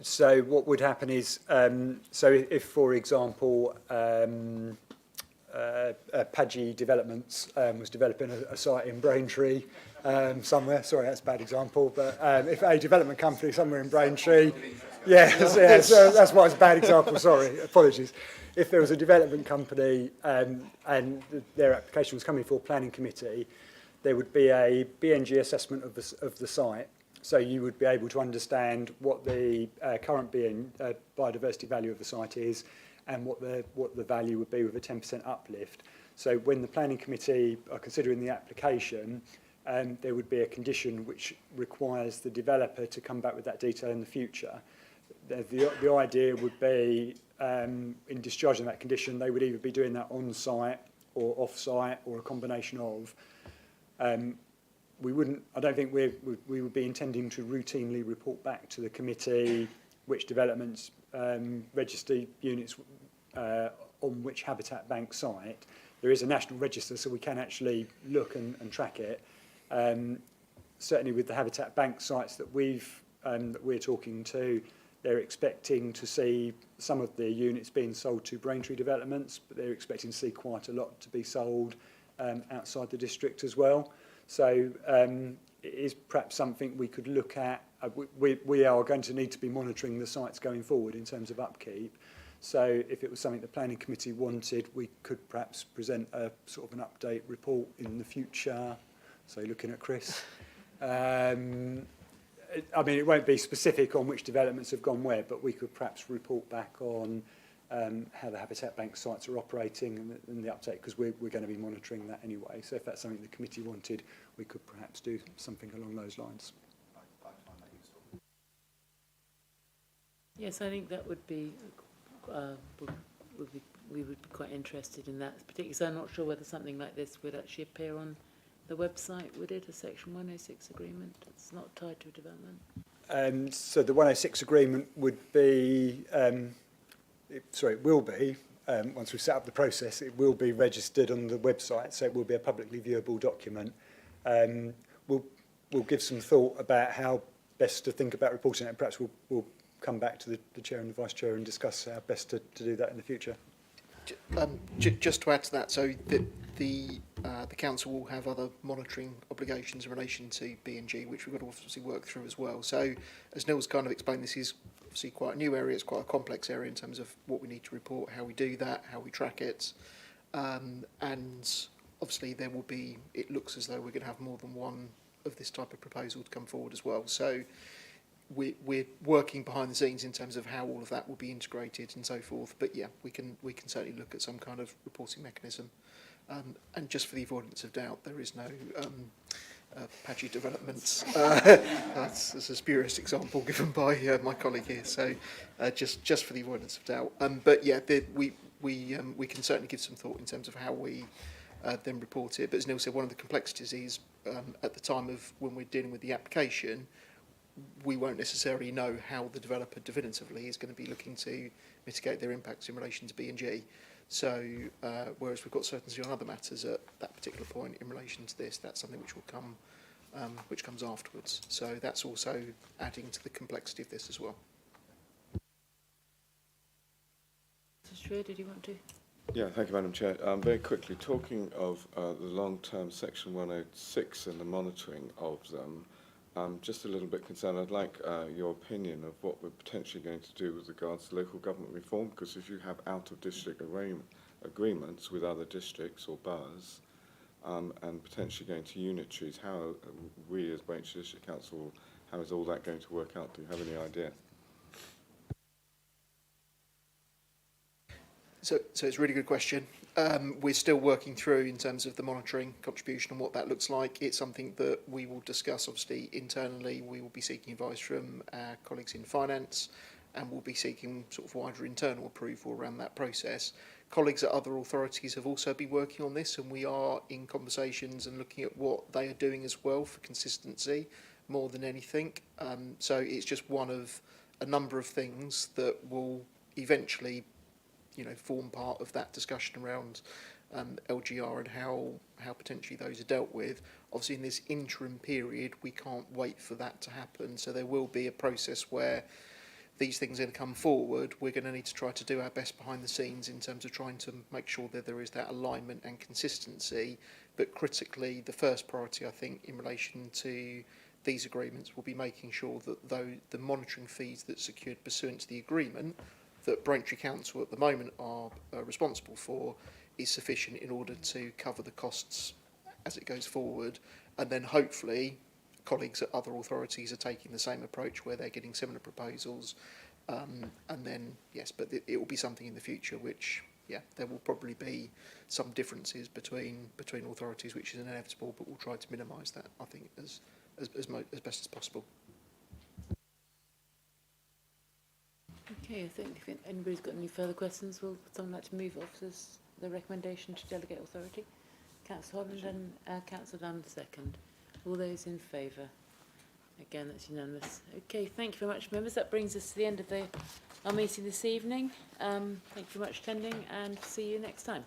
So what would happen is, so if for example, Padgy Developments was developing a site in Braintree somewhere, sorry that's a bad example, but if a development company somewhere in Braintree, so that's why it's a bad example, sorry, apologies. If there was a development company and their application was coming for planning committee, there would be a BNG assessment of the site. So you would be able to understand what the current biodiversity value of the site is and what the value would be with a 10% uplift. So when the planning committee are considering the application, there would be a condition which requires the developer to come back with that detail in the future. The idea would be, in discharging that condition, they would either be doing that on site or off site or a combination of. I don't think we would be intending to routinely report back to the committee which developments register units on which Habitat Bank site. There is a national register, so we can actually look and track it. Certainly with the Habitat Bank sites that we're talking to, they're expecting to see some of their units being sold to Braintree developments, but they're expecting to see quite a lot to be sold outside the district as well. So it is perhaps something we could look at. We are going to need to be monitoring the sites going forward in terms of upkeep. So if it was something the planning committee wanted, we could perhaps present a sort of an update report in the future. So looking at Chris. I mean, it won't be specific on which developments have gone where, but we could perhaps report back on how the Habitat Bank sites are operating and the uptake, because we're going to be monitoring that anyway. So if that's something the committee wanted, we could perhaps do something along those lines. Yes, I think that would be, we would be quite interested in that, particularly, so I'm not sure whether something like this would actually appear on the website, would it, a Section 106 agreement? It's not tied to a development. So the 106 agreement would be, it will be, once we've set up the process, it will be registered on the website, so it will be a publicly viewable document. We'll give some thought about how best to think about reporting it, and perhaps we'll come back to the Chair and the Vice Chair and discuss how best to do that in the future. Just to add to that, so the council will have other monitoring obligations in relation to B&G, which we've got to obviously work through as well. So, as Neil's kind of explained, this is obviously quite a new area. It's quite a complex area in terms of what we need to report, how we do that, how we track it, and obviously there will be. It looks as though we're going to have more than one of this type of proposal to come forward as well. So, we're working behind the scenes in terms of how all of that will be integrated and so forth. But yeah, we can certainly look at some kind of reporting mechanism. And just for the avoidance of doubt, there is no patchy developments. That's a spurious example given by my colleague here. So just for the avoidance of doubt. But yeah, we can certainly give some thought in terms of how we then report it. But as Neil said, one of the complexities is at the time of when we're dealing with the application, we won't necessarily know how the developer definitively is going to be looking to mitigate their impacts in relation to B&G. So, whereas we've got certainty on other matters at that particular point in relation to this, that's something which will come, which comes afterwards. So that's also adding to the complexity of this as well. Mr. Shrew, did you want to? Yeah, thank you, Madam Chair. Very quickly, talking of the long-term Section 106 and the monitoring of them, just a little bit concerned. I'd like your opinion of what we're potentially going to do with regards to local government reform, because if you have out-of-district agreements with other districts or boroughs, and potentially going to unitaries, how we as Braintree District Council, how is all that going to work out? Do you have any idea? So it's a really good question. We're still working through in terms of the monitoring contribution and what that looks like. It's something that we will discuss, obviously, internally. We will be seeking advice from our colleagues in finance, and we'll be seeking sort of wider internal approval around that process. Colleagues at other authorities have also been working on this, and we are in conversations and looking at what they are doing as well for consistency more than anything. So it's just one of a number of things that will eventually form part of that discussion around LGR and how potentially those are dealt with. Obviously, in this interim period, we can't wait for that to happen. So there will be a process where these things are going to come forward. We're going to need to try to do our best behind the scenes in terms of trying to make sure that there is that alignment and consistency. But critically, the first priority, I think, in relation to these agreements will be making sure that the monitoring fees that's secured pursuant to the agreement that Braintree Council at the moment are responsible for is sufficient in order to cover the costs as it goes forward. And then hopefully colleagues at other authorities are taking the same approach where they're getting similar proposals. And then, yes, but it will be something in the future which, yeah, there will probably be some differences between authorities, which is inevitable, but we'll try to minimise that, I think, as best as possible. Okay, I think if anybody's got any further questions, will someone like to move officers the recommendation to delegate authority? Councillor Holland and Councillor Dunn second. All those in favour? Again, that's unanimous. Okay, thank you very much, members. That brings us to the end of our meeting this evening. Thank you very much for attending, and see you next time.